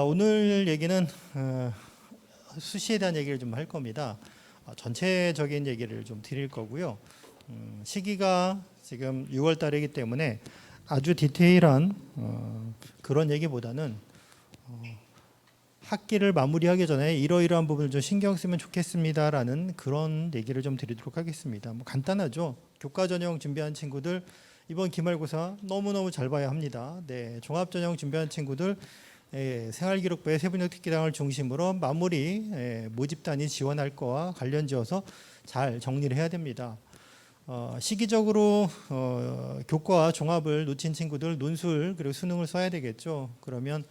오늘 얘기는 수시에 대한 얘기를 좀 할 겁니다. 전체적인 얘기를 좀 드릴 거고요. 시기가 지금 6월 달이기 때문에 아주 디테일한 그런 얘기보다는 학기를 마무리하기 전에 이러이러한 부분을 좀 신경 쓰면 좋겠습니다라는 그런 얘기를 좀 드리도록 하겠습니다. 뭐 간단하죠. 교과 전형 준비한 친구들 이번 기말고사 너무너무 잘 봐야 합니다. 네, 종합 전형 준비한 친구들 생활기록부의 세분역 특기당을 중심으로 마무리 모집단이 지원할 거와 관련지어서 잘 정리를 해야 됩니다. 시기적으로 교과와 종합을 놓친 친구들 논술 그리고 수능을 써야 되겠죠. 그러면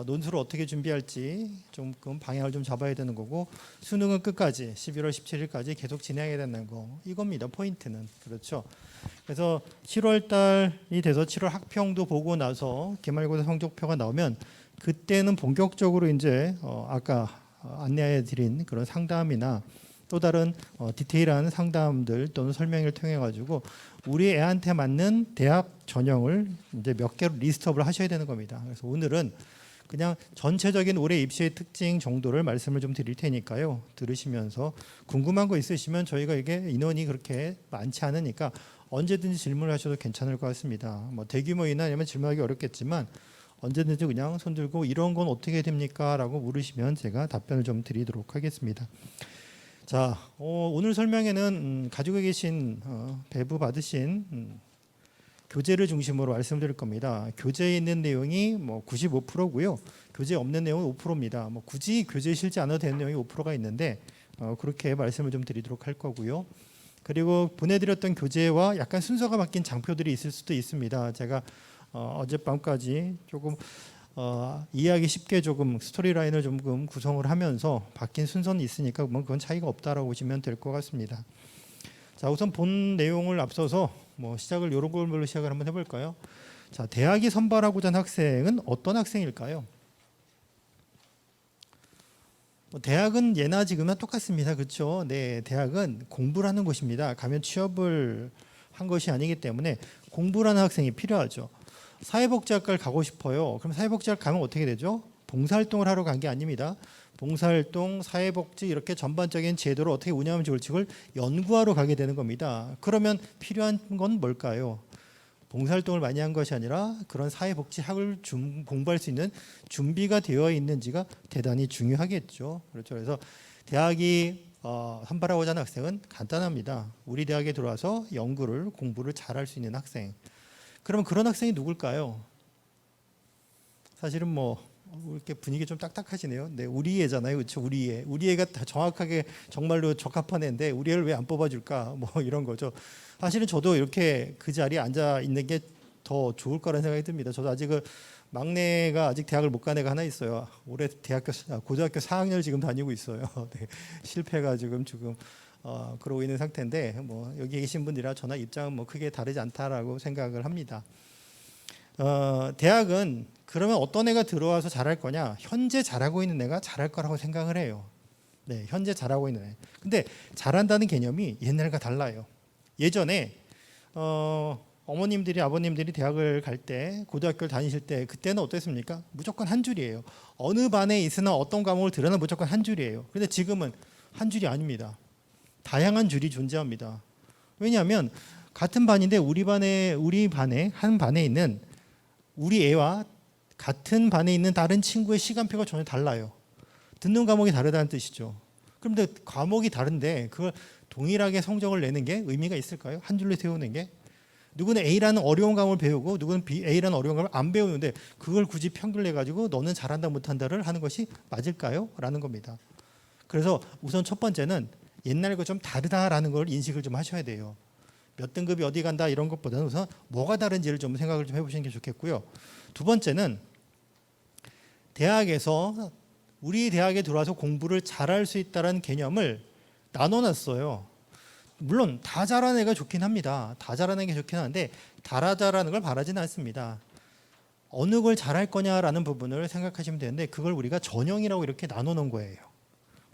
논술을 어떻게 준비할지 조금 방향을 좀 잡아야 되는 거고, 수능은 끝까지 11월 17일까지 계속 진행해야 되는 거, 이겁니다. 포인트는. 그렇죠. 그래서 7월 달이 돼서 7월 학평도 보고 나서 기말고사 성적표가 나오면 그때는 본격적으로 이제 아까 안내해 드린 그런 상담이나 또 다른 디테일한 상담들 또는 설명을 통해 가지고 우리 애한테 맞는 대학 전형을 이제 몇 개로 리스트업을 하셔야 되는 겁니다. 그래서 오늘은 그냥 전체적인 올해 입시의 특징 정도를 말씀을 좀 드릴 테니까요. 들으시면서 궁금한 거 있으시면 저희가 이게 인원이 그렇게 많지 않으니까 언제든지 질문을 하셔도 괜찮을 것 같습니다. 뭐 대규모 인원이면 질문하기 어렵겠지만 언제든지 그냥 손 들고 이런 건 어떻게 됩니까? 라고 물으시면 제가 답변을 좀 드리도록 하겠습니다. 자, 오늘 설명에는 가지고 계신 배부 받으신 교재를 중심으로 말씀드릴 겁니다. 교재에 있는 내용이 뭐 95%고요. 교재에 없는 내용은 5%입니다. 뭐 굳이 교재에 실지 않아도 되는 내용이 5%가 있는데 그렇게 말씀을 좀 드리도록 할 거고요. 그리고 보내드렸던 교재와 약간 순서가 바뀐 장표들이 있을 수도 있습니다. 제가 어젯밤까지 조금 이해하기 쉽게 조금 스토리라인을 조금 구성을 하면서 바뀐 순서는 있으니까 뭐 그건 차이가 없다라고 보시면 될 것 같습니다. 자, 우선 본 내용을 앞서서 뭐 시작을 이런 걸로 시작을 한번 해볼까요? 자, 대학이 선발하고자 하는 학생은 어떤 학생일까요? 대학은 예나 지금이나 똑같습니다. 그렇죠? 네, 대학은 공부를 하는 곳입니다. 가면 취업을 한 것이 아니기 때문에 공부를 하는 학생이 필요하죠. 사회복지학과를 가고 싶어요. 그럼 사회복지학과 가면 어떻게 되죠? 봉사활동을 하러 간 게 아닙니다. 봉사활동, 사회복지 이렇게 전반적인 제도를 어떻게 운영하면 좋을지 그걸 연구하러 가게 되는 겁니다. 그러면 필요한 건 뭘까요? 봉사활동을 많이 한 것이 아니라 그런 사회복지학을 공부할 수 있는 준비가 되어 있는지가 대단히 중요하겠죠. 그렇죠. 그래서 대학이 선발하고자 하는 학생은 간단합니다. 우리 대학에 들어와서 연구를 공부를 잘할 수 있는 학생. 그러면 그런 학생이 누굴까요? 사실은 뭐 이렇게 분위기 좀 딱딱하시네요. 네, 우리 애잖아요, 그렇죠? 우리 애, 우리 애가 다 정확하게 정말로 적합한 애인데 우리 애를 왜 안 뽑아줄까? 뭐 이런 거죠. 사실은 저도 이렇게 그 자리에 앉아 있는 게 더 좋을 거라는 생각이 듭니다. 저도 아직 막내가 아직 대학을 못 간 애가 하나 있어요. 올해 고등학교 4학년을 지금 다니고 있어요. 네, 실패가 지금 그러고 있는 상태인데 뭐 여기 계신 분들이랑 저나 입장은 뭐 크게 다르지 않다라고 생각을 합니다. 대학은 그러면 어떤 애가 들어와서 잘할 거냐? 현재 잘하고 있는 애가 잘할 거라고 생각을 해요. 네, 현재 잘하고 있는 애. 근데 잘한다는 개념이 옛날과 달라요. 예전에 어머님들이 아버님들이 대학을 갈 때 고등학교를 다니실 때 그때는 어땠습니까? 무조건 한 줄이에요. 어느 반에 있으나 어떤 과목을 들으나 무조건 한 줄이에요. 근데 지금은 한 줄이 아닙니다. 다양한 줄이 존재합니다. 왜냐하면 같은 반인데 우리 반에 한 반에 있는 우리 애와 같은 반에 있는 다른 친구의 시간표가 전혀 달라요. 듣는 과목이 다르다는 뜻이죠. 그런데 과목이 다른데 그걸 동일하게 성적을 내는 게 의미가 있을까요? 한 줄로 세우는 게? 누구는 A라는 어려운 과목을 배우고 누구는 A라는 어려운 과목을 안 배우는데 그걸 굳이 평균을 내가지고 너는 잘한다 못한다를 하는 것이 맞을까요? 라는 겁니다. 그래서 우선 첫 번째는 옛날과 좀 다르다라는 걸 인식을 좀 하셔야 돼요. 몇 등급이 어디 간다 이런 것보다는 우선 뭐가 다른지를 좀 생각을 좀 해보시는 게 좋겠고요. 두 번째는 대학에서 우리 대학에 들어와서 공부를 잘할 수 있다는 개념을 나눠놨어요. 물론 다 잘하는 애가 좋긴 합니다. 다 잘하는 게 좋긴 한데 다 잘하는 걸 바라지는 않습니다. 어느 걸 잘할 거냐라는 부분을 생각하시면 되는데 그걸 우리가 전형이라고 이렇게 나눠놓은 거예요.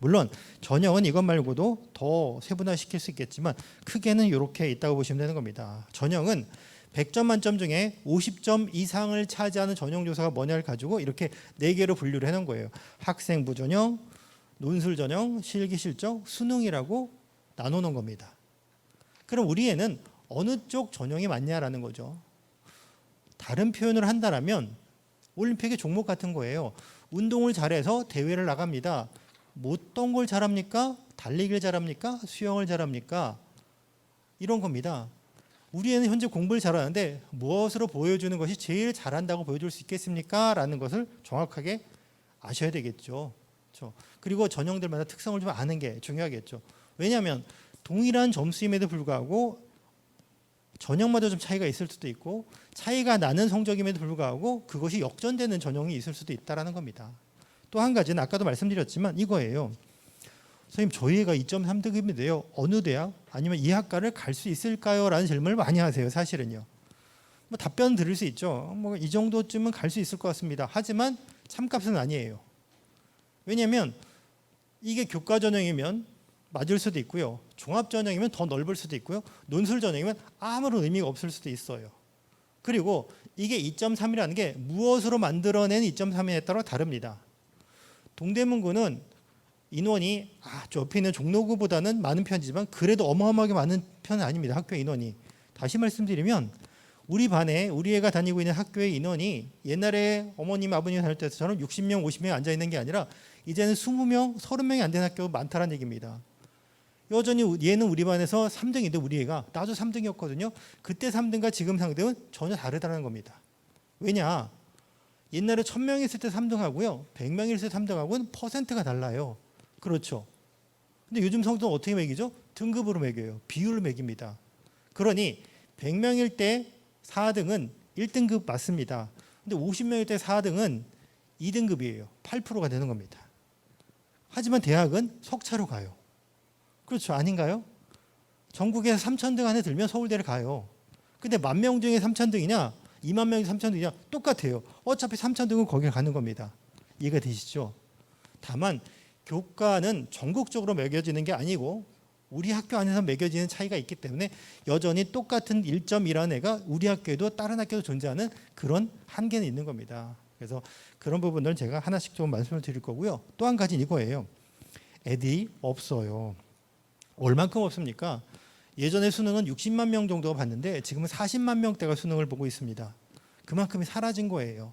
물론 전형은 이것 말고도 더 세분화시킬 수 있겠지만 크게는 이렇게 있다고 보시면 되는 겁니다. 전형은 100점 만점 중에 50점 이상을 차지하는 전형 조사가 뭐냐를 가지고 이렇게 4개로 분류를 해놓은 거예요. 학생부 전형, 논술 전형, 실기 실적, 수능이라고 나눠놓은 겁니다. 그럼 우리 애는 어느 쪽 전형이 맞냐라는 거죠. 다른 표현을 한다면 올림픽의 종목 같은 거예요. 운동을 잘해서 대회를 나갑니다. 어떤 걸 잘합니까? 달리기를 잘합니까? 수영을 잘합니까? 이런 겁니다. 우리 애는 현재 공부를 잘하는데 무엇으로 보여주는 것이 제일 잘한다고 보여줄 수 있겠습니까? 라는 것을 정확하게 아셔야 되겠죠. 그렇죠? 그리고 전형들마다 특성을 좀 아는 게 중요하겠죠. 왜냐하면 동일한 점수임에도 불구하고 전형마다 좀 차이가 있을 수도 있고 차이가 나는 성적임에도 불구하고 그것이 역전되는 전형이 있을 수도 있다는 겁니다. 또 한 가지는 아까도 말씀드렸지만 이거예요. 선생님 저희 애가 2.3등급인데요. 어느 대학 아니면 이 학과를 갈 수 있을까요? 라는 질문을 많이 하세요. 사실은요. 뭐 답변 드릴 수 있죠. 뭐 이 정도쯤은 갈 수 있을 것 같습니다. 하지만 참값은 아니에요. 왜냐하면 이게 교과 전형이면 맞을 수도 있고요. 종합 전형이면 더 넓을 수도 있고요. 논술 전형이면 아무런 의미가 없을 수도 있어요. 그리고 이게 2.3이라는 게 무엇으로 만들어낸 2.3이냐에 따라 다릅니다. 동대문구는 인원이 저 옆에 있는 종로구보다는 많은 편이지만 그래도 어마어마하게 많은 편은 아닙니다. 학교 인원이. 다시 말씀드리면 우리 반에 우리 애가 다니고 있는 학교의 인원이 옛날에 어머님 아버님 다닐 때처럼 60명 50명이 앉아있는 게 아니라 이제는 20명 30명이 안 되는 학교가 많다는 얘기입니다. 여전히 얘는 우리 반에서 3등인데 우리 애가 나도 3등이었거든요. 그때 3등과 지금 3등은 전혀 다르다는 겁니다. 왜냐? 옛날에 1000명이 있을 때 3등하고요. 100명이 있을 때 3등하고는 퍼센트가 달라요. 그렇죠. 근데 요즘 성적은 어떻게 매기죠? 등급으로 매겨요. 비율로 매깁니다. 그러니 100명일 때 4등은 1등급 맞습니다. 근데 50명일 때 4등은 2등급이에요. 8%가 되는 겁니다. 하지만 대학은 석차로 가요. 그렇죠. 아닌가요? 전국에서 3000등 안에 들면 서울대를 가요. 근데 10,000명 중에 3000등이냐 20,000명이 3000등이냐 똑같아요. 어차피 3000등은 거기에 가는 겁니다. 이해가 되시죠? 다만 교과는 전국적으로 매겨지는 게 아니고 우리 학교 안에서 매겨지는 차이가 있기 때문에 여전히 똑같은 1.1한 애가 우리 학교에도 다른 학교도 존재하는 그런 한계는 있는 겁니다. 그래서 그런 부분들은 제가 하나씩 좀 말씀을 드릴 거고요. 또 한 가지는 이거예요. 애들이 없어요. 얼만큼 없습니까? 예전에 수능은 60만 명 정도가 봤는데 지금은 40만 명대가 수능을 보고 있습니다. 그만큼이 사라진 거예요.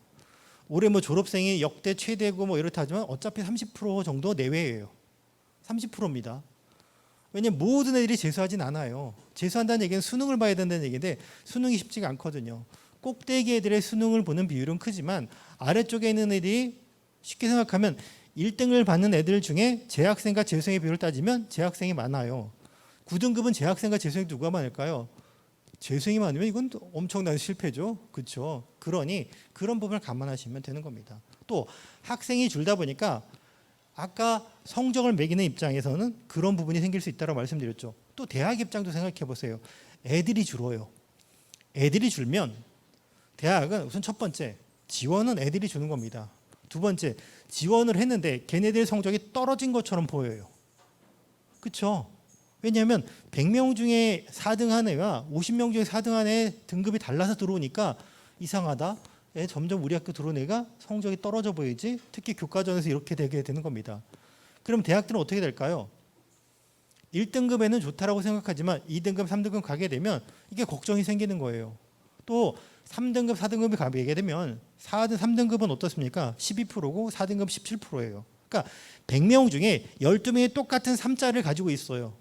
올해 뭐 졸업생이 역대 최대고 뭐 이렇다 하지만 어차피 30% 정도 내외예요. 30%입니다. 왜냐면 모든 애들이 재수하진 않아요. 재수한다는 얘기는 수능을 봐야 된다는 얘기인데 수능이 쉽지가 않거든요. 꼭대기 애들의 수능을 보는 비율은 크지만 아래쪽에 있는 애들이 쉽게 생각하면 1등을 받는 애들 중에 재학생과 재수생의 비율을 따지면 재학생이 많아요. 9등급은 재학생과 재수생이 누가 많을까요? 재수생이 많으면 이건 엄청난 실패죠. 그렇죠? 그러니 그런 부분을 감안하시면 되는 겁니다. 또 학생이 줄다 보니까 아까 성적을 매기는 입장에서는 그런 부분이 생길 수 있다고 말씀드렸죠. 또 대학 입장도 생각해 보세요. 애들이 줄어요. 애들이 줄면 대학은 우선 첫 번째 지원은 애들이 주는 겁니다. 두 번째 지원을 했는데 걔네들 성적이 떨어진 것처럼 보여요. 그렇죠? 왜냐하면 100명 중에 4등한 애와 50명 중에 4등한 애 등급이 달라서 들어오니까 이상하다. 점점 우리 학교 들어온 애가 성적이 떨어져 보이지. 특히 교과전에서 이렇게 되게 되는 겁니다. 그럼 대학들은 어떻게 될까요? 1등급에는 좋다라고 생각하지만 2등급, 3등급 가게 되면 이게 걱정이 생기는 거예요. 또 3등급, 4등급이 가게 되면 4등, 3등급은 어떻습니까? 12%고 4등급 17%예요. 그러니까 100명 중에 12명이 똑같은 3자를 가지고 있어요.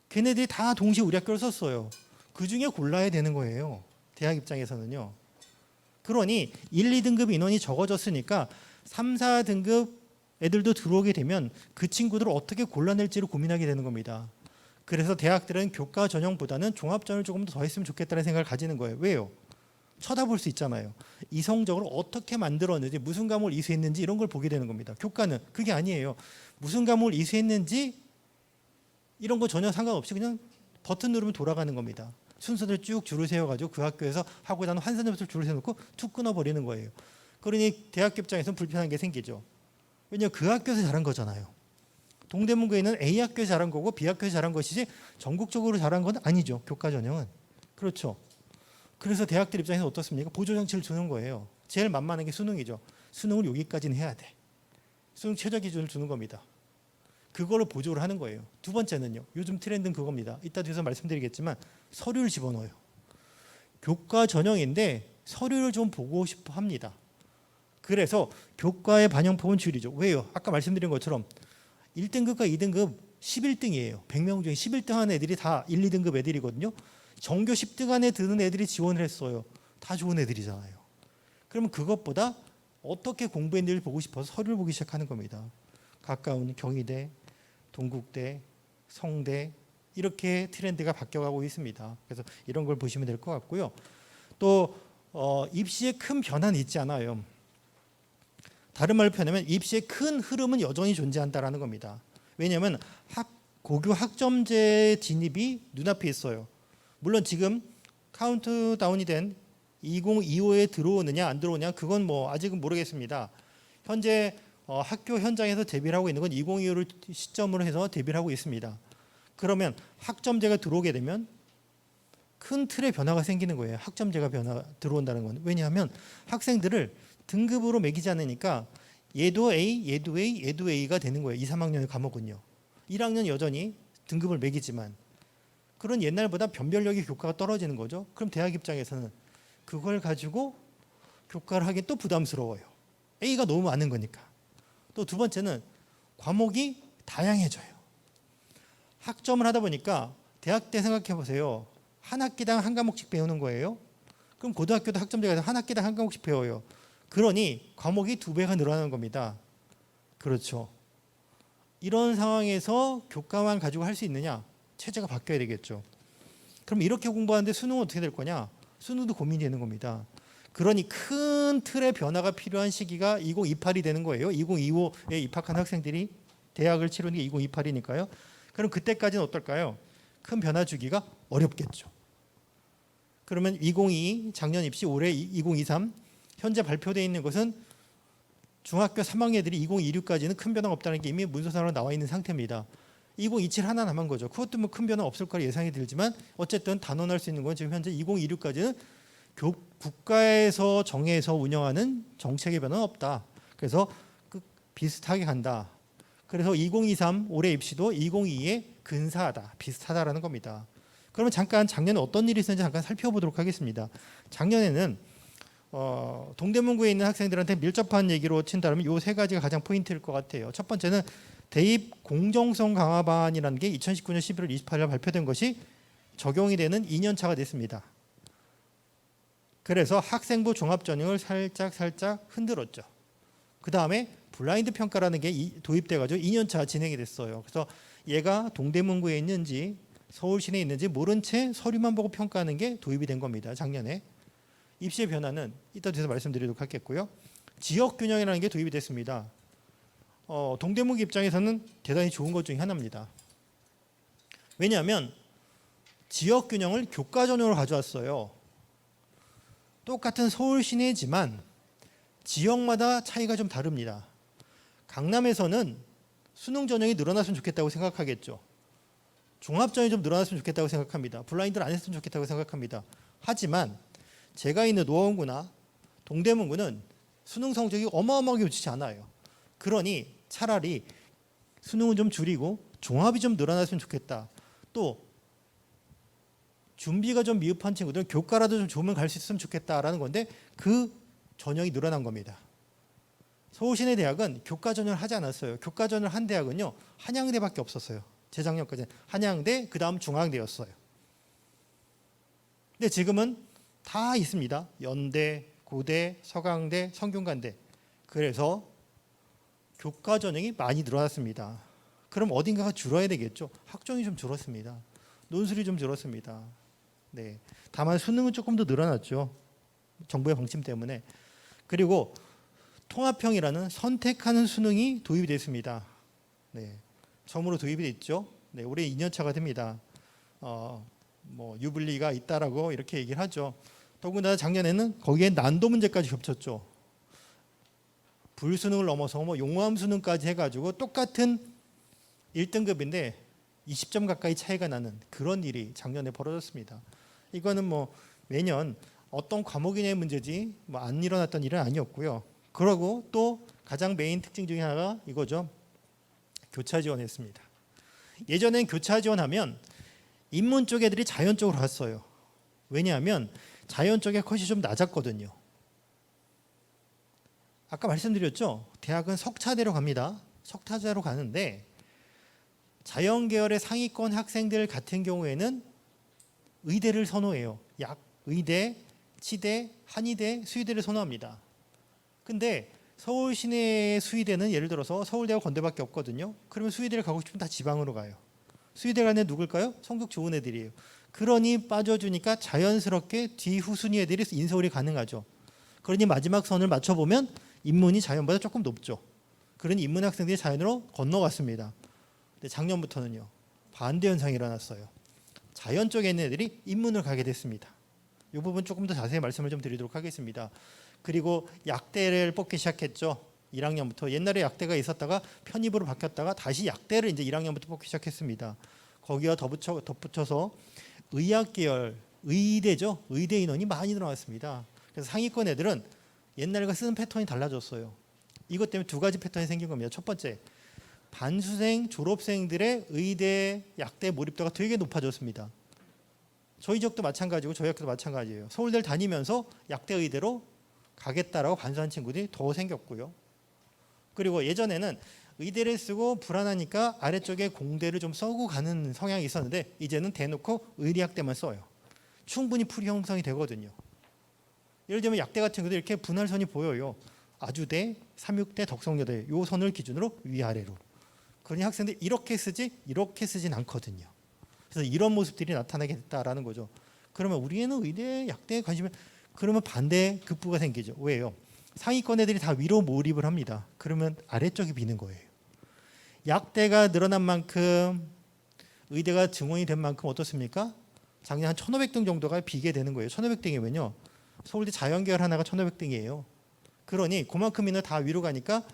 걔네들이 다 동시에 우리 학교를 썼어요. 그중에 골라야 되는 거예요. 대학 입장에서는요. 그러니 1, 2등급 인원이 적어졌으니까 3, 4등급 애들도 들어오게 되면 그 친구들을 어떻게 골라낼지를 고민하게 되는 겁니다. 그래서 대학들은 교과 전형보다는 종합전을 조금 더 했으면 좋겠다는 생각을 가지는 거예요. 왜요? 쳐다볼 수 있잖아요. 이 성적을 어떻게 만들었는지, 무슨 과목을 이수했는지 이런 걸 보게 되는 겁니다. 교과는 그게 아니에요. 무슨 과목을 이수했는지 이런 거 전혀 상관없이 그냥 버튼 누르면 돌아가는 겁니다. 순서들 쭉 줄을 세워가지고 그 학교에서 하고 나는 환산점수를 줄을 세워놓고 툭 끊어버리는 거예요. 그러니 대학교 입장에서는 불편한 게 생기죠. 왜냐하면 그 학교에서 잘한 거잖아요. 동대문구에 있는 A 학교에서 잘한 거고 B 학교에서 잘한 것이지 전국적으로 잘한 건 아니죠. 교과 전형은. 그렇죠. 그래서 대학들 입장에서 어떻습니까? 보조장치를 주는 거예요. 제일 만만한 게 수능이죠. 수능을 여기까지는 해야 돼. 수능 최저 기준을 주는 겁니다. 그걸로 보조를 하는 거예요. 두 번째는요. 요즘 트렌드는 그겁니다. 이따 뒤에서 말씀드리겠지만 서류를 집어넣어요. 교과 전형인데 서류를 좀 보고 싶어 합니다. 그래서 교과의 반영폭은 줄이죠. 왜요? 아까 말씀드린 것처럼 1등급과 2등급 11등이에요. 100명 중에 11등 하는 애들이 다 1, 2등급 애들이거든요. 전교 10등 안에 드는 애들이 지원을 했어요. 다 좋은 애들이잖아요. 그러면 그것보다 어떻게 공부했는지를 보고 싶어서 서류를 보기 시작하는 겁니다. 가까운 경희대, 동국대, 성대 이렇게 트렌드가 바뀌어가고 있습니다. 그래서 이런 걸 보시면 될 것 같고요. 또 입시에 큰 변화는 있지 않아요. 다른 말로 표현하면 입시의 큰 흐름은 여전히 존재한다라는 겁니다. 왜냐하면 고교 학점제 진입이 눈앞에 있어요. 물론 지금 카운트다운이 된 2025에 들어오느냐 안 들어오냐 그건 뭐 아직은 모르겠습니다. 현재 학교 현장에서 대비를 하고 있는 건 2025를 시점으로 해서 대비를 하고 있습니다. 그러면 학점제가 들어오게 되면 큰 틀의 변화가 생기는 거예요. 학점제가 들어온다는 건. 왜냐하면 학생들을 등급으로 매기지 않으니까 얘도 A, 얘도 A, 얘도 A가 되는 거예요. 2, 3학년의 과목은요. 1학년 여전히 등급을 매기지만 그런 옛날보다 변별력의 교과가 떨어지는 거죠. 그럼 대학 입장에서는 그걸 가지고 교과를 하기 또 부담스러워요. A가 너무 많은 거니까. 또 두 번째는 과목이 다양해져요. 학점을 하다 보니까 대학 때 생각해 보세요. 한 학기당 한 과목씩 배우는 거예요. 그럼 고등학교도 학점제가 한 학기당 한 과목씩 배워요. 그러니 과목이 2배가 늘어나는 겁니다. 그렇죠. 이런 상황에서 교과만 가지고 할 수 있느냐? 체제가 바뀌어야 되겠죠. 그럼 이렇게 공부하는데 수능은 어떻게 될 거냐? 수능도 고민이 되는 겁니다. 그러니 큰 틀의 변화가 필요한 시기가 2028이 되는 거예요. 2025에 입학한 학생들이 대학을 치르는 게 2028이니까요. 그럼 그때까지는 어떨까요? 큰 변화 주기가 어렵겠죠. 그러면 2022 작년 입시 올해 2023 현재 발표되어 있는 것은 중학교 3학년들이 2026까지는 큰 변화가 없다는 게 이미 문서상으로 나와 있는 상태입니다. 2027 하나 남은 거죠. 그것도 뭐 큰 변화 없을 거라 예상이 들지만 어쨌든 단언할 수 있는 건 지금 현재 2026까지는 국가에서 정해서 운영하는 정책의 변화는 없다. 그래서 비슷하게 간다. 그래서 2023 올해 입시도 2022에 근사하다, 비슷하다라는 겁니다. 그러면 잠깐 작년에 어떤 일이 있었는지 잠깐 살펴보도록 하겠습니다. 작년에는 동대문구에 있는 학생들한테 밀접한 얘기로 친다면 이 세 가지가 가장 포인트일 것 같아요. 첫 번째는 대입 공정성 강화 방안이라는 게 2019년 11월 28일 발표된 것이 적용이 되는 2년차가 됐습니다. 그래서 학생부 종합전형을 살짝 흔들었죠. 그 다음에 블라인드 평가라는 게 도입돼가지고 2년차 진행이 됐어요. 그래서 얘가 동대문구에 있는지 서울 시내에 있는지 모른 채 서류만 보고 평가하는 게 도입이 된 겁니다. 작년에. 입시의 변화는 이따 뒤에서 말씀드리도록 하겠고요. 지역균형이라는 게 도입이 됐습니다. 동대문구 입장에서는 대단히 좋은 것 중에 하나입니다. 왜냐하면 지역균형을 교과 전형으로 가져왔어요. 똑같은 서울 시내지만 지역마다 차이가 좀 다릅니다. 강남에서는 수능 전형이 늘어났으면 좋겠다고 생각하겠죠. 종합전형이 좀 늘어났으면 좋겠다고 생각합니다. 블라인드를 안 했으면 좋겠다고 생각합니다. 하지만 제가 있는 노원구나 동대문구는 수능 성적이 어마어마하게 좋지 않아요. 그러니 차라리 수능은 좀 줄이고 종합이 좀 늘어났으면 좋겠다. 또 준비가 좀 미흡한 친구들은 교과라도 좀 좋으면 갈 수 있으면 좋겠다라는 건데 그 전형이 늘어난 겁니다. 서울시내대학은 교과 전형을 하지 않았어요. 교과 전형을 한 대학은요 한양대밖에 없었어요. 재작년까지는 한양대 그다음 중앙대였어요. 근데 지금은 다 있습니다. 연대, 고대, 서강대, 성균관대. 그래서 교과 전형이 많이 늘어났습니다. 그럼 어딘가가 줄어야 되겠죠. 학종이 좀 줄었습니다. 논술이 좀 줄었습니다. 네. 다만 수능은 조금 더 늘어났죠. 정부의 방침 때문에. 그리고 통합형이라는 선택하는 수능이 도입이 됐습니다. 네. 처음으로 도입이 됐죠. 네. 올해 2년차가 됩니다. 뭐 유불리가 있다라고 이렇게 얘기를 하죠. 더군다나 작년에는 거기에 난도 문제까지 겹쳤죠. 불수능을 넘어서 뭐 용암 수능까지 해가지고 똑같은 1등급인데 20점 가까이 차이가 나는 그런 일이 작년에 벌어졌습니다. 이거는 뭐 매년 어떤 과목이냐의 문제지 뭐 안 일어났던 일은 아니었고요. 그러고 또 가장 메인 특징 중에 하나가 이거죠. 교차 지원했습니다. 예전엔 교차 지원하면 인문 쪽 애들이 자연 쪽으로 갔어요. 왜냐하면 자연 쪽의 컷이 좀 낮았거든요. 아까 말씀드렸죠. 대학은 석차대로 갑니다. 석차대로 가는데 자연 계열의 상위권 학생들 같은 경우에는 의대를 선호해요. 의대, 치대, 한의대, 수의대를 선호합니다. 근데 서울 시내의 수의대는 예를 들어서 서울대와 건대밖에 없거든요. 그러면 수의대를 가고 싶으면 다 지방으로 가요. 수의대 가는 애는 누굴까요? 성적 좋은 애들이에요. 그러니 빠져주니까 자연스럽게 뒤후순위 애들이 인서울이 가능하죠. 그러니 마지막 선을 맞춰보면 인문이 자연보다 조금 높죠. 그러니 인문 학생들이 자연으로 건너갔습니다. 근데 작년부터는요. 반대 현상이 일어났어요. 자연 쪽에 있는 애들이 인문을 가게 됐습니다. 이 부분 조금 더 자세히 말씀을 좀 드리도록 하겠습니다. 그리고 약대를 뽑기 시작했죠. 1학년부터. 옛날에 약대가 있었다가 편입으로 바뀌었다가 다시 약대를 이제 1학년부터 뽑기 시작했습니다. 거기와 덧붙여서 의학 계열, 의대죠. 의대 인원이 많이 늘어났습니다. 그래서 상위권 애들은 옛날과 쓰는 패턴이 달라졌어요. 이것 때문에 두 가지 패턴이 생긴 겁니다. 첫 번째, 반수생, 졸업생들의 의대, 약대 몰입도가 되게 높아졌습니다. 저희 지역도 마찬가지고 저희 학교도 마찬가지예요. 서울대를 다니면서 약대 의대로 가겠다라고 반수한 친구들이 더 생겼고요. 그리고 예전에는 의대를 쓰고 불안하니까 아래쪽에 공대를 좀 써고 가는 성향이 있었는데 이제는 대놓고 의대학대만 써요. 충분히 풀이 형성이 되거든요. 예를 들면 약대 같은 경우도 이렇게 분할선이 보여요. 아주대, 삼육대, 덕성여대 요 선을 기준으로 위아래로. 그러니 학생들이 이렇게 쓰지 이렇게 쓰진 않거든요. 그래서 이런 모습들이 나타나게 됐다라는 거죠. 그러면 우리는 의대, 약대에 관심을 그러면 반대 급부가 생기죠. 왜요? 상위권 애들이 다 위로 몰입을 합니다. 그러면 아래쪽이 비는 거예요. 약대가 늘어난 만큼 의대가 증원이 된 만큼 어떻습니까? 작년 한 1,500등 정도가 비게 되는 거예요. 1,500등이면요. 서울대 자연계열 하나가 1,500등이에요. 그러니 그만큼 인원 다 위로 가니까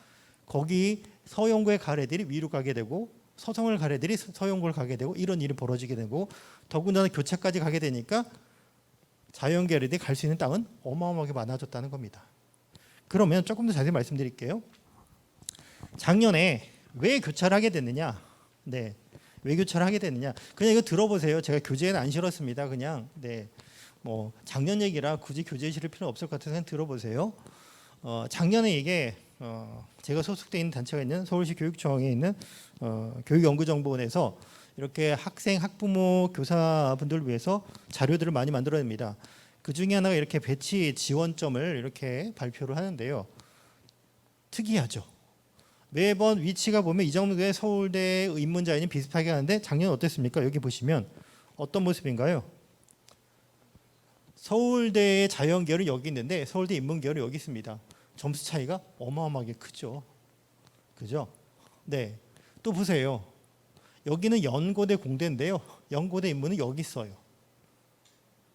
거기 서영구에 갈 애들이 위로 가게 되고 서성을 갈 애들이 서영구를 가게 되고 이런 일이 벌어지게 되고 더군다나 교차까지 가게 되니까 자연계열 애들이 갈 수 있는 땅은 어마어마하게 많아졌다는 겁니다. 그러면 조금 더 자세히 말씀드릴게요. 작년에 왜 교차를 하게 됐느냐? 네, 왜 교차를 하게 됐느냐? 그냥 이거 들어보세요. 제가 교재에는 안 실었습니다. 그냥 뭐 작년 얘기라 굳이 교재에 실을 필요는 없을 것 같아서 그냥 들어보세요. 작년에 이게 제가 소속돼 있는 단체가 있는 서울시 교육청에 있는 교육연구정보원에서 이렇게 학생, 학부모, 교사분들을 위해서 자료들을 많이 만들어냅니다. 그 중에 하나가 이렇게 배치 지원점을 이렇게 발표를 하는데요. 특이하죠. 매번 위치가 보면 이 정도의 서울대 입문자인이 비슷하게 하는데 작년 어땠습니까? 여기 보시면 어떤 모습인가요? 서울대의 자연계열은 여기 있는데 서울대 인문계열은 여기 있습니다. 점수 차이가 어마어마하게 크죠. 그죠? 네. 또 보세요. 여기는 연고대 공대인데요. 연고대 인문은 여기 있어요.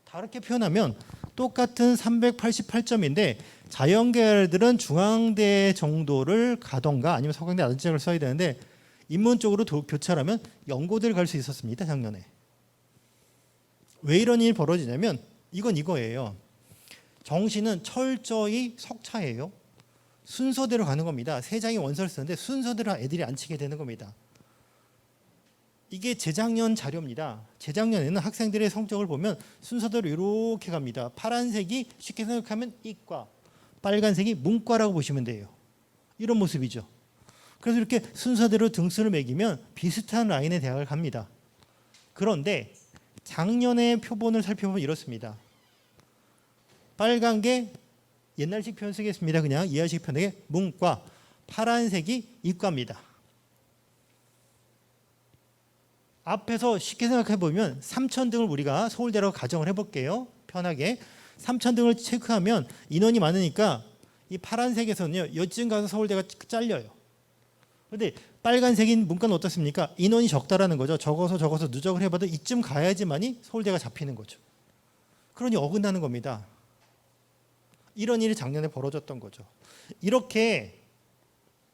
다르게 표현하면 똑같은 388점인데 자연계열들은 중앙대 정도를 가던가 아니면 서강대 낮은 지역을 써야 되는데 인문 쪽으로 교차를 하면 연고대를 갈 수 있었습니다. 작년에. 왜 이런 일이 벌어지냐면 이건 이거예요. 정시는 철저히 석차예요. 순서대로 가는 겁니다. 세 장의 원서를 쓰는데 순서대로 애들이 안 치게 되는 겁니다. 이게 재작년 자료입니다. 재작년에는 학생들의 성적을 보면 순서대로 이렇게 갑니다. 파란색이 쉽게 생각하면 이과, 빨간색이 문과라고 보시면 돼요. 이런 모습이죠. 그래서 이렇게 순서대로 등수를 매기면 비슷한 라인의 대학을 갑니다. 그런데 작년의 표본을 살펴보면 이렇습니다. 빨간 게 옛날식 표현 쓰겠습니다. 그냥 이해하시기 편하게 문과, 파란색이 이과입니다. 앞에서 쉽게 생각해 보면 3,000등을 우리가 서울대라고 가정을 해볼게요. 편하게 3,000등을 체크하면 인원이 많으니까 이 파란색에서는요. 여쯤 가서 서울대가 잘려요. 그런데 빨간색인 문과는 어떻습니까? 인원이 적다라는 거죠. 적어서 누적을 해봐도 이쯤 가야지만이 서울대가 잡히는 거죠. 그러니 어긋나는 겁니다. 이런 일이 작년에 벌어졌던 거죠. 이렇게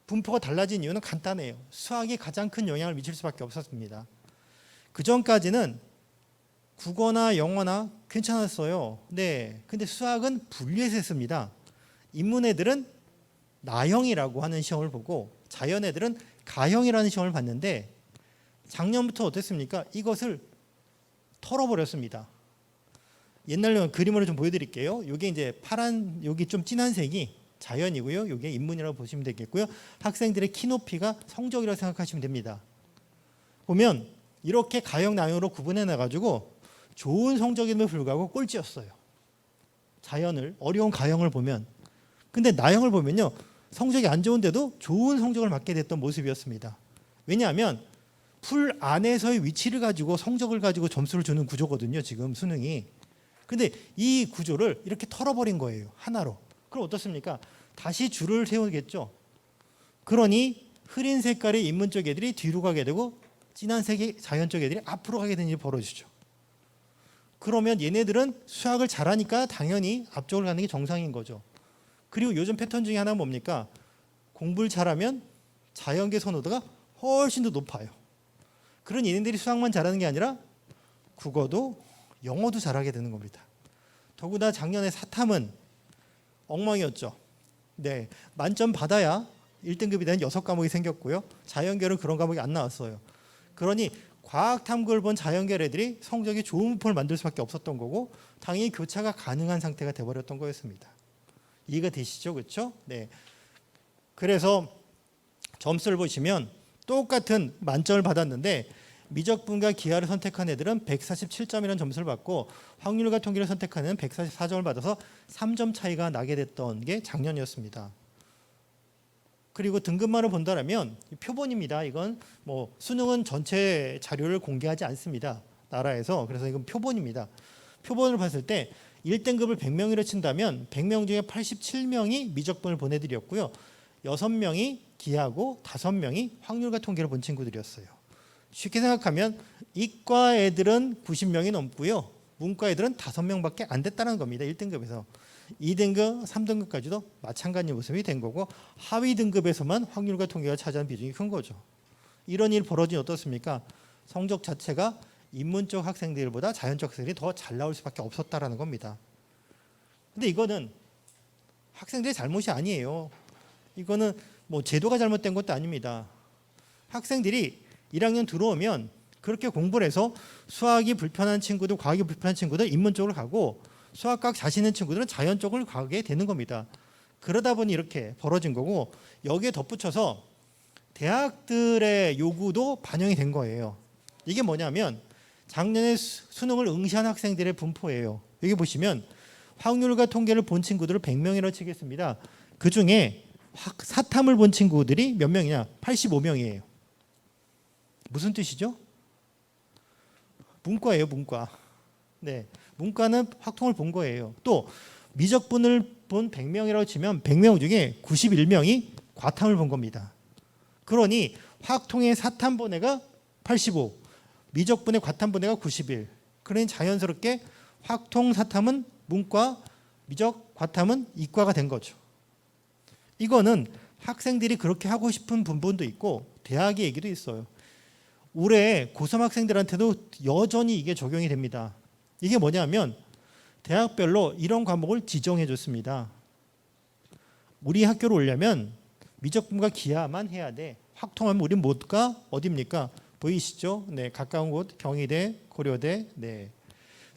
분포가 달라진 이유는 간단해요. 수학이 가장 큰 영향을 미칠 수밖에 없었습니다. 그 전까지는 국어나 영어나 괜찮았어요. 네. 근데 수학은 분리해서 했습니다. 인문 애들은 나형이라고 하는 시험을 보고 자연 애들은 가형이라는 시험을 봤는데 작년부터 어땠습니까? 이것을 털어버렸습니다. 옛날로 그림으로 좀 보여드릴게요. 이게 이제 파란, 여기 좀 진한 색이 자연이고요. 이게 인문이라고 보시면 되겠고요. 학생들의 키높이가 성적이라고 생각하시면 됩니다. 보면 이렇게 가형, 나형으로 구분해 놔가지고 좋은 성적임에도 불구하고 꼴찌였어요. 자연을, 어려운 가형을 보면. 근데 나형을 보면요, 성적이 안 좋은데도 좋은 성적을 받게 됐던 모습이었습니다. 왜냐하면 풀 안에서의 위치를 가지고 성적을 가지고 점수를 주는 구조거든요, 지금 수능이. 근데 이 구조를 이렇게 털어버린 거예요, 하나로. 그럼 어떻습니까? 다시 줄을 세우겠죠. 그러니 흐린 색깔의 인문 쪽 애들이 뒤로 가게 되고 진한 색의 자연 쪽 애들이 앞으로 가게 되는 일이 벌어지죠. 그러면 얘네들은 수학을 잘하니까 당연히 앞쪽을 가는 게 정상인 거죠. 그리고 요즘 패턴 중에 하나는 뭡니까? 공부를 잘하면 자연계 선호도가 훨씬 더 높아요. 그런 얘네들이 수학만 잘하는 게 아니라 국어도 영어도 잘하게 되는 겁니다. 더구나 작년에 사탐은 엉망이었죠. 네, 만점 받아야 1등급이 되는 6과목이 생겼고요. 자연계는 그런 과목이 안 나왔어요. 그러니 과학 탐구를 본 자연계 애들이 성적이 좋은 분포를 만들 수밖에 없었던 거고 당연히 교차가 가능한 상태가 돼버렸던 거였습니다. 이해가 되시죠? 그렇죠? 네. 그래서 점수를 보시면 똑같은 만점을 받았는데 미적분과 기하를 선택한 애들은 147점이라는 점수를 받고 확률과 통계를 선택한 애는 144점을 받아서 3점 차이가 나게 됐던 게 작년이었습니다. 그리고 등급만을 본다면 표본입니다. 이건 뭐 수능은 전체 자료를 공개하지 않습니다. 나라에서. 그래서 이건 표본입니다. 표본을 봤을 때 1등급을 100명으로 친다면 100명 중에 87명이 미적분을 보내드렸고요. 6명이 기하고 5명이 확률과 통계를 본 친구들이었어요. 쉽게 생각하면 이과 애들은 90명이 넘고요. 문과 애들은 5명밖에 안 됐다는 겁니다. 1등급에서. 2등급, 3등급까지도 마찬가지 모습이 된 거고 하위 등급에서만 확률과 통계가 차지하는 비중이 큰 거죠. 이런 일 벌어지니 어떻습니까? 성적 자체가 인문 쪽 학생들보다 자연 쪽 학생들이 더 잘 나올 수밖에 없었다라는 겁니다. 근데 이거는 학생들의 잘못이 아니에요. 이거는 뭐 제도가 잘못된 것도 아닙니다. 학생들이 1학년 들어오면 그렇게 공부를 해서 수학이 불편한 친구들, 과학이 불편한 친구들 인문 쪽으로 가고 수학과학 자신 있는 친구들은 자연 쪽을 가게 되는 겁니다. 그러다 보니 이렇게 벌어진 거고 여기에 덧붙여서 대학들의 요구도 반영이 된 거예요. 이게 뭐냐면 작년에 수능을 응시한 학생들의 분포예요. 여기 보시면 확률과 통계를 본 친구들을 100명이라고 치겠습니다. 그중에 사탐을 본 친구들이 몇 명이냐? 85명이에요. 무슨 뜻이죠? 문과예요, 문과. 네, 문과는 확통을 본 거예요. 또 미적분을 본 100명이라고 치면 100명 중에 91명이 과탐을 본 겁니다. 그러니 확통의 사탐 본 애가 85, 미적분의 과탐 본 애가 91. 그러니 자연스럽게 확통 사탐은 문과, 미적 과탐은 이과가 된 거죠. 이거는 학생들이 그렇게 하고 싶은 부분도 있고 대학의 얘기도 있어요. 올해 고3 학생들한테도 여전히 이게 적용이 됩니다. 이게 뭐냐면 대학별로 이런 과목을 지정해 줬습니다. 우리 학교로 오려면 미적분과 기하만 해야 돼. 확통하면 우린 못 가. 어디입니까? 보이시죠? 네, 가까운 곳 경희대, 고려대, 네,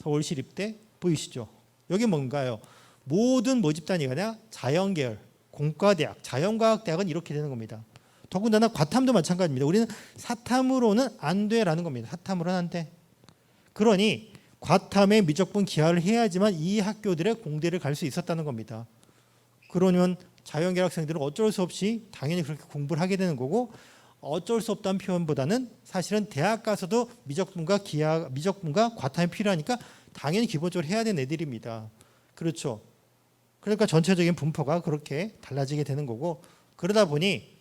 서울시립대 보이시죠? 여기 뭔가요? 모든 모집단이 그냥 자연계열, 공과대학, 자연과학대학은 이렇게 되는 겁니다. 더군다나 과탐도 마찬가지입니다. 우리는 사탐으로는 안 돼라는 겁니다. 사탐으로는 안 돼. 그러니 과탐에 미적분 기하를 해야지만 이 학교들의 공대를 갈 수 있었다는 겁니다. 그러면 자연계 학생들은 어쩔 수 없이 당연히 그렇게 공부를 하게 되는 거고 어쩔 수 없다는 표현보다는 사실은 대학 가서도 미적분과 기하, 미적분과 과탐이 필요하니까 당연히 기본적으로 해야 되는 애들입니다. 그렇죠. 그러니까 전체적인 분포가 그렇게 달라지게 되는 거고 그러다 보니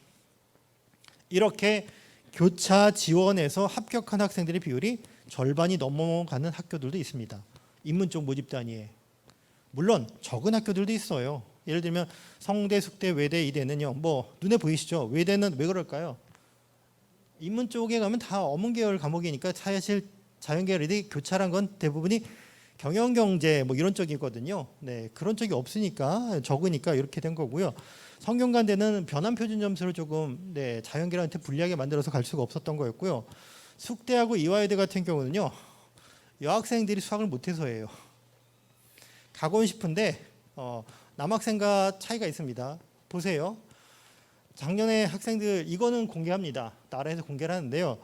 이렇게 교차 지원에서 합격한 학생들의 비율이 절반이 넘어가는 학교들도 있습니다. 인문 쪽 모집 단위에. 물론 적은 학교들도 있어요. 예를 들면 성대, 숙대, 외대, 이대는요. 뭐 눈에 보이시죠? 외대는 왜 그럴까요? 인문 쪽에 가면 다 어문 계열 과목이니까 사실 자연계열 애들이 교차한 건 대부분이 경영경제 뭐 이런 쪽이거든요. 네, 그런 쪽이 없으니까 적으니까 이렇게 된 거고요. 성균관대는 변환표준 점수를 조금 자연계열한테 불리하게 만들어서 갈 수가 없었던 거였고요. 숙대하고 이화여대 같은 경우는요, 여학생들이 수학을 못해서예요. 가고 싶은데 남학생과 차이가 있습니다. 보세요. 작년에 학생들 이거는 공개합니다. 나라에서 공개를 하는데요.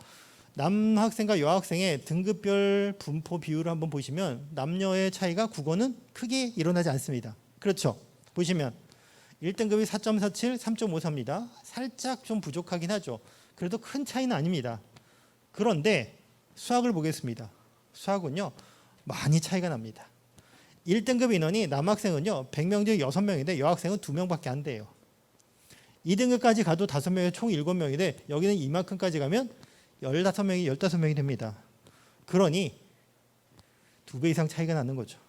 남학생과 여학생의 등급별 분포 비율을 한번 보시면 남녀의 차이가 국어는 크게 일어나지 않습니다. 그렇죠? 보시면 1등급이 4.47, 3.54입니다. 살짝 좀 부족하긴 하죠. 그래도 큰 차이는 아닙니다. 그런데 수학을 보겠습니다. 수학은요, 많이 차이가 납니다. 1등급 인원이 남학생은요 100명 중에 6명인데 여학생은 2명밖에 안 돼요. 2등급까지 가도 5명에 총 7명인데 여기는 이만큼까지 가면 15명이 됩니다. 그러니 2배 이상 차이가 나는 거죠.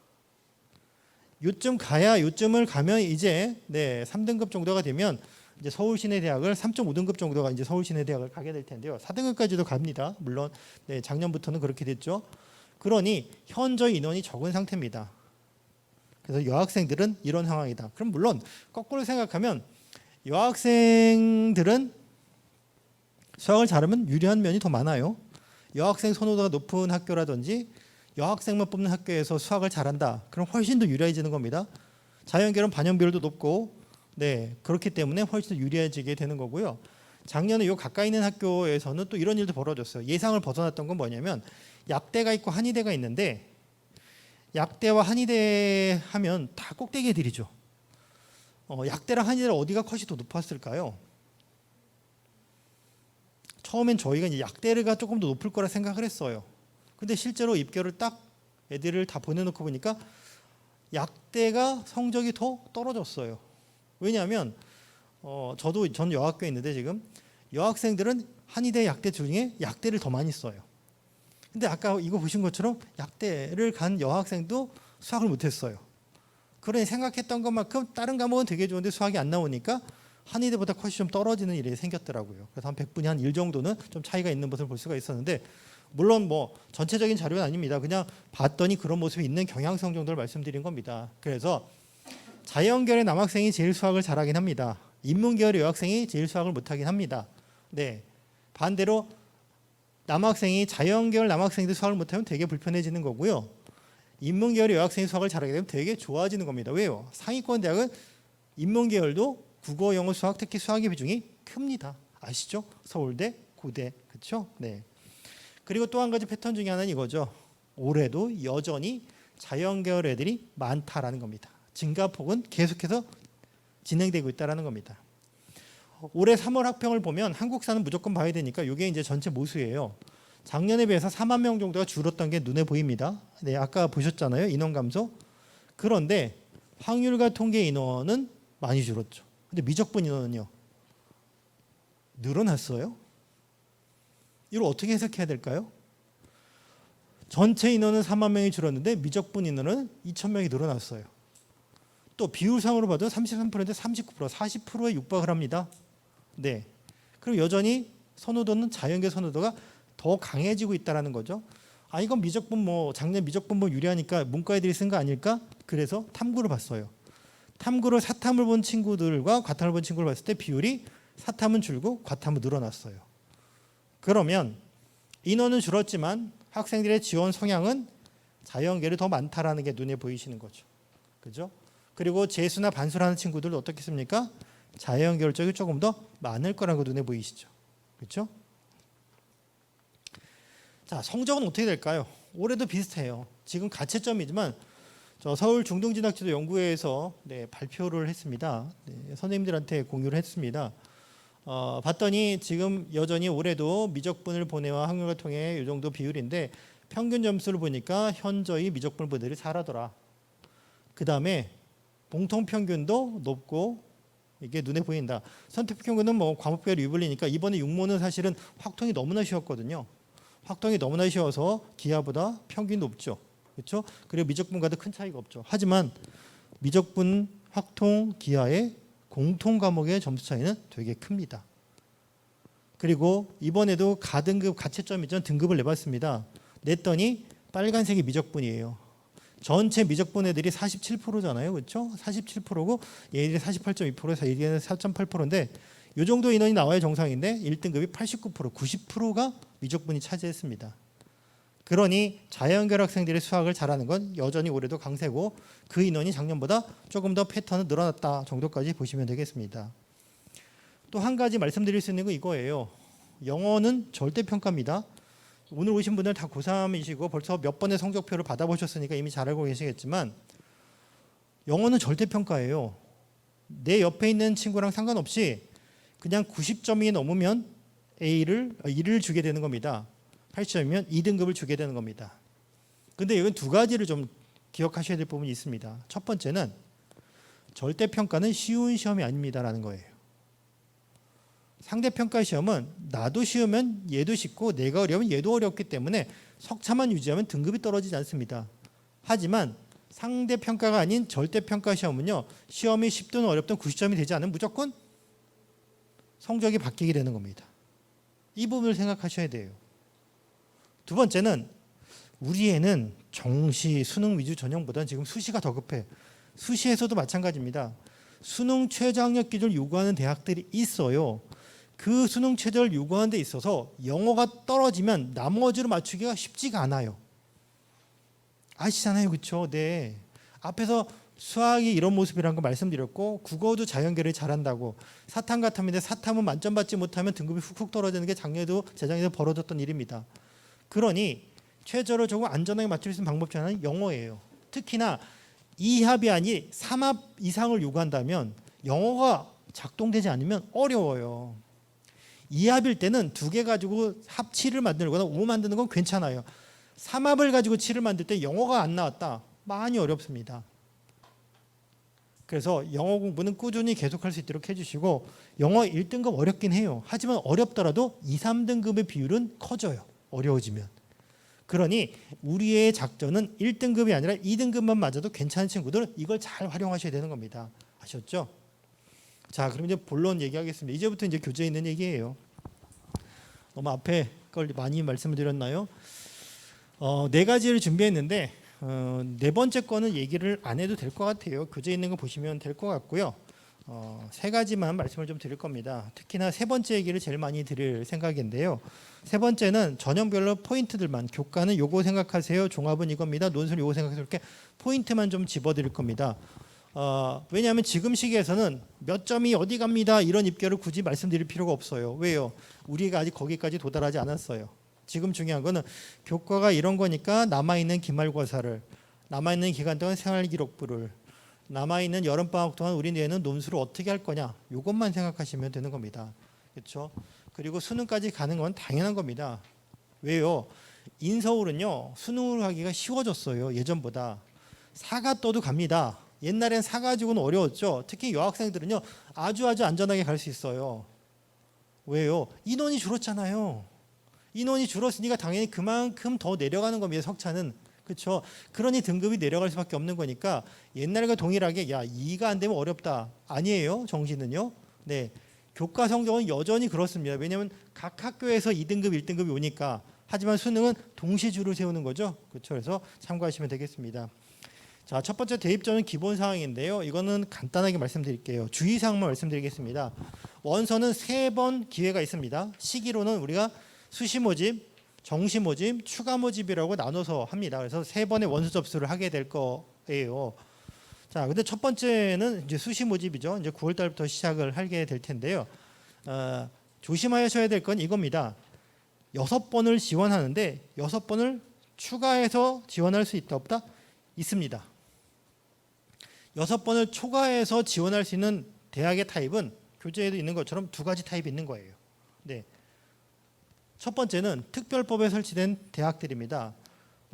요쯤을 가면 이제 3등급 정도가 되면 이제 서울시내대학을 3.5등급 정도가 이제 서울시내대학을 가게 될 텐데요. 4등급까지도 갑니다. 물론 작년부터는 그렇게 됐죠. 그러니 현저 인원이 적은 상태입니다. 그래서 여학생들은 이런 상황이다. 그럼 물론 거꾸로 생각하면 여학생들은 수학을 잘하면 유리한 면이 더 많아요. 여학생 선호도가 높은 학교라든지 여학생만 뽑는 학교에서 수학을 잘한다. 그럼 훨씬 더 유리해지는 겁니다. 자연계열은 반영 비율도 높고 그렇기 때문에 훨씬 더 유리해지게 되는 거고요. 작년에 요 가까이 있는 학교에서는 또 이런 일도 벌어졌어요. 예상을 벗어났던 건 뭐냐면 약대가 있고 한의대가 있는데 약대와 한의대 하면 다 꼭대기 애들이죠. 약대랑 한의대랑 어디가 컷이 더 높았을까요? 처음엔 저희가 이제 약대가 조금 더 높을 거라 생각을 했어요. 근데 실제로 입결을 딱 애들을 다 보내놓고 보니까 약대가 성적이 더 떨어졌어요. 왜냐하면 전 여학교에 있는데 지금 여학생들은 한의대 약대 중에 약대를 더 많이 써요. 근데 아까 이거 보신 것처럼 약대를 간 여학생도 수학을 못했어요. 그러니 생각했던 것만큼 다른 과목은 되게 좋은데 수학이 안 나오니까 한의대보다 컷이 좀 떨어지는 일이 생겼더라고요. 그래서 한 100분이 한 1 정도는 좀 차이가 있는 것을 볼 수가 있었는데 물론 뭐 전체적인 자료는 아닙니다. 그냥 봤더니 그런 모습이 있는 경향성 정도를 말씀드린 겁니다. 그래서 자연계열의 남학생이 제일 수학을 잘하긴 합니다. 인문계열의 여학생이 제일 수학을 못하긴 합니다. 반대로 남학생이 자연계열 남학생들 수학을 못하면 되게 불편해지는 거고요. 인문계열의 여학생이 수학을 잘하게 되면 되게 좋아지는 겁니다. 왜요? 상위권 대학은 인문계열도 국어, 영어, 수학, 특히 수학의 비중이 큽니다. 아시죠? 서울대, 고대, 그렇죠? 그리고 또 한 가지 패턴 중에 하나는 이거죠. 올해도 여전히 자연계열 애들이 많다라는 겁니다. 증가폭은 계속해서 진행되고 있다라는 겁니다. 올해 3월 학평을 보면 한국사는 무조건 봐야 되니까 이게 이제 전체 모수예요. 작년에 비해서 4만 명 정도가 줄었던 게 눈에 보입니다. 아까 보셨잖아요. 인원 감소. 그런데 확률과 통계 인원은 많이 줄었죠. 근데 미적분 인원은요. 늘어났어요. 이걸 어떻게 해석해야 될까요? 전체 인원은 4만 명이 줄었는데 미적분 인원은 2,000명이 늘어났어요. 또 비율상으로 봐도 33%인데 39%, 40%에 육박을 합니다. 그럼 여전히 선호도는 자연계 선호도가 더 강해지고 있다는 거죠. 이건 미적분 작년 미적분 유리하니까 문과 애들이 쓴 거 아닐까? 그래서 탐구를 봤어요. 탐구를 사탐을 본 친구들과 과탐을 본 친구를 봤을 때 비율이 사탐은 줄고 과탐은 늘어났어요. 그러면 인원은 줄었지만 학생들의 지원 성향은 자연계를 더 많다라는 게 눈에 보이시는 거죠. 그죠? 그리고 재수나 반수를 하는 친구들도 어떻겠습니까? 자연계열 쪽이 조금 더 많을 거라는 거 눈에 보이시죠. 그렇죠? 자, 성적은 어떻게 될까요? 올해도 비슷해요. 지금 가채점이지만 저 서울 중등진학지도 연구회에서 발표를 했습니다. 선생님들한테 공유를 했습니다. 봤더니 지금 여전히 올해도 미적분을 본해와 확률과 통해 이 정도 비율인데 평균 점수를 보니까 현저히 미적분 본해들이 잘하더라. 그 다음에 공통 평균도 높고 이게 눈에 보인다. 선택 평균은 과목별 유불리니까 이번에 6모는 사실은 확통이 너무나 쉬웠거든요. 확통이 너무나 쉬워서 기하보다 평균이 높죠. 그렇죠? 그리고 미적분과도 큰 차이가 없죠. 하지만 미적분, 확통, 기하의 공통 과목의 점수 차이는 되게 큽니다. 그리고 이번에도 가등급 가채점 이전 등급을 내봤습니다. 냈더니 빨간색이 미적분이에요. 전체 미적분 애들이 47%잖아요. 그렇죠? 47%고 얘들이 48.2%에서 얘들이 4.8%인데 이 정도 인원이 나와야 정상인데 1등급이 89%, 90%가 미적분이 차지했습니다. 그러니 자연계열 학생들이 수학을 잘하는 건 여전히 올해도 강세고 그 인원이 작년보다 조금 더 패턴은 늘어났다 정도까지 보시면 되겠습니다. 또 한 가지 말씀드릴 수 있는 건 이거예요. 영어는 절대평가입니다. 오늘 오신 분들 다 고3이시고 벌써 몇 번의 성적표를 받아보셨으니까 이미 잘 알고 계시겠지만 영어는 절대평가예요. 내 옆에 있는 친구랑 상관없이 그냥 90점이 넘으면 A를 주게 되는 겁니다. 80점이면 2등급을 주게 되는 겁니다. 근데 이건 두 가지를 좀 기억하셔야 될 부분이 있습니다. 첫 번째는 절대평가는 쉬운 시험이 아닙니다라는 거예요. 상대평가 시험은 나도 쉬우면 얘도 쉽고 내가 어려우면 얘도 어렵기 때문에 석차만 유지하면 등급이 떨어지지 않습니다. 하지만 상대평가가 아닌 절대평가 시험은요. 시험이 쉽든 어렵든 90점이 되지 않으면 무조건 성적이 바뀌게 되는 겁니다. 이 부분을 생각하셔야 돼요. 두 번째는 우리 애는 정시, 수능 위주 전형보다는 지금 수시가 더 급해. 수시에서도 마찬가지입니다. 수능 최저학력 기준을 요구하는 대학들이 있어요. 그 수능 최저를 요구하는 데 있어서 영어가 떨어지면 나머지로 맞추기가 쉽지가 않아요. 아시잖아요. 그렇죠? 네. 앞에서 수학이 이런 모습이라는 거 말씀드렸고 국어도 자연계를 잘한다고 사탐 같으면 사탐은 만점 받지 못하면 등급이 훅훅 떨어지는 게 작년에도 재작년에도 벌어졌던 일입니다. 그러니 최저를 조금 안전하게 맞출 수 있는 방법 중 하나는 영어예요. 특히나 2합이 아니 3합 이상을 요구한다면 영어가 작동되지 않으면 어려워요. 2합일 때는 2개 가지고 합 7을 만들거나 5 만드는 건 괜찮아요. 3합을 가지고 7을 만들 때 영어가 안 나왔다. 많이 어렵습니다. 그래서 영어 공부는 꾸준히 계속할 수 있도록 해주시고 영어 1등급 어렵긴 해요. 하지만 어렵더라도 2, 3등급의 비율은 커져요. 어려워지면. 그러니 우리의 작전은 1등급이 아니라 2등급만 맞아도 괜찮은 친구들은 이걸 잘 활용하셔야 되는 겁니다. 아셨죠? 자, 그럼 이제 본론 얘기하겠습니다. 이제부터 이제 교재에 있는 얘기예요. 너무 앞에 걸 많이 말씀을 드렸나요? 네 가지를 준비했는데 네 번째 거는 얘기를 안 해도 될 것 같아요. 교재에 있는 거 보시면 될 것 같고요. 세 가지만 말씀을 좀 드릴 겁니다. 특히나 세 번째 얘기를 제일 많이 드릴 생각인데요. 세 번째는 전형별로 포인트들만 교과는 요거 생각하세요. 종합은 이겁니다. 논술 요거 생각하세요. 이렇게 포인트만 좀 집어드릴 겁니다. 왜냐하면 지금 시기에서는 몇 점이 어디 갑니다. 이런 입결을 굳이 말씀드릴 필요가 없어요. 왜요? 우리가 아직 거기까지 도달하지 않았어요. 지금 중요한 거는 교과가 이런 거니까 남아있는 기말고사를 남아있는 기간 동안 생활기록부를 남아있는 여름방학 동안 우리 내는 논술을 어떻게 할 거냐 이것만 생각하시면 되는 겁니다. 그렇죠? 그리고 수능까지 가는 건 당연한 겁니다. 왜요? 인서울은요 수능을 하기가 쉬워졌어요. 예전보다. 사가 떠도 갑니다. 옛날엔 사 가지고는 어려웠죠. 특히 여학생들은요 아주 안전하게 갈 수 있어요. 왜요? 인원이 줄었잖아요. 인원이 줄었으니까 당연히 그만큼 더 내려가는 겁니다. 석차는. 그렇죠. 그러니 등급이 내려갈 수밖에 없는 거니까 옛날과 동일하게 야 2가 안 되면 어렵다. 아니에요. 정시는요. 네. 교과 성적은 여전히 그렇습니다. 왜냐하면 각 학교에서 2등급, 1등급이 오니까. 하지만 수능은 동시줄을 세우는 거죠. 그렇죠. 그래서 참고하시면 되겠습니다. 자, 첫 번째 대입전은 기본 사항인데요. 이거는 간단하게 말씀드릴게요. 주의사항만 말씀드리겠습니다. 원서는 3번 기회가 있습니다. 시기로는 우리가 수시 모집, 정시 모집, 추가 모집이라고 나눠서 합니다. 그래서 3번의 원서 접수를 하게 될 거예요. 자, 근데 첫 번째는 이제 수시 모집이죠. 이제 9월 달부터 시작을 하게 될 텐데요. 조심하셔야 될 건 이겁니다. 6번을 지원하는데 6번을 추가해서 지원할 수 있다 없다? 있습니다. 6번을 초과해서 지원할 수 있는 대학의 타입은 교재에도 있는 것처럼 2가지 타입이 있는 거예요. 네. 첫 번째는 특별법에 설치된 대학들입니다.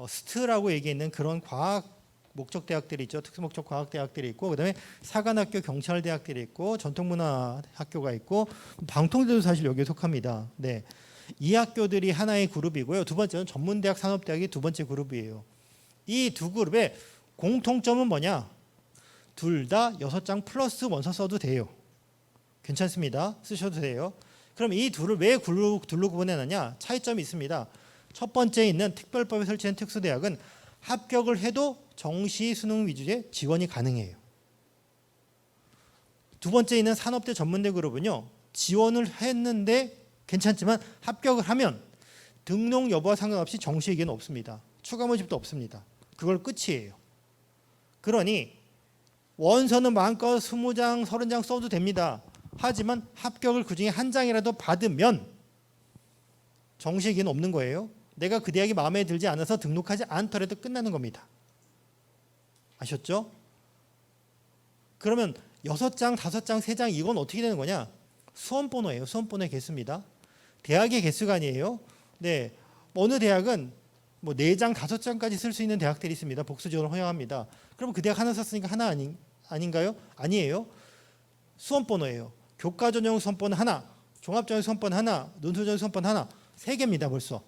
스트라고 얘기하는 그런 과학 목적 대학들이 있죠. 특수목적 과학 대학들이 있고 그다음에 사관학교 경찰대학들이 있고 전통문화 학교가 있고 방통대도 사실 여기에 속합니다. 네. 이 학교들이 하나의 그룹이고요. 두 번째는 전문대학 산업대학이 두 번째 그룹이에요. 이 두 그룹의 공통점은 뭐냐? 둘 다 6장 플러스 원서 써도 돼요. 괜찮습니다. 쓰셔도 돼요. 그럼 이 둘을 왜 둘로 구분해놨냐? 차이점이 있습니다. 첫 번째 있는 특별법에 설치된 특수대학은 합격을 해도 정시 수능 위주의 지원이 가능해요. 두 번째 있는 산업대 전문대 그룹은요, 지원을 했는데 괜찮지만 합격을 하면 등록 여부와 상관없이 정시 의견은 없습니다. 추가 모집도 없습니다. 그걸 끝이에요. 그러니 원서는 마음껏 20장, 30장 써도 됩니다. 하지만 합격을 그중에 한 장이라도 받으면 정시 의견은 없는 거예요. 내가 그 대학이 마음에 들지 않아서 등록하지 않더라도 끝나는 겁니다. 아셨죠? 그러면 6장, 5장, 3장 이건 어떻게 되는 거냐? 수험번호예요. 수험번호의 개수입니다. 대학의 개수가 아니에요. 네, 어느 대학은 뭐 4장, 5장까지 쓸 수 있는 대학들이 있습니다. 복수 지원을 허용합니다. 그럼 그 대학 하나 썼으니까 하나 아닌가요? 아니에요. 수험번호예요. 교과 전형 수험번호 하나, 종합 전형 수험번호 하나, 논술 전형 수험번호 하나, 3개입니다. 벌써.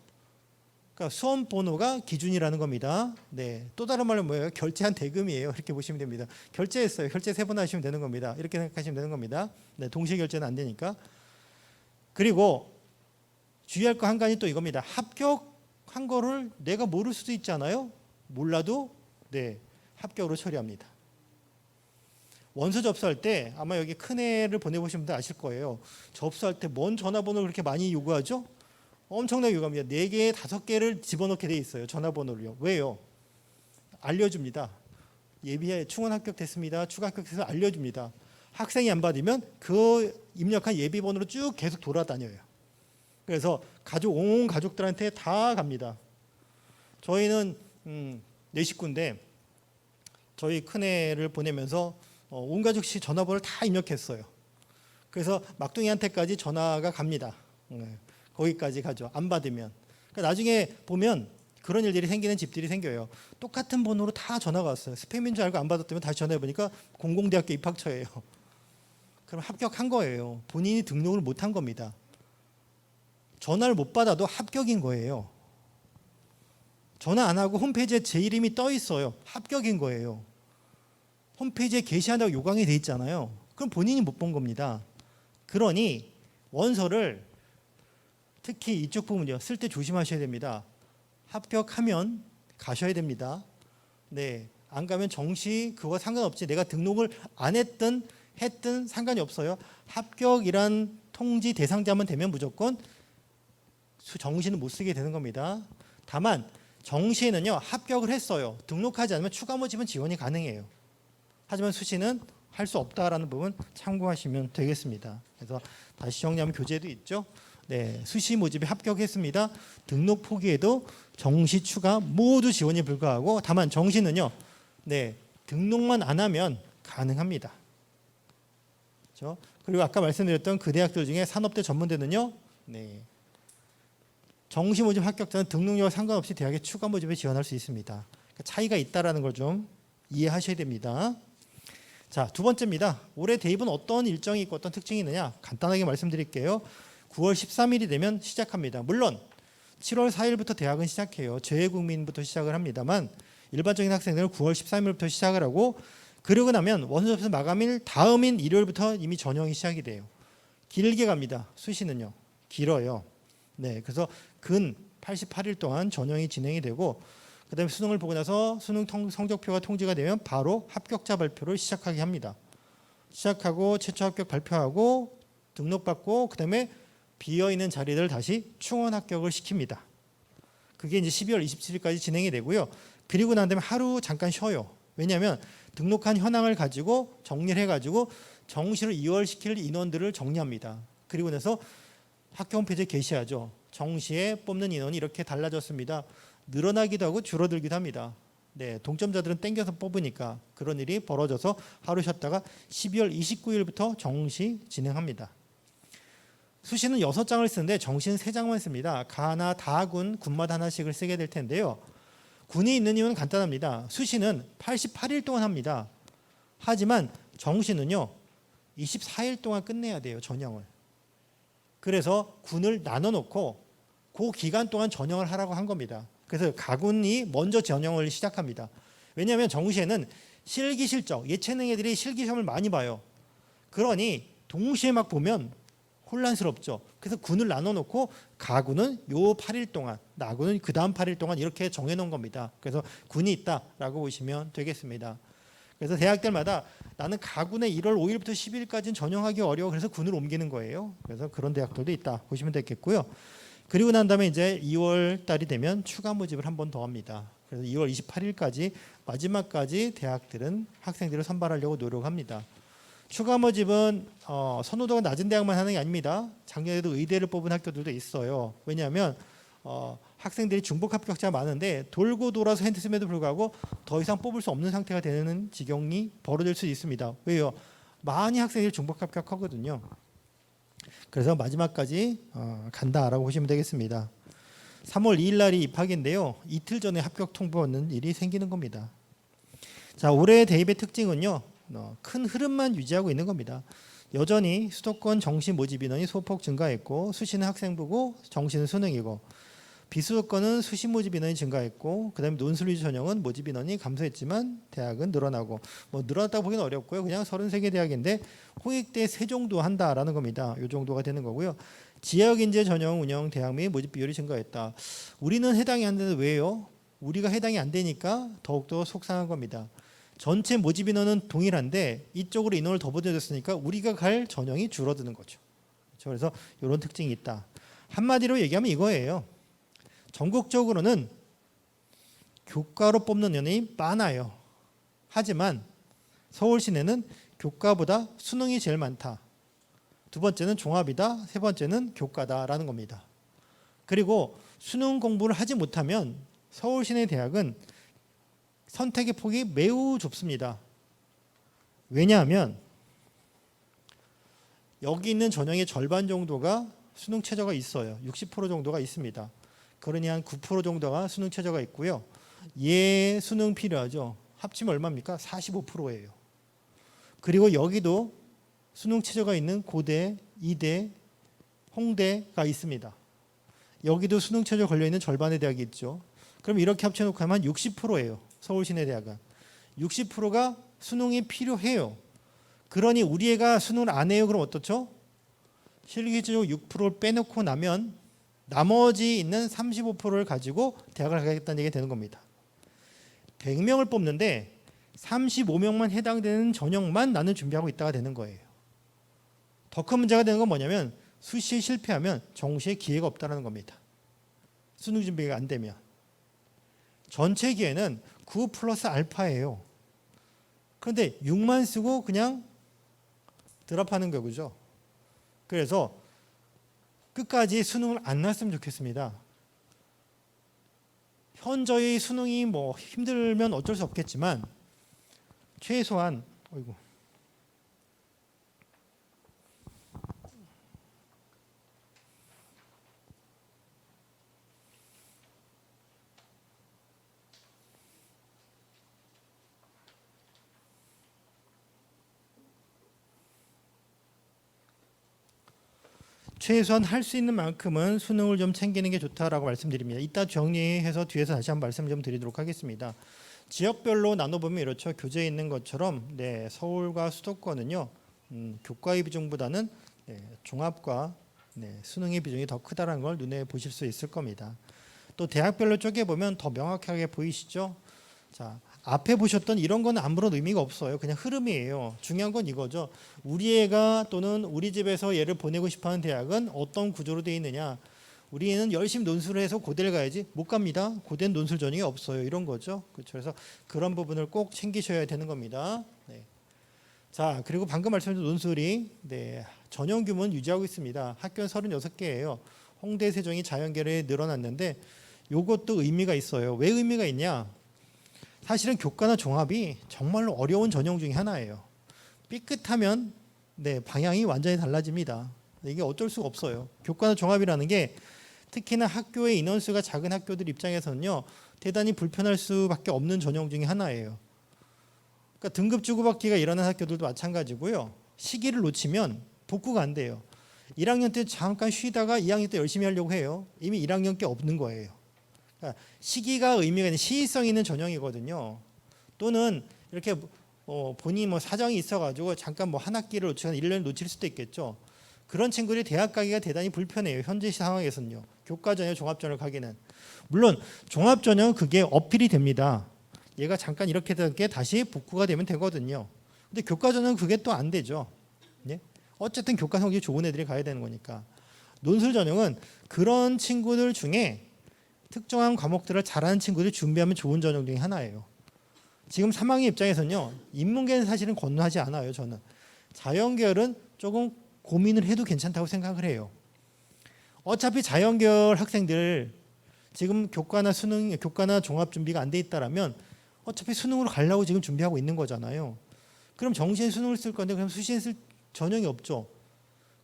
그러니까 수험번호가 기준이라는 겁니다. 네, 또 다른 말로 뭐예요? 결제한 대금이에요. 이렇게 보시면 됩니다. 결제했어요. 결제 3번 하시면 되는 겁니다. 이렇게 생각하시면 되는 겁니다. 네, 동시에 결제는 안 되니까. 그리고 주의할 거 한 가지 또 이겁니다. 합격한 거를 내가 모를 수도 있잖아요. 몰라도 네, 합격으로 처리합니다. 원서 접수할 때 아마 여기 큰 애를 보내보신 분들 아실 거예요. 접수할 때 뭔 전화번호를 그렇게 많이 요구하죠? 엄청나게 요구합니다. 4개, 5개를 집어넣게 돼 있어요. 전화번호를요. 왜요? 알려줍니다. 예비에 충원 합격됐습니다. 추가 합격돼서 알려줍니다. 학생이 안 받으면 그 입력한 예비번호로 쭉 계속 돌아다녀요. 그래서 온 가족들한테 다 갑니다. 저희는 네 식구인데 저희 큰애를 보내면서 온 가족씩 전화번호를 다 입력했어요. 그래서 막둥이한테까지 전화가 갑니다. 거기까지 가죠. 안 받으면. 그러니까 나중에 보면 그런 일들이 생기는 집들이 생겨요. 똑같은 번호로 다 전화가 왔어요. 스팸인 줄 알고 안 받았다면 다시 전화해보니까 공공대학교 입학처예요. 그럼 합격한 거예요. 본인이 등록을 못한 겁니다. 전화를 못 받아도 합격인 거예요. 전화 안 하고 홈페이지에 제 이름이 떠 있어요. 합격인 거예요. 홈페이지에 게시한다고 요강이 돼 있잖아요. 그럼 본인이 못 본 겁니다. 그러니 원서를 특히 이쪽 부분이요. 쓸 때 조심하셔야 됩니다. 합격하면 가셔야 됩니다. 네, 안 가면 정시 그거 상관없지. 내가 등록을 안 했든 상관이 없어요. 합격이란 통지 대상자만 되면 무조건 정시는 못 쓰게 되는 겁니다. 다만 정시에는요, 합격을 했어요. 등록하지 않으면 추가 모집은 지원이 가능해요. 하지만 수시는 할 수 없다라는 부분 참고하시면 되겠습니다. 그래서 다시 정리하면 교재도 있죠. 네, 수시 모집에 합격했습니다. 등록 포기에도 정시 추가 모두 지원이 불가하고, 다만 정시는요, 네, 등록만 안 하면 가능합니다. 그렇죠? 그리고 아까 말씀드렸던 그 대학들 중에 산업대 전문대는요, 네, 정시 모집 합격자는 등록료와 상관없이 대학에 추가 모집에 지원할 수 있습니다. 그러니까 차이가 있다라는 걸 좀 이해하셔야 됩니다. 자, 두 번째입니다. 올해 대입은 어떤 일정이 있고 어떤 특징이 있느냐? 간단하게 말씀드릴게요. 9월 13일이 되면 시작합니다. 물론 7월 4일부터 대학은 시작해요. 재외국민부터 시작을 합니다만 일반적인 학생들은 9월 13일부터 시작을 하고, 그러고 나면 원서 접수 마감일 다음인 일요일부터 이미 전형이 시작이 돼요. 길게 갑니다. 수시는요. 길어요. 네, 그래서 근 88일 동안 전형이 진행이 되고, 그다음에 수능을 보고 나서 수능 성적표가 통지가 되면 바로 합격자 발표를 시작하게 합니다. 시작하고 최초 합격 발표하고 등록받고, 그다음에 비어있는 자리들을 다시 충원 합격을 시킵니다. 그게 이제 12월 27일까지 진행이 되고요. 그리고 난 다음에 하루 잠깐 쉬어요. 왜냐하면 등록한 현황을 가지고 정리를 해가지고 정시를 2월시킬 인원들을 정리합니다. 그리고 나서 학교 홈페이지에 게시하죠. 정시에 뽑는 인원이 이렇게 달라졌습니다. 늘어나기도 하고 줄어들기도 합니다. 네, 동점자들은 땡겨서 뽑으니까 그런 일이 벌어져서 하루 쉬었다가 12월 29일부터 정시 진행합니다. 수시는 6장을 쓰는데 정시는 3장만 씁니다. 가나 다군 군마다 하나씩을 쓰게 될 텐데요. 군이 있는 이유는 간단합니다. 수시는 88일 동안 합니다. 하지만 정시는요, 24일 동안 끝내야 돼요. 전형을. 그래서 군을 나눠놓고 그 기간 동안 전형을 하라고 한 겁니다. 그래서 가군이 먼저 전형을 시작합니다. 왜냐하면 정시에는 실기 실적, 예체능 애들이 실기 시험을 많이 봐요. 그러니 동시에 막 보면 혼란스럽죠. 그래서 군을 나눠놓고 가군은 요 8일 동안, 나군은 그 다음 8일 동안 이렇게 정해놓은 겁니다. 그래서 군이 있다라고 보시면 되겠습니다. 그래서 대학들마다 나는 가군에 1월 5일부터 10일까지는 전형하기 어려워 그래서 군을 옮기는 거예요. 그래서 그런 대학들도 있다 보시면 되겠고요. 그리고 난 다음에 이제 2월 달이 되면 추가 모집을 한 번 더 합니다. 그래서 2월 28일까지 마지막까지 대학들은 학생들을 선발하려고 노력합니다. 추가 모집은 선호도가 낮은 대학만 하는 게 아닙니다. 작년에도 의대를 뽑은 학교들도 있어요. 왜냐하면 학생들이 중복 합격자가 많은데 돌고 돌아서 했음에도 불구하고 더 이상 뽑을 수 없는 상태가 되는 지경이 벌어질 수 있습니다. 왜요? 많이 학생들이 중복 합격하거든요. 그래서 마지막까지 간다라고 보시면 되겠습니다. 3월 2일 날이 입학인데요. 이틀 전에 합격 통보하는 일이 생기는 겁니다. 자, 올해 대입의 특징은요. 큰 흐름만 유지하고 있는 겁니다. 여전히 수도권 정시 모집 인원이 소폭 증가했고 수시는 학생부고 정시는 수능이고 비수도권은 수시 모집 인원이 증가했고 그다음에 논술 위주 전형은 모집 인원이 감소했지만 대학은 늘어나고 뭐 늘어났다고 보기는 어렵고요. 그냥 33개 대학인데 홍익대 세종도 한다라는 겁니다. 이 정도가 되는 거고요. 지역인재 전형 운영 대학 및 모집 비율이 증가했다. 우리는 해당이 안 되는데 왜요? 우리가 해당이 안 되니까 더욱더 속상한 겁니다. 전체 모집 인원은 동일한데 이쪽으로 인원을 더 보내줬으니까 우리가 갈 전형이 줄어드는 거죠. 그래서 이런 특징이 있다. 한마디로 얘기하면 이거예요. 전국적으로는 교과로 뽑는 연예인이 많아요. 하지만 서울 시내는 교과보다 수능이 제일 많다. 두 번째는 종합이다. 세 번째는 교과다라는 겁니다. 그리고 수능 공부를 하지 못하면 서울 시내 대학은 선택의 폭이 매우 좁습니다. 왜냐하면 여기 있는 전형의 절반 정도가 수능 최저가 있어요. 60% 정도가 있습니다. 그러니 한 9% 정도가 수능 최저가 있고요. 얘 수능 필요하죠. 합치면 얼마입니까? 45%예요. 그리고 여기도 수능 최저가 있는 고대, 이대, 홍대가 있습니다. 여기도 수능 최저 걸려있는 절반의 대학이 있죠. 그럼 이렇게 합쳐놓고 하면 60%예요. 서울 시내대학은. 60%가 수능이 필요해요. 그러니 우리 애가 수능을 안 해요. 그럼 어떻죠? 실기적으로 6%를 빼놓고 나면 나머지 있는 35%를 가지고 대학을 가겠다는 얘기가 되는 겁니다. 100명을 뽑는데 35명만 해당되는 전형만 나는 준비하고 있다가 되는 거예요. 더 큰 문제가 되는 건 뭐냐면 수시에 실패하면 정시에 기회가 없다는 겁니다. 수능 준비가 안 되면. 전체 기회는 9 플러스 알파예요. 그런데 6만 쓰고 그냥 드랍하는 거죠. 그래서 끝까지 수능을 안 났으면 좋겠습니다. 현저히 수능이 뭐 힘들면 어쩔 수 없겠지만 최소한 최소한 할 수 있는 만큼은 수능을 좀 챙기는 게 좋다라고 말씀드립니다. 이따 정리해서 뒤에서 다시 한번 말씀 좀 드리도록 하겠습니다. 지역별로 나눠보면 이렇죠. 교재에 있는 것처럼 서울과 수도권은요. 교과의 비중보다는 종합과 수능의 비중이 더 크다는 걸 눈에 보실 수 있을 겁니다. 또 대학별로 쪼개보면 더 명확하게 보이시죠? 자, 앞에 보셨던 이런 건 아무런 의미가 없어요. 그냥 흐름이에요. 중요한 건 이거죠. 우리 애가 또는 우리 집에서 얘를 보내고 싶어하는 대학은 어떤 구조로 되어 있느냐. 우리 애는 열심히 논술을 해서 고대를 가야지. 못 갑니다. 고대는 논술 전형이 없어요. 이런 거죠. 그렇죠. 그래서 그런 부분을 꼭 챙기셔야 되는 겁니다. 자, 그리고 방금 말씀드린 논술이 전형 규모는 유지하고 있습니다. 학교는 36개예요. 홍대, 세종이 자연계열에 늘어났는데 이것도 의미가 있어요. 왜 의미가 있냐? 사실은 교과나 종합이 정말로 어려운 전형 중에 하나예요. 삐끗하면 방향이 완전히 달라집니다. 이게 어쩔 수가 없어요. 교과나 종합이라는 게 특히나 학교의 인원수가 작은 학교들 입장에서는요. 대단히 불편할 수밖에 없는 전형 중에 하나예요. 그러니까 등급 주고받기가 일어나는 학교들도 마찬가지고요. 시기를 놓치면 복구가 안 돼요. 1학년 때 잠깐 쉬다가 2학년 때 열심히 하려고 해요. 이미 1학년 게 없는 거예요. 그러니까 시기가 의미가 있는 시의성 있는 전형이거든요. 또는 이렇게 본인이 사정이 있어가지고 잠깐 한 학기를 놓치거나 1년을 놓칠 수도 있겠죠. 그런 친구들이 대학 가기가 대단히 불편해요. 현재 상황에서는요. 교과 전형, 종합 전형 가기는. 물론 종합 전형 그게 어필이 됩니다. 얘가 잠깐 이렇게 된 게 다시 복구가 되면 되거든요. 근데 교과 전형은 그게 또 안 되죠. 예? 어쨌든 교과 성적이 좋은 애들이 가야 되는 거니까. 논술 전형은 그런 친구들 중에 특정한 과목들을 잘하는 친구들이 준비하면 좋은 전형 중에 하나예요. 지금 3학년 입장에서는요. 인문계는 사실은 권유하지 않아요. 저는. 자연계열은 조금 고민을 해도 괜찮다고 생각을 해요. 어차피 자연계열 학생들 지금 교과나 수능, 교과나 종합 준비가 안 돼 있다라면 어차피 수능으로 가려고 지금 준비하고 있는 거잖아요. 그럼 정시에 수능을 쓸 건데 그럼 수시에 쓸 전형이 없죠.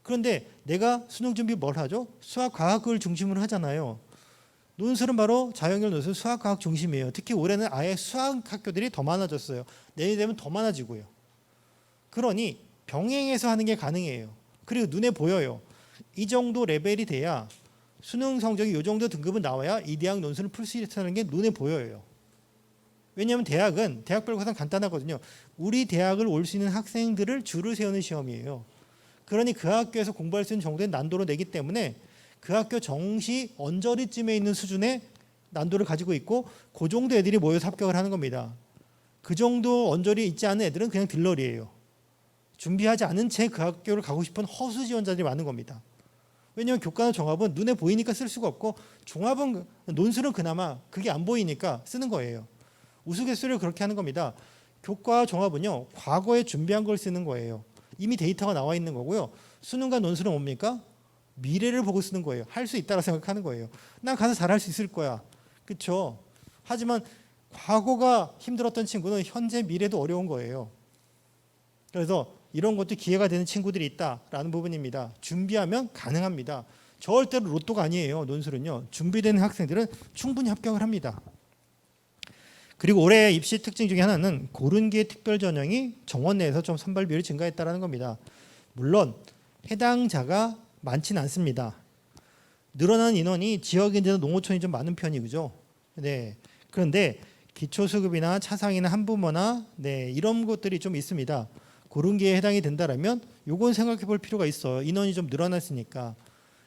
그런데 내가 수능 준비 뭘 하죠? 수학, 과학을 중심으로 하잖아요. 논술은 바로 자연계열 논술 수학, 과학 중심이에요. 특히 올해는 아예 수학 학교들이 더 많아졌어요. 내년 되면 더 많아지고요. 그러니 병행해서 하는 게 가능해요. 그리고 눈에 보여요. 이 정도 레벨이 돼야 수능 성적이 이 정도 등급은 나와야 이 대학 논술을 풀 수 있다는 게 눈에 보여요. 왜냐하면 대학은 대학별 과정 간단하거든요. 우리 대학을 올 수 있는 학생들을 줄을 세우는 시험이에요. 그러니 그 학교에서 공부할 수 있는 정도의 난도를 내기 때문에 그 학교 정시 언저리쯤에 있는 수준의 난도를 가지고 있고 그 정도 애들이 모여서 합격을 하는 겁니다. 그 정도 언저리에 있지 않은 애들은 그냥 들러리예요. 준비하지 않은 채 그 학교를 가고 싶은 허수 지원자들이 많은 겁니다. 왜냐하면 교과나 종합은 눈에 보이니까 쓸 수가 없고 종합은 논술은 그나마 그게 안 보이니까 쓰는 거예요. 우스갯소리를 그렇게 하는 겁니다. 교과 종합은요. 과거에 준비한 걸 쓰는 거예요. 이미 데이터가 나와 있는 거고요. 수능과 논술은 뭡니까? 미래를 보고 쓰는 거예요. 할 수 있다고 생각하는 거예요. 난 가서 잘할 수 있을 거야. 그렇죠? 하지만 과거가 힘들었던 친구는 현재 미래도 어려운 거예요. 그래서 이런 것도 기회가 되는 친구들이 있다라는 부분입니다. 준비하면 가능합니다. 절대로 로또가 아니에요. 논술은요. 준비되는 학생들은 충분히 합격을 합니다. 그리고 올해 입시 특징 중에 하나는 고른기의 특별 전형이 정원 내에서 좀 선발 비율이 증가했다는 겁니다. 물론 해당자가 많지는 않습니다. 늘어난 인원이 지역인데도 농어촌이 좀 많은 편이 그죠? 네. 그런데 기초수급이나 차상위나 한부모나 네, 이런 것들이 좀 있습니다. 고른기에 해당이 된다라면 요건 생각해 볼 필요가 있어요. 인원이 좀 늘어났으니까.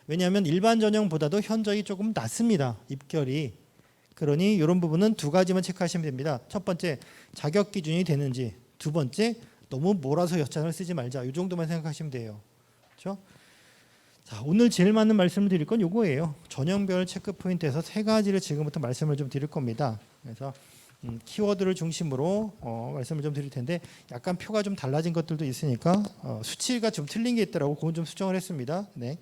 왜냐하면 일반 전형보다도 현저히 조금 낮습니다. 입결이. 그러니 이런 부분은 두 가지만 체크하시면 됩니다. 첫 번째, 자격 기준이 되는지. 두 번째, 너무 몰아서 여찬을 쓰지 말자. 이 정도만 생각하시면 돼요. 그렇죠? 자, 오늘 제일 많은 말씀을 드릴 건 요거예요. 전형별 체크 포인트에서 세 가지를 지금부터 말씀을 좀 드릴 겁니다. 그래서 키워드를 중심으로 말씀을 좀 드릴 텐데 약간 표가 좀 달라진 것들도 있으니까 수치가 좀 틀린 게 있더라고. 그건 좀 수정을 했습니다. 네.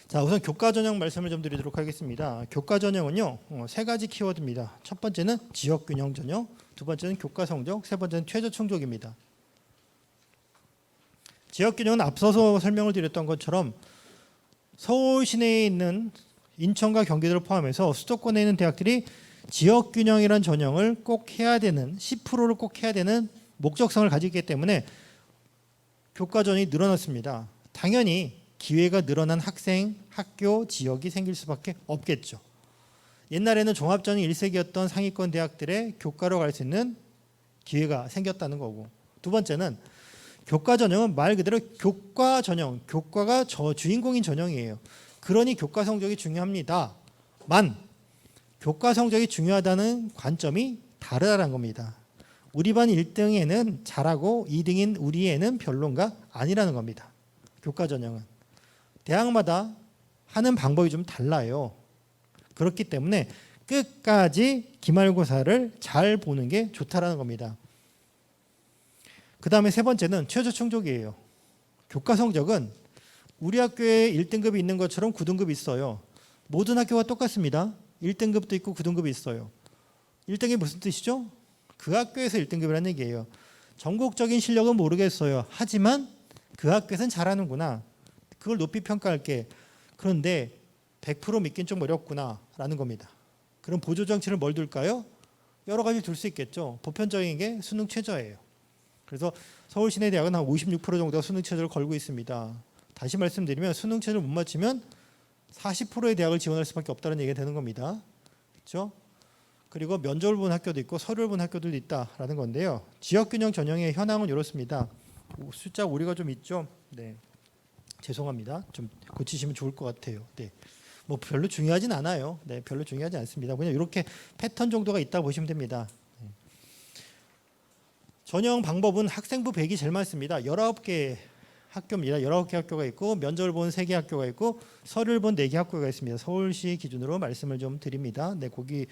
자, 우선 교과 전형 말씀을 좀 드리도록 하겠습니다. 교과 전형은요, 세 가지 키워드입니다. 첫 번째는 지역 균형 전형, 두 번째는 교과 성적, 세 번째는 최저 충족입니다. 지역 균형은 앞서서 설명을 드렸던 것처럼 서울 시내에 있는 인천과 경기도를 포함해서 수도권에 있는 대학들이 지역 균형이라는 전형을 꼭 해야 되는 10%를 꼭 해야 되는 목적성을 가지기 때문에 교과 전형이 늘어났습니다. 당연히 기회가 늘어난 학생, 학교, 지역이 생길 수밖에 없겠죠. 옛날에는 종합전형 1세기였던 상위권 대학들의 교과로 갈 수 있는 기회가 생겼다는 거고, 두 번째는 교과 전형은 말 그대로 교과 전형, 교과가 주인공인 전형이에요. 그러니 교과 성적이 중요합니다만 교과 성적이 중요하다는 관점이 다르다는 겁니다. 우리 반 1등에는 잘하고 2등인 우리 애는 별론가? 아니라는 겁니다. 교과 전형은. 대학마다 하는 방법이 좀 달라요. 그렇기 때문에 끝까지 기말고사를 잘 보는 게 좋다라는 겁니다. 그 다음에 세 번째는 최저 충족이에요. 교과 성적은 우리 학교에 1등급이 있는 것처럼 9등급이 있어요. 모든 학교가 똑같습니다. 1등급도 있고 9등급이 있어요. 1등이 무슨 뜻이죠? 그 학교에서 1등급이라는 얘기예요. 전국적인 실력은 모르겠어요. 하지만 그 학교에서는 잘하는구나. 그걸 높이 평가할게. 그런데 100% 믿긴 좀 어렵구나 라는 겁니다. 그럼 보조장치를 뭘 둘까요? 여러 가지 둘 수 있겠죠. 보편적인 게 수능 최저예요. 그래서 서울시내대학은 한 56% 정도가 수능 최저를 걸고 있습니다. 다시 말씀드리면 수능 최저를 못 맞추면 40%의 대학을 지원할 수밖에 없다는 얘기가 되는 겁니다. 그렇죠? 그리고 면접을 본 학교도 있고 서류를 본 학교들도 있다라는 건데요. 지역균형 전형의 현황은 이렇습니다. 숫자 오류가 좀 있죠. 네. 죄송합니다. 좀 고치시면 좋을 것 같아요. 네. 뭐 별로 중요하진 않아요. 네, 별로 중요하지 않습니다. 그냥 이렇게 패턴 정도가 있다고 보시면 됩니다. 전형 방법은 학생부 100이 제일 많습니다. 19개 학교입니다. 19개 학교가 있고 면접을 본 3개 학교가 있고 서류를 본 4개 학교가 있습니다. 서울시 기준으로 말씀을 좀 드립니다. 네, 거기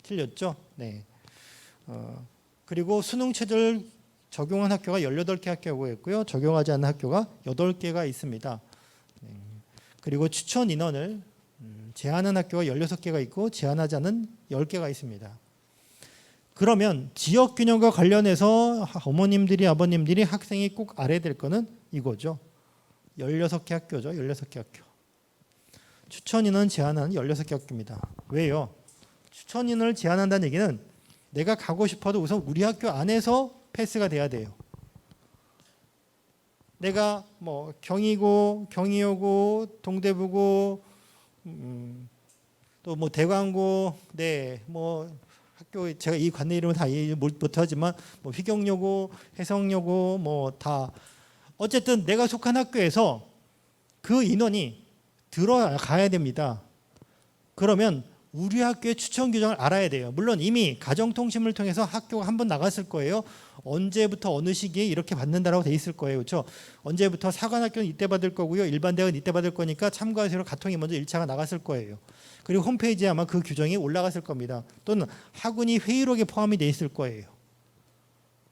틀렸죠? 네. 그리고 수능 체제를 적용한 학교가 18개 학교가 있고요. 적용하지 않는 학교가 8개가 있습니다. 네. 그리고 추천 인원을 제한한 학교가 16개가 있고 제한하지 않은 10개가 있습니다. 그러면 지역균형과 관련해서 어머님들이 아버님들이 학생이 꼭 알아야 될 거는 이거죠. 16개 학교죠. 16개 학교. 추천인원 제한하는 16개 학교입니다. 왜요? 추천인원을 제한한다는 얘기는 내가 가고 싶어도 우선 우리 학교 안에서 패스가 돼야 돼요. 내가 뭐 경희고 경희여고 동대부고 또 뭐 대광고 네 뭐 학교 제가 이 관내 이름은 다 이해 못하지만 뭐 휘경여고 해성여고 뭐 다 어쨌든 내가 속한 학교에서 그 인원이 들어가야 됩니다. 그러면 우리 학교의 추천 규정을 알아야 돼요. 물론 이미 가정통신을 통해서 학교가 한 번 나갔을 거예요. 언제부터 어느 시기에 이렇게 받는다라고 돼 있을 거예요. 그렇죠? 언제부터 사관학교는 이때 받을 거고요. 일반대학은 이때 받을 거니까 참고하세요. 가통이 먼저 1차가 나갔을 거예요. 그리고 홈페이지에 아마 그 규정이 올라갔을 겁니다. 또는 학군이 회의록에 포함이 돼 있을 거예요.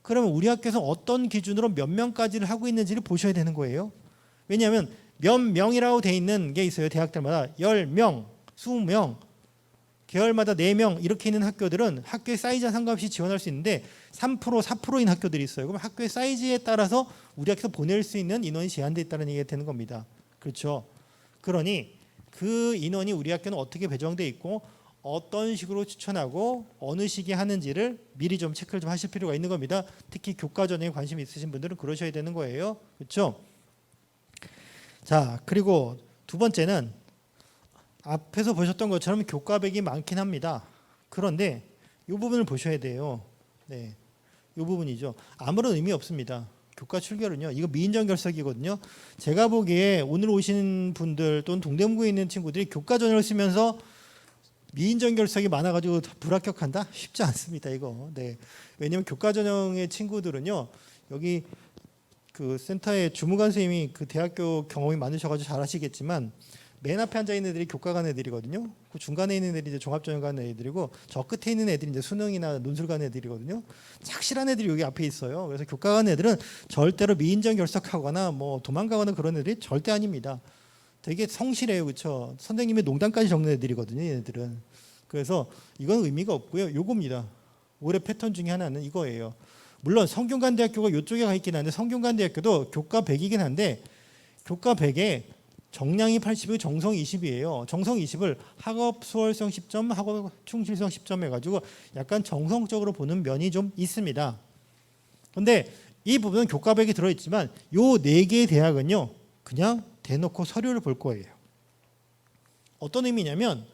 그러면 우리 학교에서 어떤 기준으로 몇 명까지를 하고 있는지를 보셔야 되는 거예요. 왜냐하면 몇 명이라고 돼 있는 게 있어요. 대학들마다 10명, 20명, 계열마다 4명 이렇게 있는 학교들은 학교의 사이즈와 상관없이 지원할 수 있는데 3%, 4%인 학교들이 있어요. 그럼 학교의 사이즈에 따라서 우리 학교에서 보낼 수 있는 인원이 제한되어 있다는 얘기가 되는 겁니다. 그렇죠? 그러니 그 인원이 우리 학교는 어떻게 배정되어 있고 어떤 식으로 추천하고 어느 시기에 하는지를 미리 좀 체크를 좀 하실 필요가 있는 겁니다. 특히 교과 전형에 관심 있으신 분들은 그러셔야 되는 거예요. 그렇죠? 자, 그리고 두 번째는 앞에서 보셨던 것처럼 교과백이 많긴 합니다. 그런데 이 부분을 보셔야 돼요. 네, 이 부분이죠. 아무런 의미 없습니다. 교과 출결은요. 이거 미인정 결석이거든요. 제가 보기에 오늘 오신 분들 또는 동대문구에 있는 친구들이 교과 전형을 쓰면서 미인정 결석이 많아가지고 불합격한다? 쉽지 않습니다. 이거. 네. 왜냐하면 교과 전형의 친구들은요. 여기 그 센터의 주무관 선생님이 그 대학교 경험이 많으셔가지고 잘 아시겠지만 맨 앞에 앉아 있는 애들이 교과관 애들이거든요. 그 중간에 있는 애들이 이제 종합전형관 애들이고 저 끝에 있는 애들이 이제 수능이나 논술관 애들이거든요. 착실한 애들이 여기 앞에 있어요. 그래서 교과관 애들은 절대로 미인정 결석하거나 뭐 도망가거나 그런 애들이 절대 아닙니다. 되게 성실해요, 그렇죠? 선생님의 농담까지 적는 애들이거든요, 얘네들은. 그래서 이건 의미가 없고요. 요겁니다. 올해 패턴 중에 하나는 이거예요. 물론 성균관대학교가 이쪽에 가 있긴 한데 성균관대학교도 교과 100이긴 한데 교과 100에 정량이 80이고 정성 20이에요. 정성 20을 학업 수월성 10점, 학업 충실성 10점 해가지고 약간 정성적으로 보는 면이 좀 있습니다. 그런데 이 부분은 교과 100이 들어있지만 요 4개의 대학은요. 그냥 대놓고 서류를 볼 거예요. 어떤 의미냐면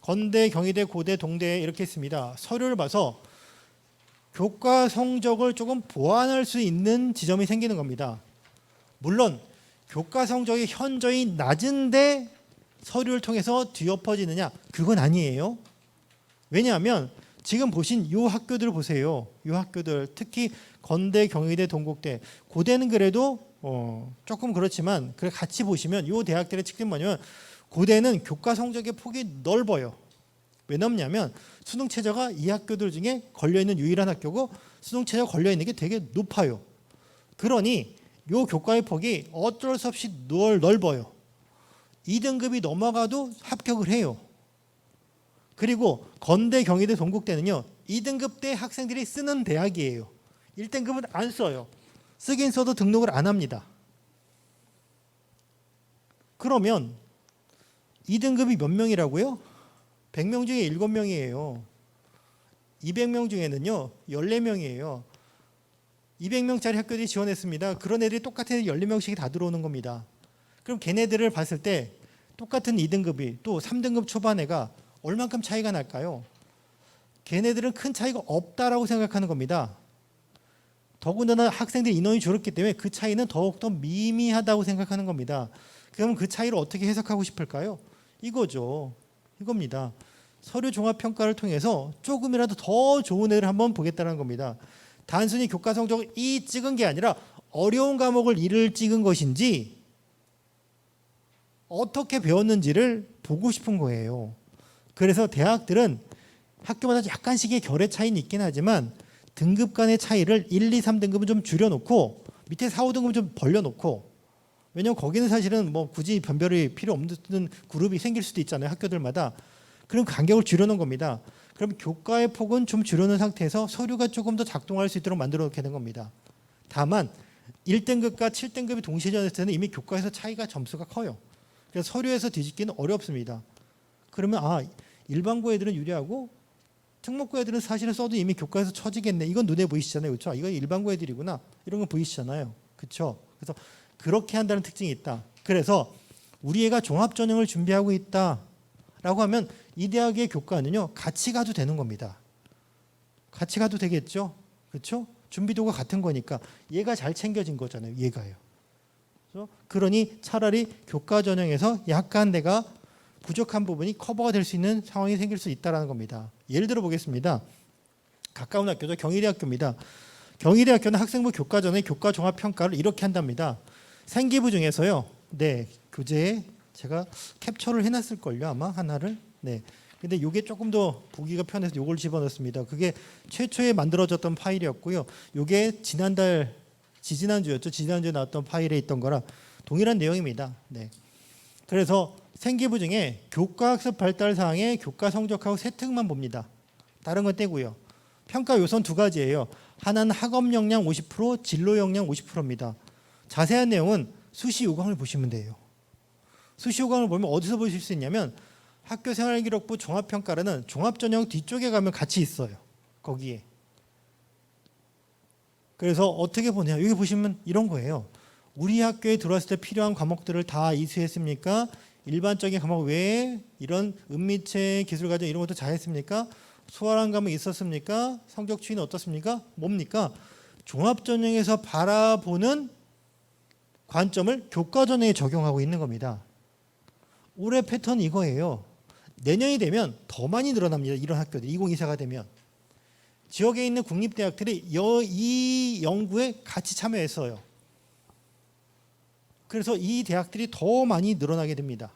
건대, 경희대, 고대, 동대 이렇게 있습니다. 서류를 봐서 교과 성적을 조금 보완할 수 있는 지점이 생기는 겁니다. 물론 교과 성적이 현저히 낮은데 서류를 통해서 뒤엎어지느냐? 그건 아니에요. 왜냐하면 지금 보신 이 학교들을 보세요. 이 학교들 특히 건대, 경희대, 동국대, 고대는 그래도 조금 그렇지만 같이 보시면 이 대학들의 특징은 뭐냐면 고대는 교과 성적의 폭이 넓어요. 왜 넓냐면 수능 최저가 이 학교들 중에 걸려있는 유일한 학교고 수능 최저가 걸려있는 게 되게 높아요. 그러니 이 교과의 폭이 어쩔 수 없이 넓어요. 2등급이 넘어가도 합격을 해요. 그리고 건대, 경희대, 동국대는요. 2등급 때 학생들이 쓰는 대학이에요. 1등급은 안 써요. 쓰긴 써도 등록을 안 합니다. 그러면 2등급이 몇 명이라고요? 100명 중에 7명이에요. 200명 중에는요. 14명이에요. 200명짜리 학교들이 지원했습니다. 그런 애들이 똑같은 애들 14명씩이 다 들어오는 겁니다. 그럼 걔네들을 봤을 때 똑같은 2등급이 또 3등급 초반 애가 얼만큼 차이가 날까요? 걔네들은 큰 차이가 없다라고 생각하는 겁니다. 더군다나 학생들 인원이 줄었기 때문에 그 차이는 더욱더 미미하다고 생각하는 겁니다. 그러면 그 차이를 어떻게 해석하고 싶을까요? 이거죠. 이겁니다. 서류 종합 평가를 통해서 조금이라도 더 좋은 애를 한번 보겠다는 겁니다. 단순히 교과 성적을 이 찍은 게 아니라 어려운 과목을 이를 찍은 것인지 어떻게 배웠는지를 보고 싶은 거예요. 그래서 대학들은 학교마다 약간씩의 결의 차이는 있긴 하지만 등급 간의 차이를 1, 2, 3등급은 좀 줄여놓고 밑에 4, 5등급은 좀 벌려놓고, 왜냐하면 거기는 사실은 뭐 굳이 변별이 필요 없는 그룹이 생길 수도 있잖아요. 학교들마다. 그럼 간격을 줄여놓은 겁니다. 그럼 교과의 폭은 좀 줄여놓은 상태에서 서류가 조금 더 작동할 수 있도록 만들어 놓게 된 겁니다. 다만 1등급과 7등급이 동시에 지원했을 때는 이미 교과에서 차이가 점수가 커요. 그래서 서류에서 뒤집기는 어렵습니다. 그러면 일반고 애들은 유리하고 특목고 애들은 사실은 써도 이미 교과에서 처지겠네. 이건 눈에 보이시잖아요. 그렇죠? 이건 일반고 애들이구나. 이런 거 보이시잖아요. 그렇죠? 그래서 그렇게 한다는 특징이 있다. 그래서 우리 애가 종합전형을 준비하고 있다라고 하면 이 대학의 교과는요, 같이 가도 되는 겁니다. 같이 가도 되겠죠? 그렇죠? 준비도가 같은 거니까 얘가 잘 챙겨진 거잖아요. 얘가요. 그렇죠? 그러니 차라리 교과 전형에서 약간 내가 부족한 부분이 커버가 될 수 있는 상황이 생길 수 있다는 겁니다. 예를 들어 보겠습니다. 가까운 학교죠. 경희대학교입니다. 경희대학교는 학생부 교과 전에 교과 종합 평가를 이렇게 한답니다. 생기부 중에서요. 네, 교재에 제가 캡처를 해놨을 걸요. 아마 하나를. 네. 근데 이게 조금 더 보기가 편해서 이걸 집어넣습니다. 그게 최초에 만들어졌던 파일이었고요. 이게 지지난주였죠. 지지난주에 나왔던 파일에 있던 거라 동일한 내용입니다. 네. 그래서 생기부 중에 교과학습 발달 사항의 교과 성적하고 세특만 봅니다. 다른 건 떼고요. 평가 요소는 두 가지예요. 하나는 학업 역량 50%, 진로 역량 50%입니다. 자세한 내용은 수시 요강을 보시면 돼요. 수시 요강을 보면 어디서 보실 수 있냐면 학교생활기록부 종합평가라는 종합전형 뒤쪽에 가면 같이 있어요. 거기에. 그래서 어떻게 보냐. 여기 보시면 이런 거예요. 우리 학교에 들어왔을 때 필요한 과목들을 다 이수했습니까? 일반적인 과목 외에 이런 은미체 기술과정 이런 것도 잘 했습니까? 수월한 과목 있었습니까? 성적 추이는 어떻습니까? 뭡니까? 종합전형에서 바라보는 관점을 교과전형에 적용하고 있는 겁니다. 올해 패턴 이거예요. 내년이 되면 더 많이 늘어납니다. 이런 학교들 2024가 되면. 지역에 있는 국립대학들이 이 연구에 같이 참여했어요. 그래서 이 대학들이 더 많이 늘어나게 됩니다.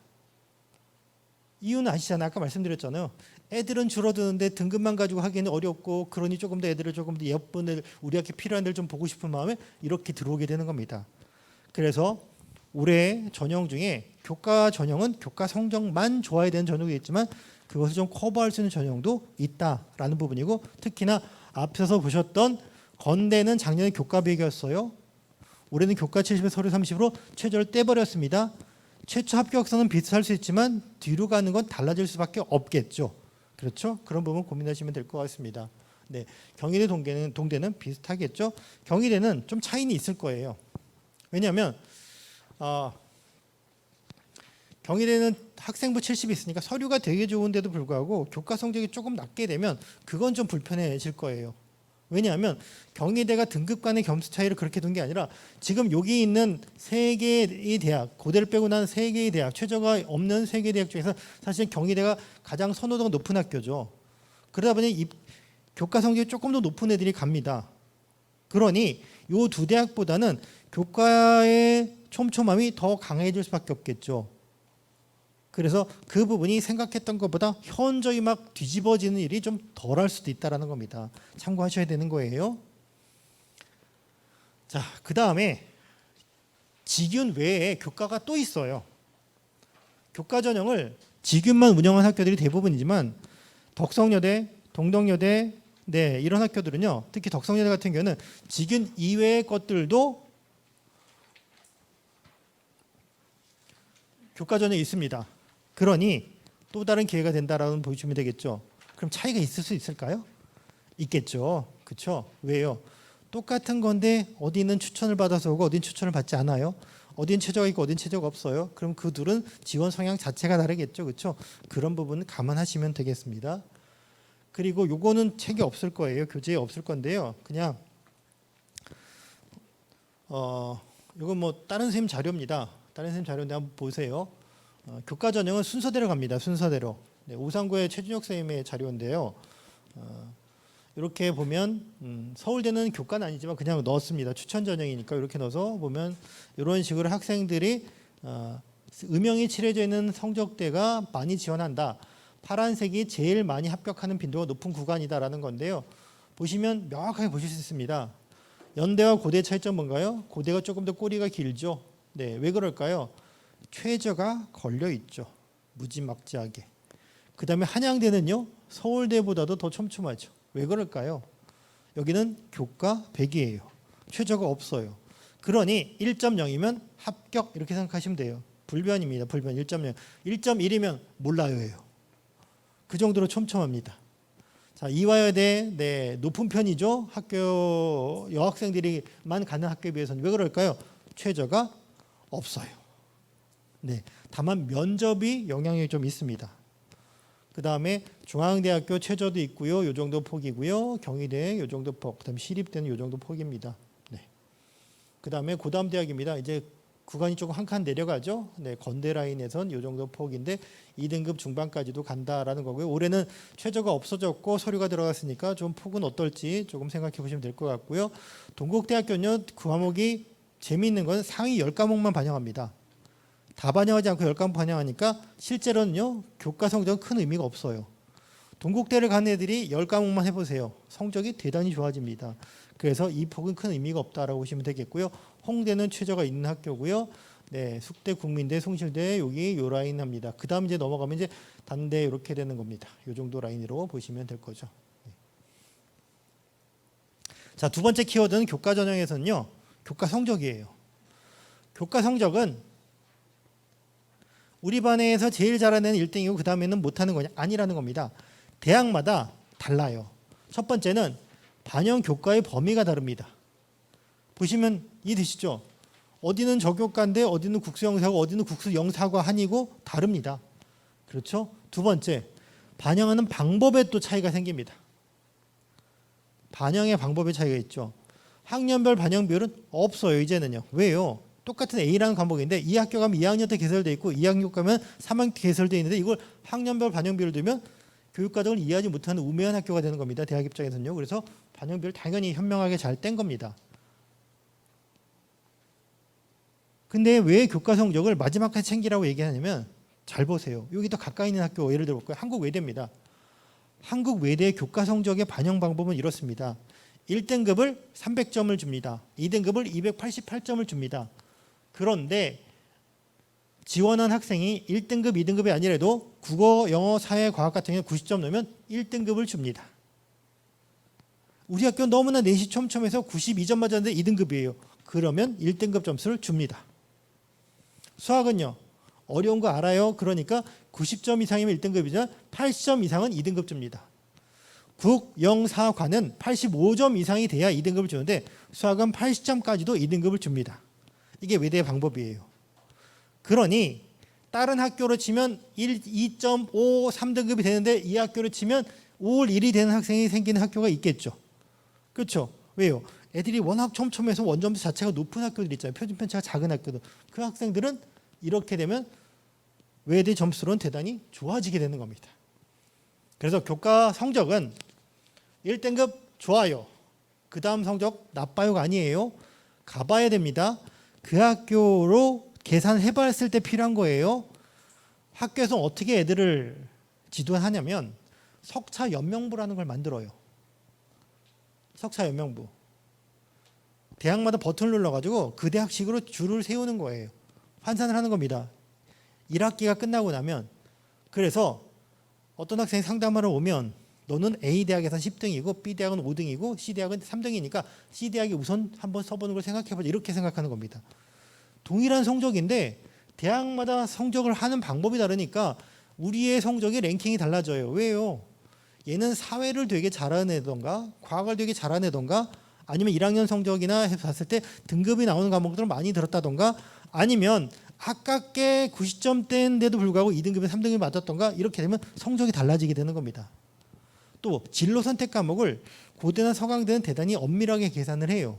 이유는 아시잖아요. 아까 말씀드렸잖아요. 애들은 줄어드는데 등급만 가지고 하기는 어렵고, 그러니 조금 더 애들을 조금 더 예쁜 애들, 우리 학교 필요한 애들 좀 보고 싶은 마음에 이렇게 들어오게 되는 겁니다. 그래서 올해 전형 중에 교과 전형은 교과 성적만 좋아야 되는 전형이겠지만 그것을 좀 커버할 수 있는 전형도 있다라는 부분이고, 특히나 앞서서 보셨던 건대는 작년에 교과 100이었어요. 올해는 교과 70에 서류 30으로 최저를 떼버렸습니다. 최초 합격선은 비슷할 수 있지만 뒤로 가는 건 달라질 수밖에 없겠죠. 그렇죠? 그런 부분 고민하시면 될 것 같습니다. 네, 경희대 동대는 비슷하겠죠. 경희대는 좀 차이는 있을 거예요. 왜냐하면 경희대는 학생부 70이 있으니까 서류가 되게 좋은데도 불구하고 교과 성적이 조금 낮게 되면 그건 좀 불편해질 거예요. 왜냐하면 경희대가 등급 간의 점수 차이를 그렇게 둔 게 아니라 지금 여기 있는 세 개의 대학, 고대를 빼고 난 세 개의 대학, 최저가 없는 세 개의 대학 중에서 사실 경희대가 가장 선호도가 높은 학교죠. 그러다 보니 이 교과 성적이 조금 더 높은 애들이 갑니다. 그러니 이 두 대학보다는 교과의 촘촘함이 더 강해질 수밖에 없겠죠. 그래서 그 부분이 생각했던 것보다 현저히 막 뒤집어지는 일이 좀 덜할 수도 있다는 겁니다. 참고하셔야 되는 거예요. 자, 그 다음에 직윤 외에 교과가 또 있어요. 교과 전형을 직윤만 운영한 학교들이 대부분이지만 덕성여대, 동덕여대, 네, 이런 학교들은요, 특히 덕성여대 같은 경우는 직윤 이외의 것들도 교과 전형이 있습니다. 그러니 또 다른 기회가 된다라고 보시면 되겠죠. 그럼 차이가 있을 수 있을까요? 있겠죠. 그렇죠? 왜요? 똑같은 건데 어디는 추천을 받아서 오고 어디는 추천을 받지 않아요. 어디는 최저가 있고 어디는 최저가 없어요. 그럼 그 둘은 지원 성향 자체가 다르겠죠. 그렇죠? 그런 부분 감안하시면 되겠습니다. 그리고 요거는 책이 없을 거예요. 교재에 없을 건데요. 그냥 이건 뭐 다른 선생님 자료입니다. 다른 선생님 자료인데 한번 보세요. 교과 전형은 순서대로 갑니다. 순서대로. 네, 오상구의 최준혁 선생님의 자료인데요. 이렇게 보면 서울대는 교과는 아니지만 그냥 넣었습니다. 추천 전형이니까 이렇게 넣어서 보면 이런 식으로 학생들이 음영이 칠해져 있는 성적대가 많이 지원한다. 파란색이 제일 많이 합격하는 빈도가 높은 구간이다라는 건데요. 보시면 명확하게 보실 수 있습니다. 연대와 고대 차이점 뭔가요? 고대가 조금 더 꼬리가 길죠. 네, 왜 그럴까요? 최저가 걸려 있죠. 무지막지하게. 그 다음에 한양대는요, 서울대보다도 더 촘촘하죠. 왜 그럴까요? 여기는 교과 100이에요. 최저가 없어요. 그러니 1.0이면 합격 이렇게 생각하시면 돼요. 불변입니다. 불변 1.0. 1.1이면 몰라요예요. 그 정도로 촘촘합니다. 자, 이화여대 네, 높은 편이죠. 학교 여학생들이만 가는 학교에 비해서는 왜 그럴까요? 최저가 없어요. 네, 다만 면접이 영향이 좀 있습니다. 그 다음에 중앙대학교 최저도 있고요. 요 정도 폭이고요. 경희대 요 정도 폭. 그다음에 시립대는 요 정도 폭입니다. 네. 그 다음에 고담대학입니다. 이제 구간이 조금 한 칸 내려가죠. 네, 건대 라인에선 요 정도 폭인데 2등급 중반까지도 간다라는 거고요. 올해는 최저가 없어졌고 서류가 들어갔으니까 좀 폭은 어떨지 조금 생각해 보시면 될 것 같고요. 동국대학교는요. 그 과목이 재미있는 건 상위 10과목만 반영합니다. 다 반영하지 않고 10과목 반영하니까 실제로는요. 교과 성적은 큰 의미가 없어요. 동국대를 간 애들이 10과목만 해보세요. 성적이 대단히 좋아집니다. 그래서 이 폭은 큰 의미가 없다라고 보시면 되겠고요. 홍대는 최저가 있는 학교고요. 네, 숙대, 국민대, 숭실대 여기 요 라인 합니다. 그 다음 이제 넘어가면 이제 단대 이렇게 되는 겁니다. 요 정도 라인으로 보시면 될 거죠. 네. 자, 두 번째 키워드는 교과 전형에서는요. 교과 성적이에요. 교과 성적은 우리 반에서 제일 잘하는 1등이고 그 다음에는 못하는 거냐? 아니라는 겁니다. 대학마다 달라요. 첫 번째는 반영 교과의 범위가 다릅니다. 보시면 이해되시죠? 어디는 저교과인데 어디는 국수영사고 어디는 국수영사과 한이고 다릅니다. 그렇죠? 두 번째, 반영하는 방법에 또 차이가 생깁니다. 반영의 방법에 차이가 있죠. 학년별 반영 비율은 없어요. 이제는요. 왜요? 똑같은 A라는 과목인데 2학교 가면 2학년 때 개설되어 있고 2학년 가면 3학년 때 개설되어 있는데 이걸 학년별 반영 비율을 두면 교육과정을 이해하지 못하는 우매한 학교가 되는 겁니다. 대학 입장에서는요. 그래서 반영 비율 당연히 현명하게 잘 뗀 겁니다. 근데 왜 교과 성적을 마지막까지 챙기라고 얘기하냐면 잘 보세요. 여기 더 가까이 있는 학교 예를 들어볼까요? 한국 외대입니다. 한국 외대의 교과 성적의 반영 방법은 이렇습니다. 1등급을 300점을 줍니다. 2등급을 288점을 줍니다. 그런데 지원한 학생이 1등급, 2등급이 아니라도 국어, 영어, 사회, 과학 같은 경우에 90점 넣으면 1등급을 줍니다. 우리 학교는 너무나 내시 촘촘해서 92점 맞았는데 2등급이에요. 그러면 1등급 점수를 줍니다. 수학은요. 어려운 거 알아요. 그러니까 90점 이상이면 1등급이지만 80점 이상은 2등급 줍니다. 국, 영, 사, 과는 85점 이상이 돼야 2등급을 주는데 수학은 80점까지도 2등급을 줍니다. 이게 외대의 방법이에요. 그러니 다른 학교로 치면 2.5, 3등급이 되는데 이 학교로 치면 5월 1이 되는 학생이 생기는 학교가 있겠죠. 그렇죠? 왜요? 애들이 워낙 촘촘해서 원점수 자체가 높은 학교들 있잖아요. 표준 편차가 작은 학교들. 그 학생들은 이렇게 되면 외대 점수로는 대단히 좋아지게 되는 겁니다. 그래서 교과 성적은 1등급 좋아요. 그 다음 성적 나빠요가 아니에요. 가봐야 됩니다. 그 학교로 계산해봤을 때 필요한 거예요. 학교에서 어떻게 애들을 지도하냐면 석차 연명부라는 걸 만들어요. 석차 연명부. 대학마다 버튼을 눌러가지고 그 대학식으로 줄을 세우는 거예요. 환산을 하는 겁니다. 1학기가 끝나고 나면. 그래서 어떤 학생이 상담하러 오면 너는 A대학에서 10등이고 B대학은 5등이고 C대학은 3등이니까 C대학이 우선 한번 써보는 걸 생각해보자. 이렇게 생각하는 겁니다. 동일한 성적인데 대학마다 성적을 하는 방법이 다르니까 우리의 성적의 랭킹이 달라져요. 왜요? 얘는 사회를 되게 잘하는 애던가 과학을 되게 잘하는 애던가 아니면 1학년 성적이나 해서 봤을 때 등급이 나오는 과목들을 많이 들었다던가 아니면 아깝게 90점대인데도 불구하고 2등급에 3등급이 맞았던가 이렇게 되면 성적이 달라지게 되는 겁니다. 또 진로 선택 과목을 고대나 서강대는 대단히 엄밀하게 계산을 해요.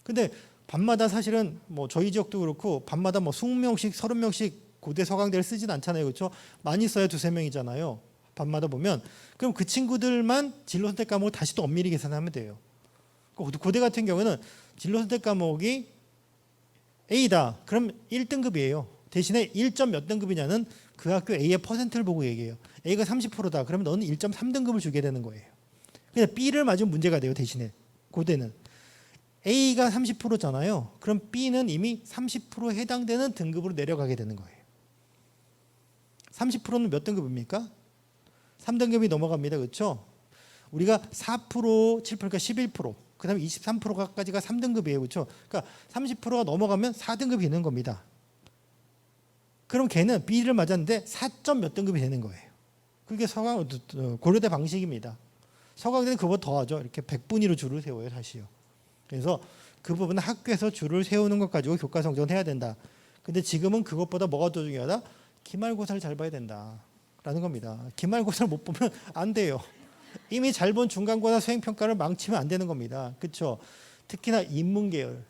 근데 밤마다 사실은 뭐 저희 지역도 그렇고 밤마다 뭐 20명씩 30명씩 고대 서강대를 쓰진 않잖아요. 그렇죠? 많이 써야 두세 명이잖아요. 밤마다 보면 그럼 그 친구들만 진로 선택 과목을 다시 또 엄밀히 계산하면 돼요. 고대 같은 경우는 진로 선택 과목이 A다. 그럼 1등급이에요. 대신에 1점 몇 등급이냐는 그 학교 A의 퍼센트를 보고 얘기해요. A가 30%다. 그러면 너는 1.3등급을 주게 되는 거예요. 그냥 B를 맞으면 문제가 돼요. 대신에 고대는 A가 30%잖아요. 그럼 B는 이미 30% 해당되는 등급으로 내려가게 되는 거예요. 30%는 몇 등급입니까? 3등급이 넘어갑니다. 그렇죠? 우리가 4%, 7%, 그러니까 11%, 그다음에 23%까지가 3등급이에요. 그렇죠? 그러니까 30%가 넘어가면 4등급이 되는 겁니다. 그럼 걔는 B를 맞았는데 4점 몇 등급이 되는 거예요. 그게 고려대 방식입니다. 서강대는 그보다 더하죠. 이렇게 100분위로 줄을 세워요. 다시요. 그래서 그 부분은 학교에서 줄을 세우는 것 가지고 교과 성적은 해야 된다. 근데 지금은 그것보다 뭐가 더 중요하다? 기말고사를 잘 봐야 된다라는 겁니다. 기말고사를 못 보면 안 돼요. 이미 잘 본 중간고사 수행평가를 망치면 안 되는 겁니다. 그렇죠? 특히나 인문계열,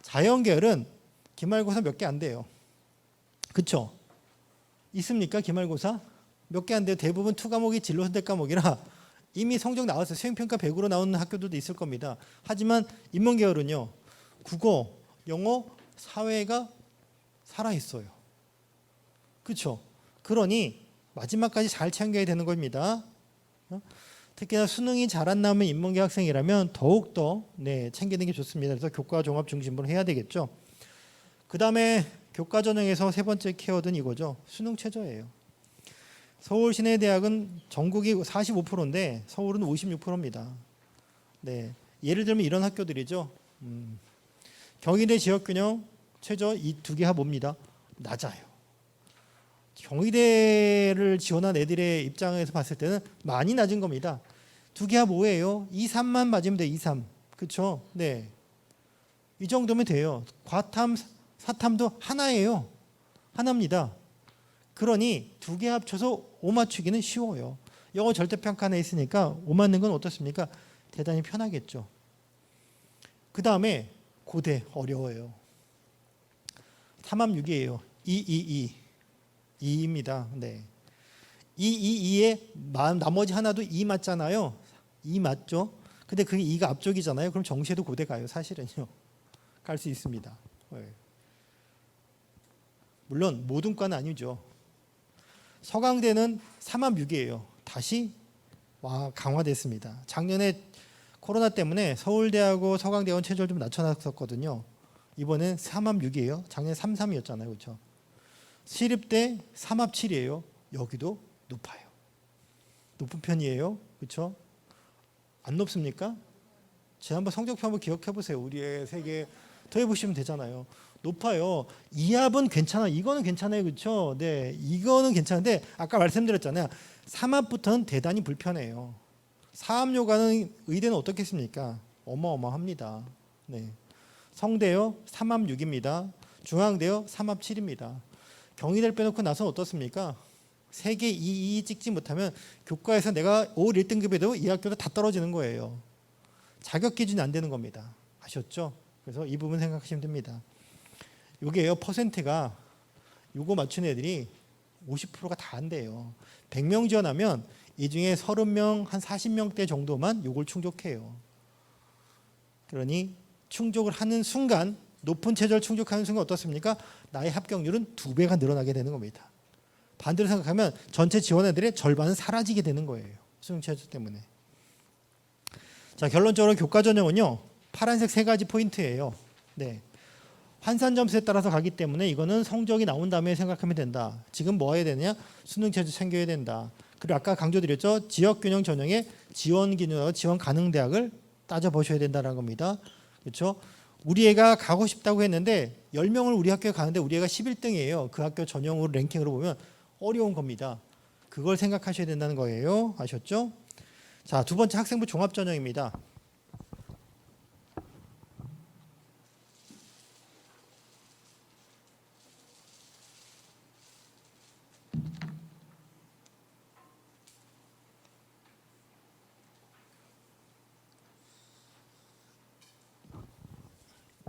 자연계열은 기말고사 몇 개 안 돼요. 그렇죠? 있습니까? 기말고사? 몇 개 안 돼요. 대부분 투 과목이 진로 선택 과목이라 이미 성적 나왔어요. 수행평가 100으로 나오는 학교들도 있을 겁니다. 하지만 인문계열은요. 국어, 영어, 사회가 살아있어요. 그렇죠? 그러니 마지막까지 잘 챙겨야 되는 겁니다. 특히나 수능이 잘 안 나오면 인문계 학생이라면 더욱더 챙기는 게 좋습니다. 그래서 교과 종합 중심으로 해야 되겠죠. 그 다음에 교과 전형에서 세 번째 키워드는 이거죠. 수능 최저예요. 서울시내대학은 전국이 45%인데 서울은 56%입니다. 네, 예를 들면 이런 학교들이죠. 경희대 지역균형 최저 이 두 개 합5입니다. 낮아요. 경희대를 지원한 애들의 입장에서 봤을 때는 많이 낮은 겁니다. 두 개 합5예요. 2, 3만 맞으면 돼. 2, 3. 그렇죠? 네. 이 정도면 돼요. 과탐, 사탐도 하나예요. 하나입니다. 그러니 두 개 합쳐서 5 맞추기는 쉬워요. 영어 절대평가 안에 있으니까 5 맞는 건 어떻습니까? 대단히 편하겠죠. 그 다음에 고대 어려워요. 3합6이에요. 2입니다. 네. 2에 나머지 하나도 2 맞잖아요. 2 맞죠? 근데 그게 2가 앞쪽이잖아요. 그럼 정시에도 고대 가요. 사실은요. 갈 수 있습니다. 네. 물론 모든 과는 아니죠. 서강대는 3합6이에요. 다시 강화됐습니다. 작년에 코로나 때문에 서울대하고 서강대원 체제를 좀 낮춰놨었거든요. 이번엔 3합6이에요. 작년에 3.3이었잖아요. 그렇죠? 시립대 3합7이에요. 여기도 높아요. 높은 편이에요. 그렇죠? 안 높습니까? 지난번 성적표 한번 기억해 보세요. 우리의 세계 더해 보시면 되잖아요. 높아요. 2합은 괜찮아. 이거는 괜찮아요. 그렇죠? 네. 이거는 괜찮은데 아까 말씀드렸잖아요. 3합부터는 대단히 불편해요. 4합 요가는 의대는 어떻겠습니까? 어마어마합니다. 네. 성대요 3합6입니다. 중앙대요 3합7입니다. 경희대를 빼놓고 나서 어떻습니까? 세계 2 찍지 못하면 교과에서 내가 올 1등급에도 이 학교도 다 떨어지는 거예요. 자격 기준이 안 되는 겁니다. 아셨죠? 그래서 이 부분 생각하시면 됩니다. 이게요 퍼센트가 요거 맞춘 애들이 50%가 다 안 돼요. 100명 지원하면 이 중에 30명 한 40명대 정도만 요걸 충족해요. 그러니 충족을 하는 순간 높은 최저를 충족하는 순간 어떻습니까? 나의 합격률은 2배가 늘어나게 되는 겁니다. 반대로 생각하면 전체 지원 애들의 절반은 사라지게 되는 거예요. 수능 최저 때문에. 자, 결론적으로 교과 전형은요. 파란색 3가지 포인트예요. 네. 환산 점수에 따라서 가기 때문에 이거는 성적이 나온 다음에 생각하면 된다. 지금 뭐 해야 되냐? 수능 최저 챙겨야 된다. 그리고 아까 강조드렸죠. 지역균형 전형의 지원 기준하고 지원 가능 대학을 따져보셔야 된다는 겁니다. 그렇죠? 우리 애가 가고 싶다고 했는데 10명을 우리 학교에 가는데 우리 애가 11등이에요. 그 학교 전형으로 랭킹으로 보면 어려운 겁니다. 그걸 생각하셔야 된다는 거예요. 아셨죠? 자, 두 번째 학생부 종합 전형입니다.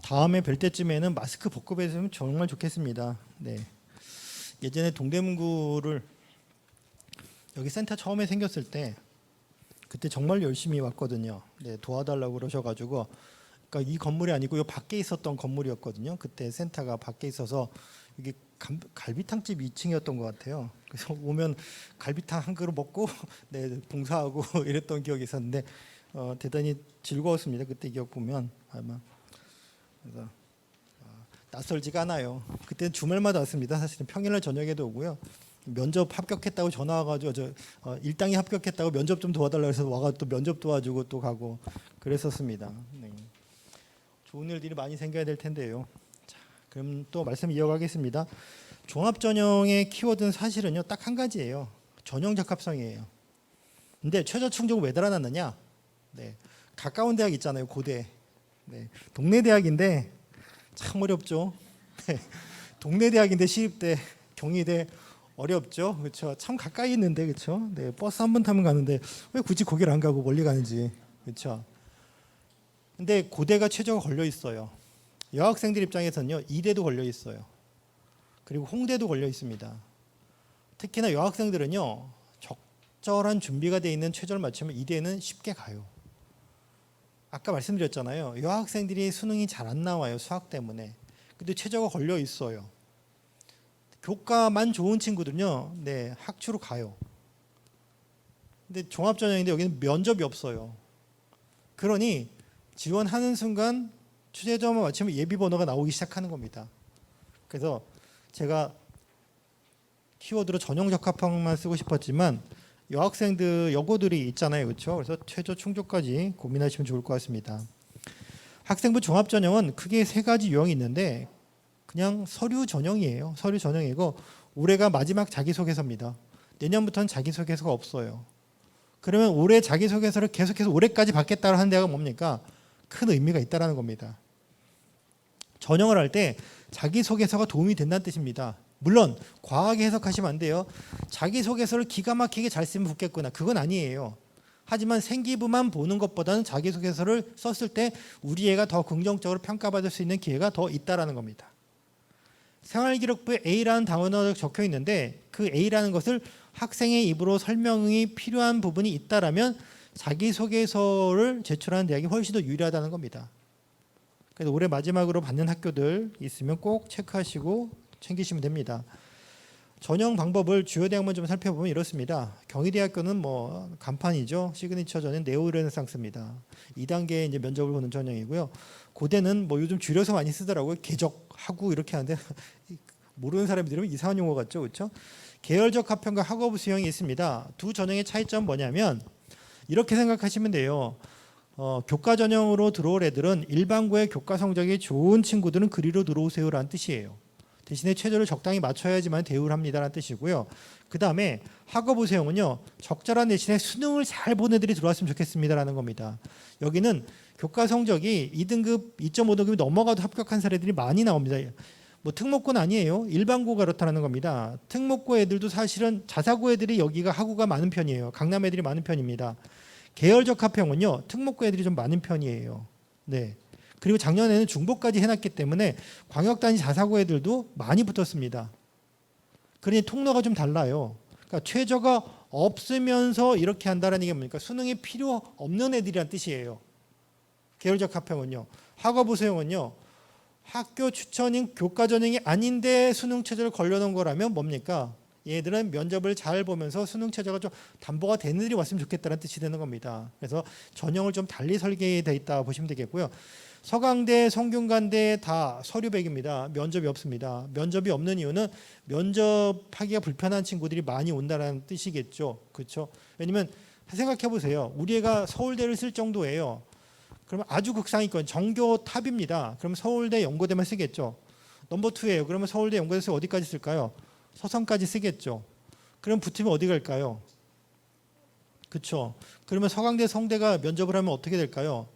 다음에 뵐 때쯤에는 마스크 벗고 뵀으면 정말 좋겠습니다. 네. 예전에 동대문구를 여기 센터 처음에 생겼을 때 그때 정말 열심히 왔거든요. 네, 도와달라고 그러셔가지고, 그러니까 이 건물이 아니고 이 밖에 있었던 건물이었거든요. 그때 센터가 밖에 있어서 이게 갈비탕집 2층이었던 것 같아요. 그래서 오면 갈비탕 한 그릇 먹고 네, 봉사하고 이랬던 기억이 있었는데 대단히 즐거웠습니다. 그때 기억 보면 아마. 그래서 낯설지가 않아요. 그때는 주말마다 왔습니다. 사실은 평일날 저녁에도 오고요. 면접 합격했다고 전화 와가지고 일당이 합격했다고 면접 좀 도와달라고 해서 와가 또 면접 도와주고 또 가고 그랬었습니다. 네. 좋은 일들이 많이 생겨야 될 텐데요. 자, 그럼 또 말씀 이어가겠습니다. 종합전형의 키워드는 사실은요 딱 한 가지예요. 전형 적합성이에요. 근데 최저 충족을 왜 달아놨느냐? 네, 가까운 대학 있잖아요. 고대. 네, 동네 대학인데 참 어렵죠. 네, 동네 대학인데 시립대, 경희대 어렵죠. 그렇죠. 참 가까이 있는데 그렇죠. 네, 버스 한 번 타면 가는데 왜 굳이 거기를 안 가고 멀리 가는지 그렇죠. 근데 고대가 최저가 걸려 있어요. 여학생들 입장에서는요 이대도 걸려 있어요. 그리고 홍대도 걸려 있습니다. 특히나 여학생들은요 적절한 준비가 돼 있는 최저를 맞추면 이대는 쉽게 가요. 아까 말씀드렸잖아요. 여학생들이 수능이 잘 안 나와요. 수학 때문에. 근데 최저가 걸려 있어요. 교과만 좋은 친구들은요. 네, 학추로 가요. 근데 종합전형인데 여기는 면접이 없어요. 그러니 지원하는 순간 최저만 맞추면 예비번호가 나오기 시작하는 겁니다. 그래서 제가 키워드로 전형적합성만 쓰고 싶었지만 여학생들, 여고들이 있잖아요. 그렇죠? 그래서 최저 충족까지 고민하시면 좋을 것 같습니다. 학생부 종합전형은 크게 세 가지 유형이 있는데 그냥 서류 전형이에요. 서류 전형이고 올해가 마지막 자기소개서입니다. 내년부터는 자기소개서가 없어요. 그러면 올해 자기소개서를 계속해서 올해까지 받겠다고 하는 데가 뭡니까? 큰 의미가 있다는 겁니다. 전형을 할 때 자기소개서가 도움이 된다는 뜻입니다. 물론 과하게 해석하시면 안 돼요. 자기소개서를 기가 막히게 잘 쓰면 붙겠구나. 그건 아니에요. 하지만 생기부만 보는 것보다는 자기소개서를 썼을 때 우리 애가 더 긍정적으로 평가받을 수 있는 기회가 더 있다는 겁니다. 생활기록부에 A라는 단어가 적혀 있는데 그 A라는 것을 학생의 입으로 설명이 필요한 부분이 있다라면 자기소개서를 제출하는 대학이 훨씬 더 유리하다는 겁니다. 그래서 올해 마지막으로 받는 학교들 있으면 꼭 체크하시고 챙기시면 됩니다. 전형 방법을 주요 대학만 좀 살펴보면 이렇습니다. 경희대학교는 뭐 간판이죠. 시그니처 전형 네오르네상스입니다. 2단계 이제 면접을 보는 전형이고요. 고대는 뭐 요즘 줄여서 많이 쓰더라고요. 계적하고 이렇게 하는데 모르는 사람이 들으면 이상한 용어 같죠, 그렇죠? 계열적 합평과 학업 수형이 있습니다. 두 전형의 차이점 뭐냐면 이렇게 생각하시면 돼요. 교과 전형으로 들어올 애들은 일반고의 교과 성적이 좋은 친구들은 그리로 들어오세요라는 뜻이에요. 대신에 최저를 적당히 맞춰야지만 대우를 합니다라는 뜻이고요. 그 다음에 학업 수형은요. 적절한 대신에 수능을 잘 본 애들이 들어왔으면 좋겠습니다라는 겁니다. 여기는 교과 성적이 2등급, 2.5등급이 넘어가도 합격한 사례들이 많이 나옵니다. 뭐 특목고는 아니에요. 일반고가 그렇다는 겁니다. 특목고 애들도 사실은 자사고 애들이 여기가 학우가 많은 편이에요. 강남 애들이 많은 편입니다. 계열적 합평은요. 특목고 애들이 좀 많은 편이에요. 네. 그리고 작년에는 중복까지 해놨기 때문에 광역단위 자사고 애들도 많이 붙었습니다. 그러니 통로가 좀 달라요. 그러니까 최저가 없으면서 이렇게 한다는 게 뭡니까? 수능이 필요 없는 애들이란 뜻이에요. 계열적 합평은요. 학업 수형은요. 학교 추천인 교과 전형이 아닌데 수능 최저를 걸려놓은 거라면 뭡니까? 얘들은 면접을 잘 보면서 수능 최저가 좀 담보가 되는 애들이 왔으면 좋겠다는 뜻이 되는 겁니다. 그래서 전형을 좀 달리 설계되어 있다 보시면 되겠고요. 서강대, 성균관대 다 서류백입니다. 면접이 없습니다. 면접이 없는 이유는 면접하기가 불편한 친구들이 많이 온다는 뜻이겠죠. 그렇죠? 왜냐면 생각해 보세요. 우리 애가 서울대를 쓸 정도예요. 그러면 아주 극상위권 정교 탑입니다. 그럼 서울대, 연고대만 쓰겠죠. 넘버 2예요. 그러면 서울대, 연고대 어디까지 쓸까요? 서성까지 쓰겠죠. 그럼 붙으면 어디 갈까요? 그렇죠. 그러면 서강대, 성대가 면접을 하면 어떻게 될까요?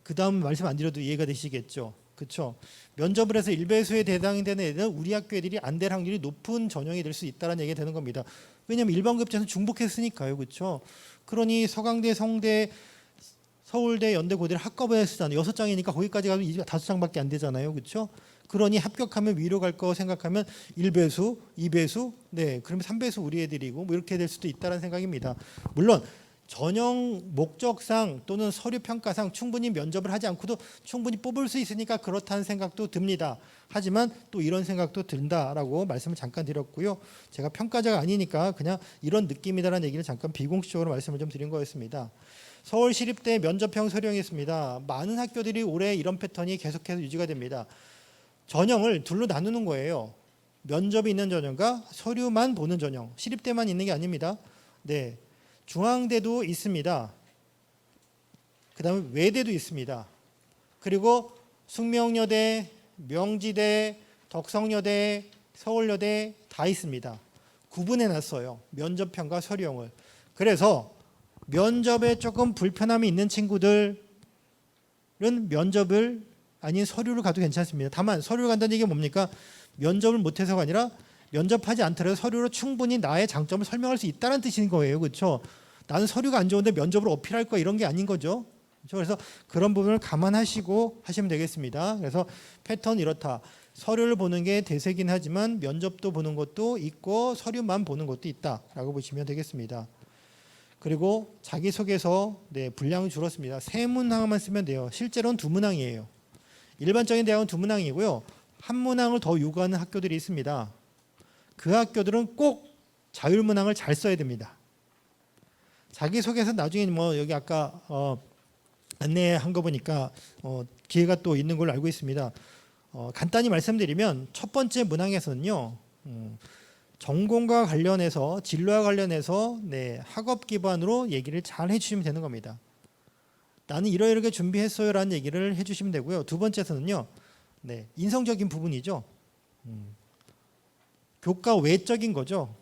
그 다음 말씀 안 드려도 이해가 되시겠죠. 그렇죠. 면접을 해서 일배수에 대상이 되는 애들은 우리 학교 애들이 안 될 확률이 높은 전형이 될 수 있다는 얘기가 되는 겁니다. 왜냐하면 일반 급제에서 중복했으니까요. 그렇죠. 그러니 서강대, 성대, 서울대, 연대, 고대를 한꺼번에 쓰잖아요. 6장이니까 거기까지 가면 5장밖에 안 되잖아요. 그렇죠? 그러니 합격하면 위로 갈 거 생각하면 1배수, 2배수, 네, 그러면 3배수 우리 애들이고 뭐 이렇게 될 수도 있다는 생각입니다. 물론 전형 목적상 또는 서류 평가상 충분히 면접을 하지 않고도 충분히 뽑을 수 있으니까 그렇다는 생각도 듭니다. 하지만 또 이런 생각도 든다라고 말씀을 잠깐 드렸고요. 제가 평가자가 아니니까 그냥 이런 느낌이다라는 얘기를 잠깐 비공식적으로 말씀을 좀 드린 거였습니다. 서울시립대 면접형 서류형이 있습니다. 많은 학교들이 올해 이런 패턴이 계속해서 유지가 됩니다. 전형을 둘로 나누는 거예요. 면접이 있는 전형과 서류만 보는 전형. 시립대만 있는 게 아닙니다. 네, 중앙대도 있습니다. 그 다음에 외대도 있습니다. 그리고 숙명여대, 명지대, 덕성여대, 서울여대 다 있습니다. 구분해놨어요. 면접형과 서류형을. 그래서 면접에 조금 불편함이 있는 친구들은 면접을 아닌 서류를 가도 괜찮습니다. 다만 서류를 간다는 얘기가 뭡니까? 면접을 못해서가 아니라 면접하지 않더라도 서류로 충분히 나의 장점을 설명할 수 있다는 뜻인 거예요. 그렇죠? 나는 서류가 안 좋은데 면접으로 어필할 거야 이런 게 아닌 거죠. 그렇죠? 그래서 그런 부분을 감안하시고 하시면 되겠습니다. 그래서 패턴 이렇다. 서류를 보는 게 대세긴 하지만 면접도 보는 것도 있고 서류만 보는 것도 있다라고 보시면 되겠습니다. 그리고 자기소개서 분량이 줄었습니다. 3문항만 쓰면 돼요. 실제로는 2문항이에요. 일반적인 대학은 2문항이고요. 1문항을 더 요구하는 학교들이 있습니다. 그 학교들은 꼭 자율문항을 잘 써야 됩니다. 자기소개서 나중에 뭐 여기 아까 안내한 거 보니까 기회가 또 있는 걸로 알고 있습니다. 간단히 말씀드리면 첫 번째 문항에서는요. 전공과 관련해서 진로와 관련해서 학업 기반으로 얘기를 잘 해주시면 되는 겁니다. 나는 이러이렇게 준비했어요라는 얘기를 해주시면 되고요. 두 번째에서는요. 인성적인 부분이죠. 교과 외적인 거죠.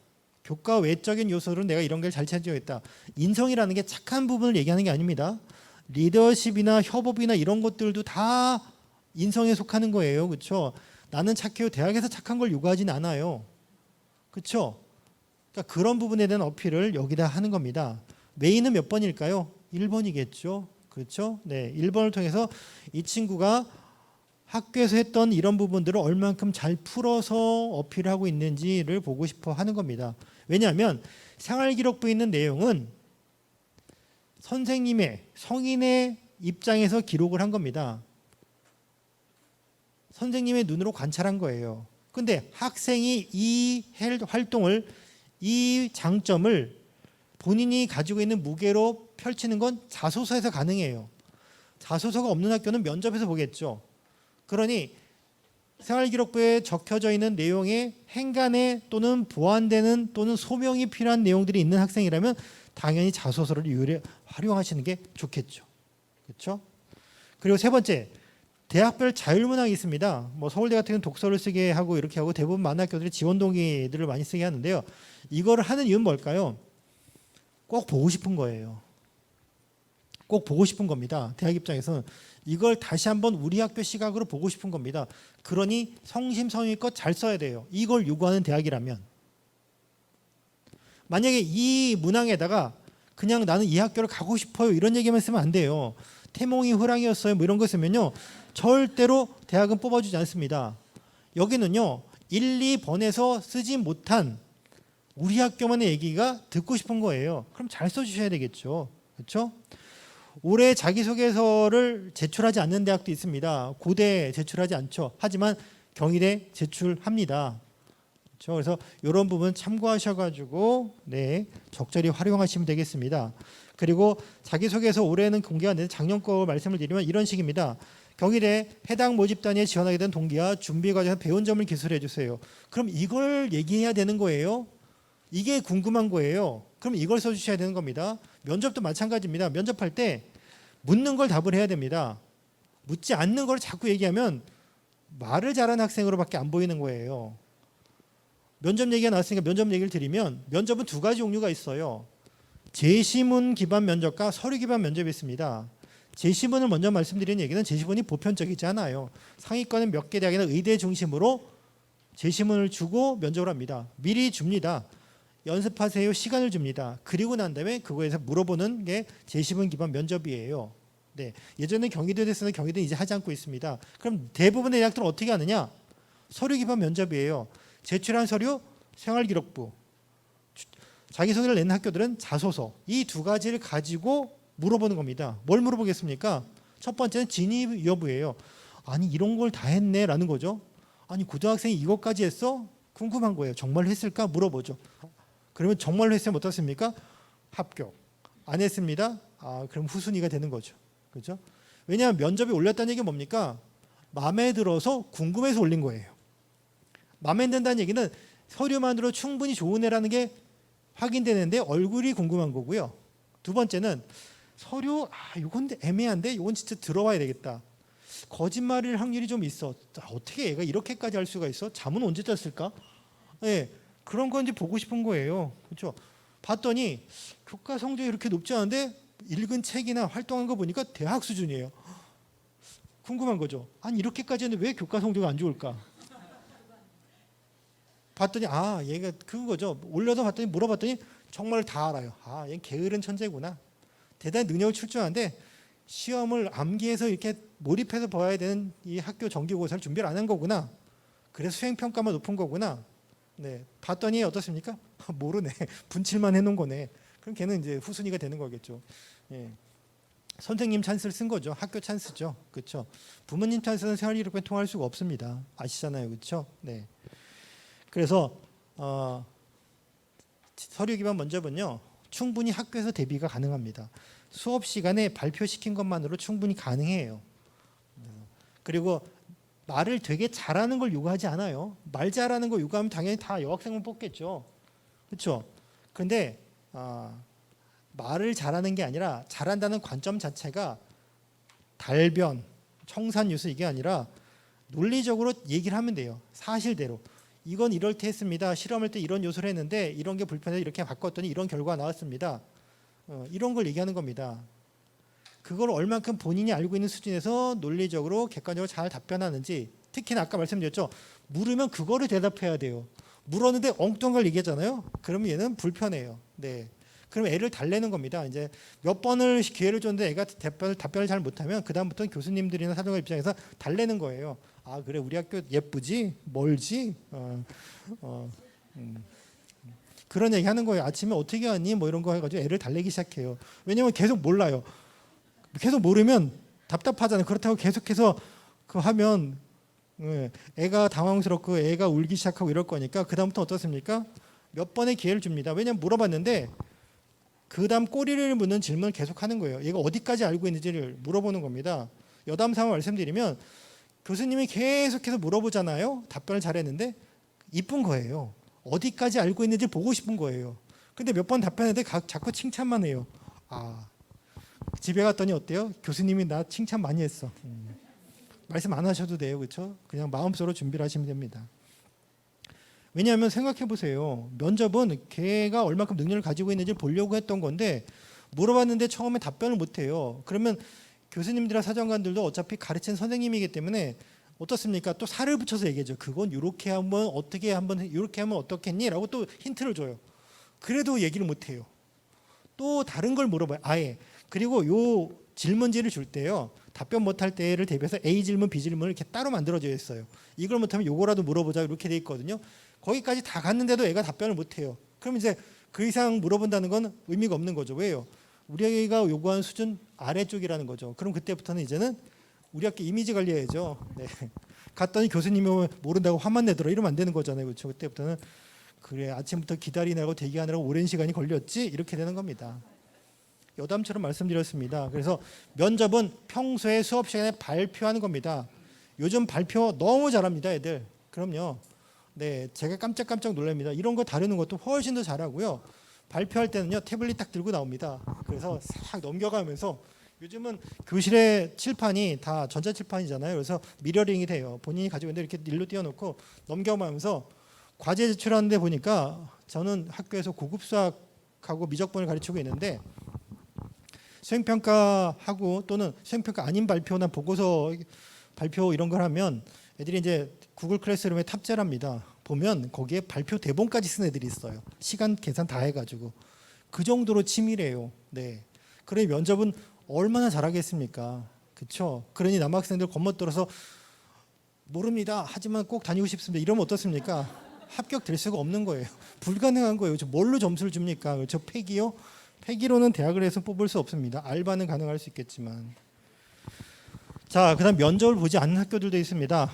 교과 외적인 요소로 내가 이런 걸 잘 찾아야겠다. 인성이라는 게 착한 부분을 얘기하는 게 아닙니다. 리더십이나 협업이나 이런 것들도 다 인성에 속하는 거예요. 그렇죠? 나는 착해요. 대학에서 착한 걸 요구하진 않아요. 그렇죠? 그러니까 그런 부분에 대한 어필을 여기다 하는 겁니다. 메인은 몇 번일까요? 1번이겠죠. 그렇죠? 네, 1번을 통해서 이 친구가 학교에서 했던 이런 부분들을 얼만큼 잘 풀어서 어필하고 있는지를 보고 싶어 하는 겁니다. 왜냐하면 생활기록부에 있는 내용은 선생님의 성인의 입장에서 기록을 한 겁니다. 선생님의 눈으로 관찰한 거예요. 근데 학생이 이 활동을, 이 장점을 본인이 가지고 있는 무게로 펼치는 건 자소서에서 가능해요. 자소서가 없는 학교는 면접에서 보겠죠. 그러니 생활기록부에 적혀져 있는 내용에 행간에 또는 보완되는 또는 소명이 필요한 내용들이 있는 학생이라면 당연히 자소서를 활용하시는 게 좋겠죠. 그렇죠? 그리고 세 번째, 대학별 자율문항이 있습니다. 뭐 서울대 같은 경우는 독서를 쓰게 하고 이렇게 하고 대부분 많은 학교들이 지원동기들을 많이 쓰게 하는데요. 이거를 하는 이유는 뭘까요? 꼭 보고 싶은 거예요. 꼭 보고 싶은 겁니다. 대학 입장에서는 이걸 다시 한번 우리 학교 시각으로 보고 싶은 겁니다. 그러니 성심성의껏 잘 써야 돼요. 이걸 요구하는 대학이라면. 만약에 이 문항에다가 그냥 나는 이 학교를 가고 싶어요 이런 얘기만 쓰면 안 돼요. 태몽이 호랑이였어요 뭐 이런 거 쓰면요 절대로 대학은 뽑아주지 않습니다. 여기는요 1, 2번에서 쓰지 못한 우리 학교만의 얘기가 듣고 싶은 거예요. 그럼 잘 써주셔야 되겠죠. 그렇죠? 올해 자기소개서를 제출하지 않는 대학도 있습니다. 고대 제출하지 않죠. 하지만 경희대 제출합니다. 그렇죠? 그래서 이런 부분 참고하셔가지고 적절히 활용하시면 되겠습니다. 그리고 자기소개서 올해는 공개가 안 되는데 작년 거 말씀을 드리면 이런 식입니다. 경희대 해당 모집 단위에 지원하게 된 동기와 준비 과정에서 배운 점을 기술해 주세요. 그럼 이걸 얘기해야 되는 거예요. 이게 궁금한 거예요. 그럼 이걸 써주셔야 되는 겁니다. 면접도 마찬가지입니다. 면접할 때 묻는 걸 답을 해야 됩니다. 묻지 않는 걸 자꾸 얘기하면 말을 잘하는 학생으로밖에 안 보이는 거예요. 면접 얘기가 나왔으니까 면접 얘기를 드리면 면접은 2가지 종류가 있어요. 제시문 기반 면접과 서류 기반 면접이 있습니다. 제시문을 먼저 말씀드리는 얘기는 제시문이 보편적이지 않아요. 상위권은 몇 개 대학이나 의대 중심으로 제시문을 주고 면접을 합니다. 미리 줍니다. 연습하세요. 시간을 줍니다. 그리고 난 다음에 그거에서 물어보는 게 제시문 기반 면접이에요. 네, 예전에 경희도에 됐으나 경희도는 이제 하지 않고 있습니다. 그럼 대부분의 대학들은 어떻게 하느냐? 서류 기반 면접이에요. 제출한 서류, 생활기록부, 자기소개를 낸 학교들은 자소서, 이 두 가지를 가지고 물어보는 겁니다. 뭘 물어보겠습니까? 첫 번째는 진위 여부예요. 아니 이런 걸 다 했네라는 거죠. 아니 고등학생이 이것까지 했어? 궁금한 거예요. 정말로 했을까? 물어보죠. 그러면 정말로 했으면 어떻습니까? 합격. 안 했습니다. 그럼 후순위가 되는 거죠. 그렇죠? 왜냐하면 면접에 올렸다는 얘기가 뭡니까? 마음에 들어서 궁금해서 올린 거예요. 마음에 든다는 얘기는 서류만으로 충분히 좋은 애라는 게 확인되는데 얼굴이 궁금한 거고요. 두 번째는 서류 이건 애매한데 이건 진짜 들어와야 되겠다. 거짓말일 확률이 좀 있어. 어떻게 얘가 이렇게까지 할 수가 있어? 잠은 언제 잤을까? 네, 그런 건지 보고 싶은 거예요. 그렇죠? 봤더니 교과 성적이 이렇게 높지 않은데 읽은 책이나 활동한 거 보니까 대학 수준이에요. 궁금한 거죠. 아니 이렇게까지 했는데 왜 교과 성적이 안 좋을까? 봤더니 얘가 그거죠. 올려서 봤더니 물어봤더니 정말 다 알아요. 얘 게으른 천재구나. 대단히 능력을 출중한데 시험을 암기해서 이렇게 몰입해서 봐야 되는 이 학교 정기고사를 준비를 안 한 거구나. 그래서 수행평가만 높은 거구나. 네, 봤더니 어떻습니까? 모르네. 분칠만 해놓은 거네. 그럼 걔는 이제 후순위가 되는 거겠죠. 예. 선생님 찬스를 쓴 거죠. 학교 찬스죠. 그렇죠. 부모님 찬스는 생활기록부에 통할 수가 없습니다. 아시잖아요, 그렇죠? 네. 그래서 서류 기반 면접은요 충분히 학교에서 대비가 가능합니다. 수업 시간에 발표시킨 것만으로 충분히 가능해요. 그리고 말을 되게 잘하는 걸 요구하지 않아요. 말 잘하는 거 요구하면 당연히 다 여학생만 뽑겠죠. 그렇죠? 그런데 말을 잘하는 게 아니라 잘한다는 관점 자체가 달변, 청산유수 이게 아니라 논리적으로 얘기를 하면 돼요. 사실대로. 이건 이럴 때 했습니다. 실험할 때 이런 요소를 했는데 이런 게 불편해서 이렇게 바꿨더니 이런 결과가 나왔습니다. 이런 걸 얘기하는 겁니다. 그걸 얼만큼 본인이 알고 있는 수준에서 논리적으로 객관적으로 잘 답변하는지, 특히나 아까 말씀드렸죠. 물으면 그거를 대답해야 돼요. 물었는데 엉뚱한 걸 얘기하잖아요. 그러면 얘는 불편해요. 네. 그럼 애를 달래는 겁니다. 이제 몇 번을 기회를 줬는데 애가 답변을 잘 못하면 그 다음부터는 교수님들이나 사정관 입장에서 달래는 거예요. 그래 우리 학교 예쁘지? 멀지? 그런 얘기 하는 거예요. 아침에 어떻게 하니? 뭐 이런 거 해가지고 애를 달래기 시작해요. 왜냐면 계속 몰라요. 계속 모르면 답답하잖아요. 그렇다고 계속해서 하면 애가 당황스럽고 애가 울기 시작하고 이럴 거니까 그 다음부터 어떻습니까? 몇 번의 기회를 줍니다. 왜냐면 물어봤는데 그 다음 꼬리를 묻는 질문을 계속하는 거예요. 얘가 어디까지 알고 있는지를 물어보는 겁니다. 여담 삼아 말씀드리면 교수님이 계속해서 물어보잖아요. 답변을 잘했는데 이쁜 거예요. 어디까지 알고 있는지 보고 싶은 거예요. 근데 몇 번 답변했는데 자꾸 칭찬만 해요. 집에 갔더니 어때요? 교수님이 나 칭찬 많이 했어. 말씀 안 하셔도 돼요. 그렇죠? 그냥 마음속으로 준비를 하시면 됩니다. 왜냐하면 생각해 보세요. 면접은 걔가 얼마큼 능력을 가지고 있는지 보려고 했던 건데 물어봤는데 처음에 답변을 못 해요. 그러면 교수님들이나 사정관들도 어차피 가르치는 선생님이기 때문에 어떻습니까? 또 살을 붙여서 얘기하죠. 그건 이렇게 한번 어떻게 한번 이렇게 하면 어떻겠니?라고 또 힌트를 줘요. 그래도 얘기를 못 해요. 또 다른 걸 물어봐요. 아예. 그리고 요 질문지를 줄 때요. 답변 못할 때를 대비해서 A 질문, B 질문을 이렇게 따로 만들어져 있어요. 이걸 못하면 요거라도 물어보자 이렇게 돼 있거든요. 거기까지 다 갔는데도 애가 답변을 못해요. 그럼 이제 그 이상 물어본다는 건 의미가 없는 거죠. 왜요? 우리가 요구하는 수준 아래쪽이라는 거죠. 그럼 그때부터는 이제는 우리 학교 이미지 관리해야죠. 네. 갔더니 교수님이 모른다고 화만 내더라 이러면 안 되는 거잖아요. 그렇죠? 그때부터는 그래 아침부터 기다리느라고 대기하느라고 오랜 시간이 걸렸지 이렇게 되는 겁니다. 여담처럼 말씀드렸습니다. 그래서 면접은 평소에 수업 시간에 발표하는 겁니다. 요즘 발표 너무 잘합니다, 애들. 그럼요. 네, 제가 깜짝깜짝 놀랍니다. 이런 거 다루는 것도 훨씬 더 잘하고요. 발표할 때는요, 태블릿 딱 들고 나옵니다. 그래서 싹 넘겨가면서 요즘은 교실의 칠판이 다 전자칠판이잖아요. 그래서 미러링이 돼요. 본인이 가지고 있는데 이렇게 일로 띄워놓고 넘겨가면서 과제 제출하는데 보니까 저는 학교에서 고급 수학하고 미적분을 가르치고 있는데 수행평가하고 또는 수행평가 아닌 발표나 보고서 발표 이런 걸 하면 애들이 이제 구글 클래스룸에 탑재를 합니다. 보면 거기에 발표 대본까지 쓴 애들이 있어요. 시간 계산 다 해가지고 그 정도로 치밀해요. 네. 그래 면접은 얼마나 잘하겠습니까? 그렇죠? 그러니 남학생들 겁먹들어서 모릅니다. 하지만 꼭 다니고 싶습니다. 이러면 어떻습니까? 합격될 수가 없는 거예요. 불가능한 거예요. 저 뭘로 점수를 줍니까? 저 패기요? 패기로는 대학을 해서 뽑을 수 없습니다. 알바는 가능할 수 있겠지만. 자, 그다음 면접을 보지 않는 학교들도 있습니다.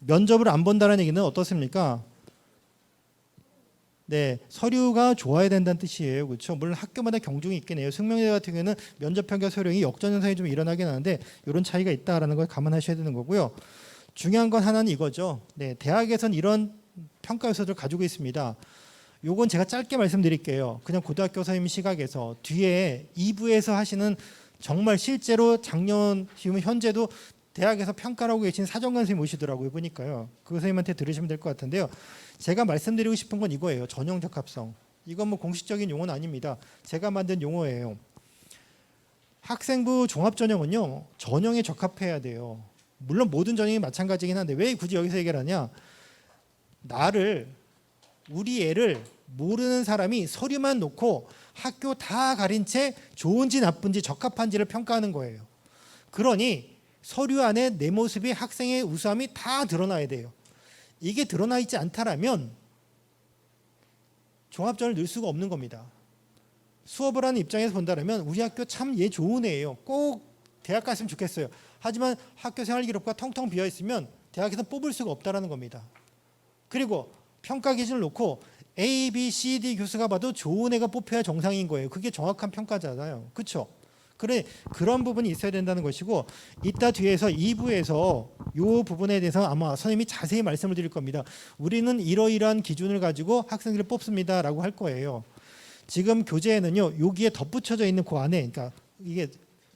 면접을 안 본다는 얘기는 어떻습니까? 네, 서류가 좋아야 된다는 뜻이에요. 그렇죠? 물론 학교마다 경중이 있긴 해요. 승명여대 같은 경우는 면접 평가 서류이 역전 현상이 좀 일어나긴 하는데 이런 차이가 있다라는 걸 감안하셔야 되는 거고요. 중요한 건 하나는 이거죠. 네, 대학에선 이런 평가 요소들을 가지고 있습니다. 요건 제가 짧게 말씀드릴게요. 그냥 고등학교 선생님 시각에서 뒤에 2부에서 하시는 정말 실제로 작년 지금 현재도 대학에서 평가를 하고 계신 사정관 선생님 오시더라고요. 보니까요. 그 선생님한테 들으시면 될 것 같은데요. 제가 말씀드리고 싶은 건 이거예요. 전형 적합성. 이건 뭐 공식적인 용어는 아닙니다. 제가 만든 용어예요. 학생부 종합전형은요. 전형에 적합해야 돼요. 물론 모든 전형이 마찬가지긴 한데 왜 굳이 여기서 얘기를 하냐. 우리 애를 모르는 사람이 서류만 놓고 학교 다 가린 채 좋은지 나쁜지 적합한지를 평가하는 거예요. 그러니 서류 안에 내 모습이 학생의 우수함이 다 드러나야 돼요. 이게 드러나 있지 않다라면 종합전을 넣을 수가 없는 겁니다. 수업을 하는 입장에서 본다면 우리 학교 참 얘 좋은 애예요. 꼭 대학 갔으면 좋겠어요. 하지만 학교 생활 기록부가 텅텅 비어 있으면 대학에서 뽑을 수가 없다라는 겁니다. 그리고 평가 기준을 놓고 A, B, C, D 교수가 봐도 좋은 애가 뽑혀야 정상인 거예요. 그게 정확한 평가잖아요. 그렇죠? 그래, 그런 부분이 있어야 된다는 것이고 이따 뒤에서 2부에서 이 부분에 대해서 아마 선생님이 자세히 말씀을 드릴 겁니다. 우리는 이러이러한 기준을 가지고 학생들을 뽑습니다 라고 할 거예요. 지금 교재에는요. 여기에 덧붙여져 있는 그 안에 그러니까 이게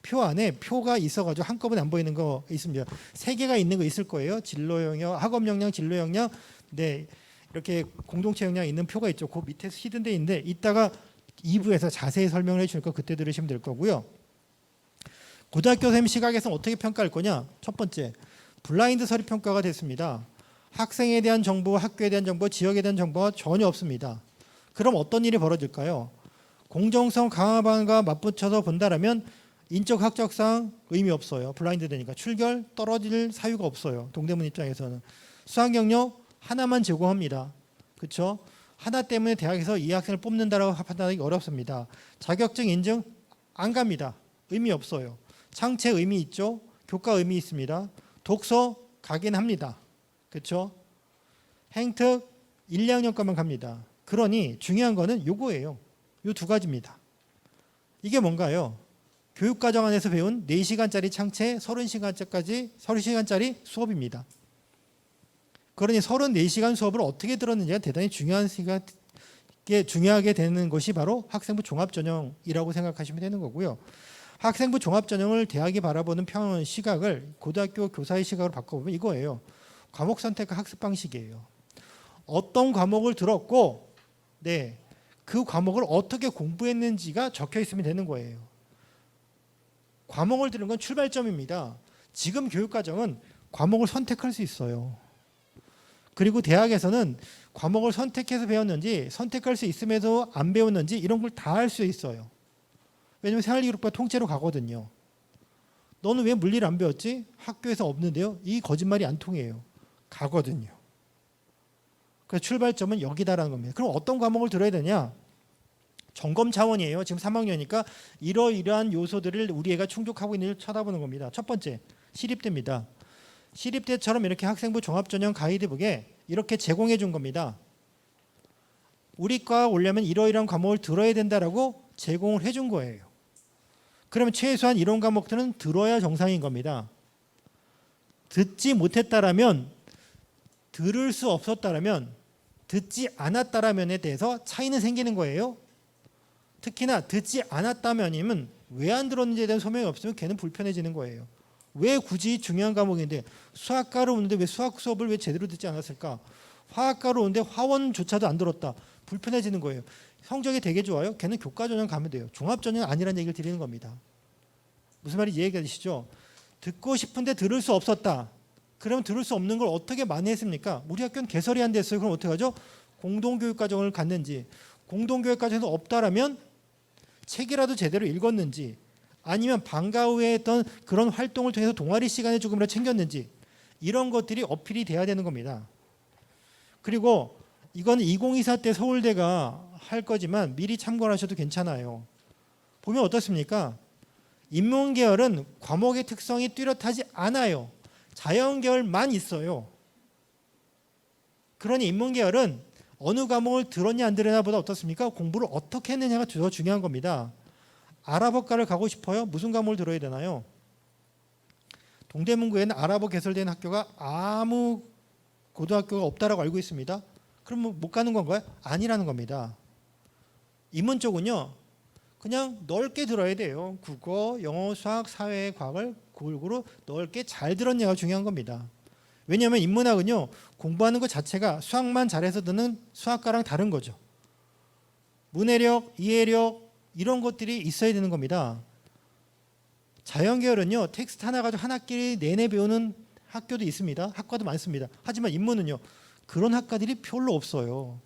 표 안에 표가 있어가지고 한꺼번에 안 보이는 거 있습니다. 3개가 있는 거 있을 거예요. 진로 영역, 학업 역량, 진로 역량, 네 이렇게 공동체 역량 있는 표가 있죠. 그 밑에 히든데 있는데 이따가 2부에서 자세히 설명을 해주니까 그때 들으시면 될 거고요. 고등학교 선생님 시각에서는 어떻게 평가할 거냐? 첫 번째, 블라인드 서류 평가가 됐습니다. 학생에 대한 정보, 학교에 대한 정보, 지역에 대한 정보가 전혀 없습니다. 그럼 어떤 일이 벌어질까요? 공정성 강화반과 맞붙여서 본다라면 인적 학적상 의미 없어요. 블라인드 되니까 출결 떨어질 사유가 없어요. 동대문 입장에서는 수학 영역 하나만 제공합니다. 그렇죠? 하나 때문에 대학에서 이 학생을 뽑는다라고 판단하기 어렵습니다. 자격증 인증 안 갑니다. 의미 없어요. 창체 의미 있죠. 교과 의미 있습니다. 독서 가긴 합니다. 그렇죠? 행특 1, 2학년과만 갑니다. 그러니 중요한 거는 요거예요. 요 두 가지입니다. 이게 뭔가요? 교육과정 안에서 배운 4시간짜리 창체 30시간짜리 수업입니다. 그러니 34시간 수업을 어떻게 들었는지가 대단히 중요하게 되는 것이 바로 학생부 종합전형이라고 생각하시면 되는 거고요. 학생부 종합전형을 대학이 바라보는 시각을 고등학교 교사의 시각으로 바꿔보면 이거예요. 과목 선택과 학습 방식이에요. 어떤 과목을 들었고 네, 그 과목을 어떻게 공부했는지가 적혀 있으면 되는 거예요. 과목을 들은 건 출발점입니다. 지금 교육과정은 과목을 선택할 수 있어요. 그리고 대학에서는 과목을 선택해서 배웠는지 선택할 수 있음에도 안 배웠는지 이런 걸 다 할 수 있어요. 왜냐하면 생활기록부가 통째로 가거든요. 너는 왜 물리를 안 배웠지? 학교에서 없는데요. 이 거짓말이 안 통해요. 가거든요. 그래서 출발점은 여기다라는 겁니다. 그럼 어떤 과목을 들어야 되냐? 점검 차원이에요. 지금 3학년이니까 이러이러한 요소들을 우리 애가 충족하고 있는지 쳐다보는 겁니다. 첫 번째, 시립대입니다. 시립대처럼 이렇게 학생부 종합전형 가이드북에 이렇게 제공해 준 겁니다. 우리 과 오려면 이러이러한 과목을 들어야 된다라고 제공을 해준 거예요. 그러면 최소한 이런 과목들은 들어야 정상인 겁니다. 듣지 못했다라면, 들을 수 없었다라면, 듣지 않았다라면에 대해서 차이는 생기는 거예요. 특히나 듣지 않았다면이면 왜 안 들었는지에 대한 소명이 없으면 걔는 불편해지는 거예요. 왜 굳이 중요한 과목인데 수학과로 오는데 왜 수학 수업을 왜 제대로 듣지 않았을까? 화학과로 오는데 화원조차도 안 들었다. 불편해지는 거예요. 성적이 되게 좋아요. 걔는 교과전형 가면 돼요. 종합전형 아니라는 얘기를 드리는 겁니다. 무슨 말인지 이해가 되시죠? 듣고 싶은데 들을 수 없었다. 그러면 들을 수 없는 걸 어떻게 만회했습니까? 우리 학교는 개설이 안 됐어요. 그럼 어떻게 하죠? 공동교육과정을 갔는지 공동교육과정에서 없다라면 책이라도 제대로 읽었는지 아니면 방과 후에 했던 그런 활동을 통해서 동아리 시간에 조금이라도 챙겼는지 이런 것들이 어필이 돼야 되는 겁니다. 그리고 이건 2024 때 서울대가 할 거지만 미리 참고하셔도 괜찮아요. 보면 어떻습니까? 인문계열은 과목의 특성이 뚜렷하지 않아요. 자연계열만 있어요. 그러니 인문계열은 어느 과목을 들었냐 안 들었냐 보다 어떻습니까? 공부를 어떻게 했느냐가 더 중요한 겁니다. 아랍어과를 가고 싶어요? 무슨 과목을 들어야 되나요? 동대문구에는 아랍어 개설된 학교가 아무 고등학교가 없다라고 알고 있습니다. 그럼 못 가는 건가요? 아니라는 겁니다. 인문 쪽은요. 그냥 넓게 들어야 돼요. 국어, 영어, 수학, 사회, 과학을 골고루 넓게 잘 들었냐가 중요한 겁니다. 왜냐하면 인문학은요. 공부하는 것 자체가 수학만 잘해서 듣는 수학과랑 다른 거죠. 문해력, 이해력 이런 것들이 있어야 되는 겁니다. 자연계열은요. 텍스트 하나 가지고 한 학기 내내 배우는 학교도 있습니다. 학과도 많습니다. 하지만 인문은요. 그런 학과들이 별로 없어요.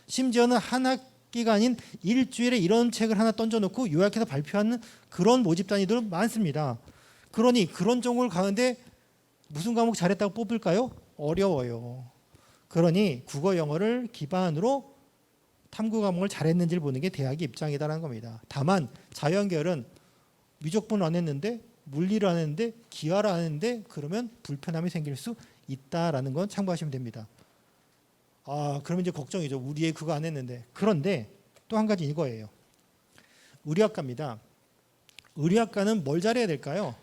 심지어는 한 학기가 아닌 일주일에 이런 책을 하나 던져놓고 요약해서 발표하는 그런 모집 단위도 많습니다. 그러니 그런 종목을 가는데 무슨 과목 잘했다고 뽑을까요? 어려워요. 그러니 국어 영어를 기반으로 탐구 과목을 잘했는지를 보는 게 대학의 입장이다라는 겁니다. 다만 자연계열은 미적분을 안 했는데 물리를 안 했는데 기하를 안 했는데 그러면 불편함이 생길 수 있다라는 건 참고하시면 됩니다. 그러면 이제 걱정이죠. 우리 애 그거 안 했는데. 그런데 또 한 가지 이거예요. 의료학과입니다. 의료학과는 뭘 잘해야 될까요?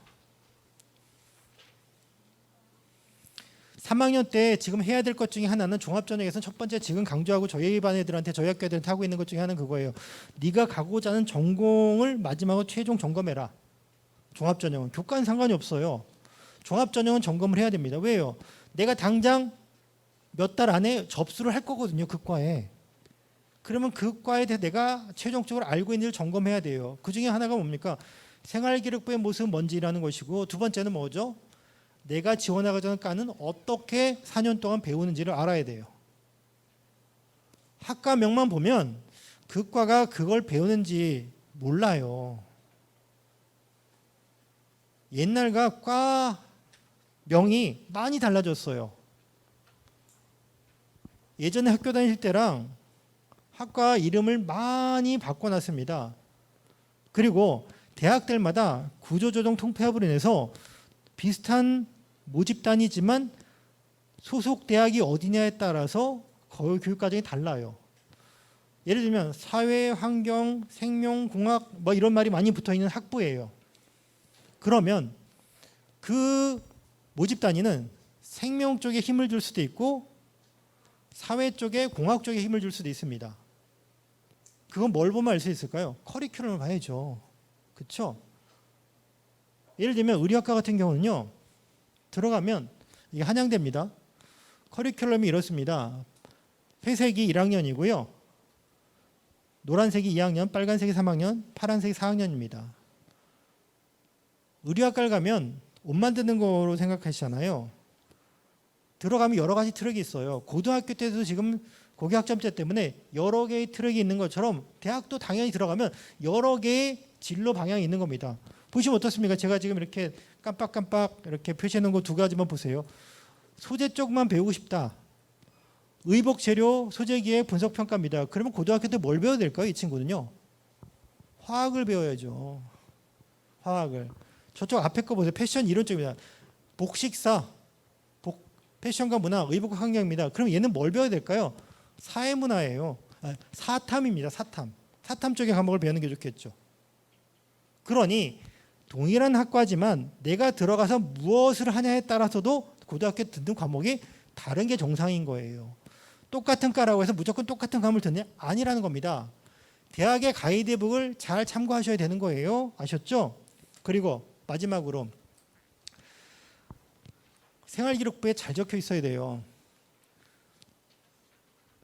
3학년 때 지금 해야 될 것 중에 하나는 종합전형에서는 첫 번째 지금 강조하고 저희 반 애들한테 저희 학교 애들한테 하고 있는 것 중에 하나는 그거예요. 네가 가고자 하는 전공을 마지막으로 최종 점검해라. 종합전형은 교과는 상관이 없어요. 종합전형은 점검을 해야 됩니다. 왜요? 내가 당장 몇 달 안에 접수를 할 거거든요. 그 과에. 그러면 그 과에 대해 내가 최종적으로 알고 있는지를 점검해야 돼요. 그 중에 하나가 뭡니까? 생활기록부의 모습은 뭔지라는 것이고 두 번째는 뭐죠? 내가 지원하고자 하는 과는 어떻게 4년 동안 배우는지를 알아야 돼요. 학과명만 보면 그 과가 그걸 배우는지 몰라요. 옛날과 과 명이 많이 달라졌어요. 예전에 학교 다닐 때랑 학과 이름을 많이 바꿔놨습니다. 그리고 대학들마다 구조조정 통폐합으로 인해서 비슷한 모집단이지만 소속 대학이 어디냐에 따라서 거의 교육과정이 달라요. 예를 들면 사회, 환경, 생명, 공학 뭐 이런 말이 많이 붙어있는 학부예요. 그러면 그 모집단위는 생명 쪽에 힘을 줄 수도 있고 사회 쪽에 공학 쪽에 힘을 줄 수도 있습니다. 그건 뭘 보면 알 수 있을까요? 커리큘럼을 봐야죠. 그렇죠? 예를 들면 의료학과 같은 경우는요. 들어가면 이게 한양대입니다. 커리큘럼이 이렇습니다. 회색이 1학년이고요. 노란색이 2학년, 빨간색이 3학년, 파란색이 4학년입니다. 의료학과를 가면 옷 만드는 거로 생각하시잖아요. 들어가면 여러 가지 트랙이 있어요. 고등학교 때도 지금 고교 학점제 때문에 여러 개의 트랙이 있는 것처럼 대학도 당연히 들어가면 여러 개의 진로 방향이 있는 겁니다. 보시면 어떻습니까? 제가 지금 이렇게 깜빡깜빡 이렇게 표시해 놓은 거 두 가지만 보세요. 소재 쪽만 배우고 싶다. 의복 재료 소재기의 분석 평가입니다. 그러면 고등학교 때 뭘 배워야 될까요? 이 친구는요. 화학을 배워야죠. 화학을. 저쪽 앞에 거 보세요. 패션 이론 쪽입니다. 복식사, 패션과 문화, 의복 환경입니다. 그럼 얘는 뭘 배워야 될까요? 사회문화예요. 사탐입니다. 사탐. 사탐 쪽의 과목을 배우는 게 좋겠죠. 그러니 동일한 학과지만 내가 들어가서 무엇을 하냐에 따라서도 고등학교 듣는 과목이 다른 게 정상인 거예요. 똑같은 과라고 해서 무조건 똑같은 과목을 듣냐? 아니라는 겁니다. 대학의 가이드북을 잘 참고하셔야 되는 거예요. 아셨죠? 그리고 마지막으로 생활기록부에 잘 적혀 있어야 돼요.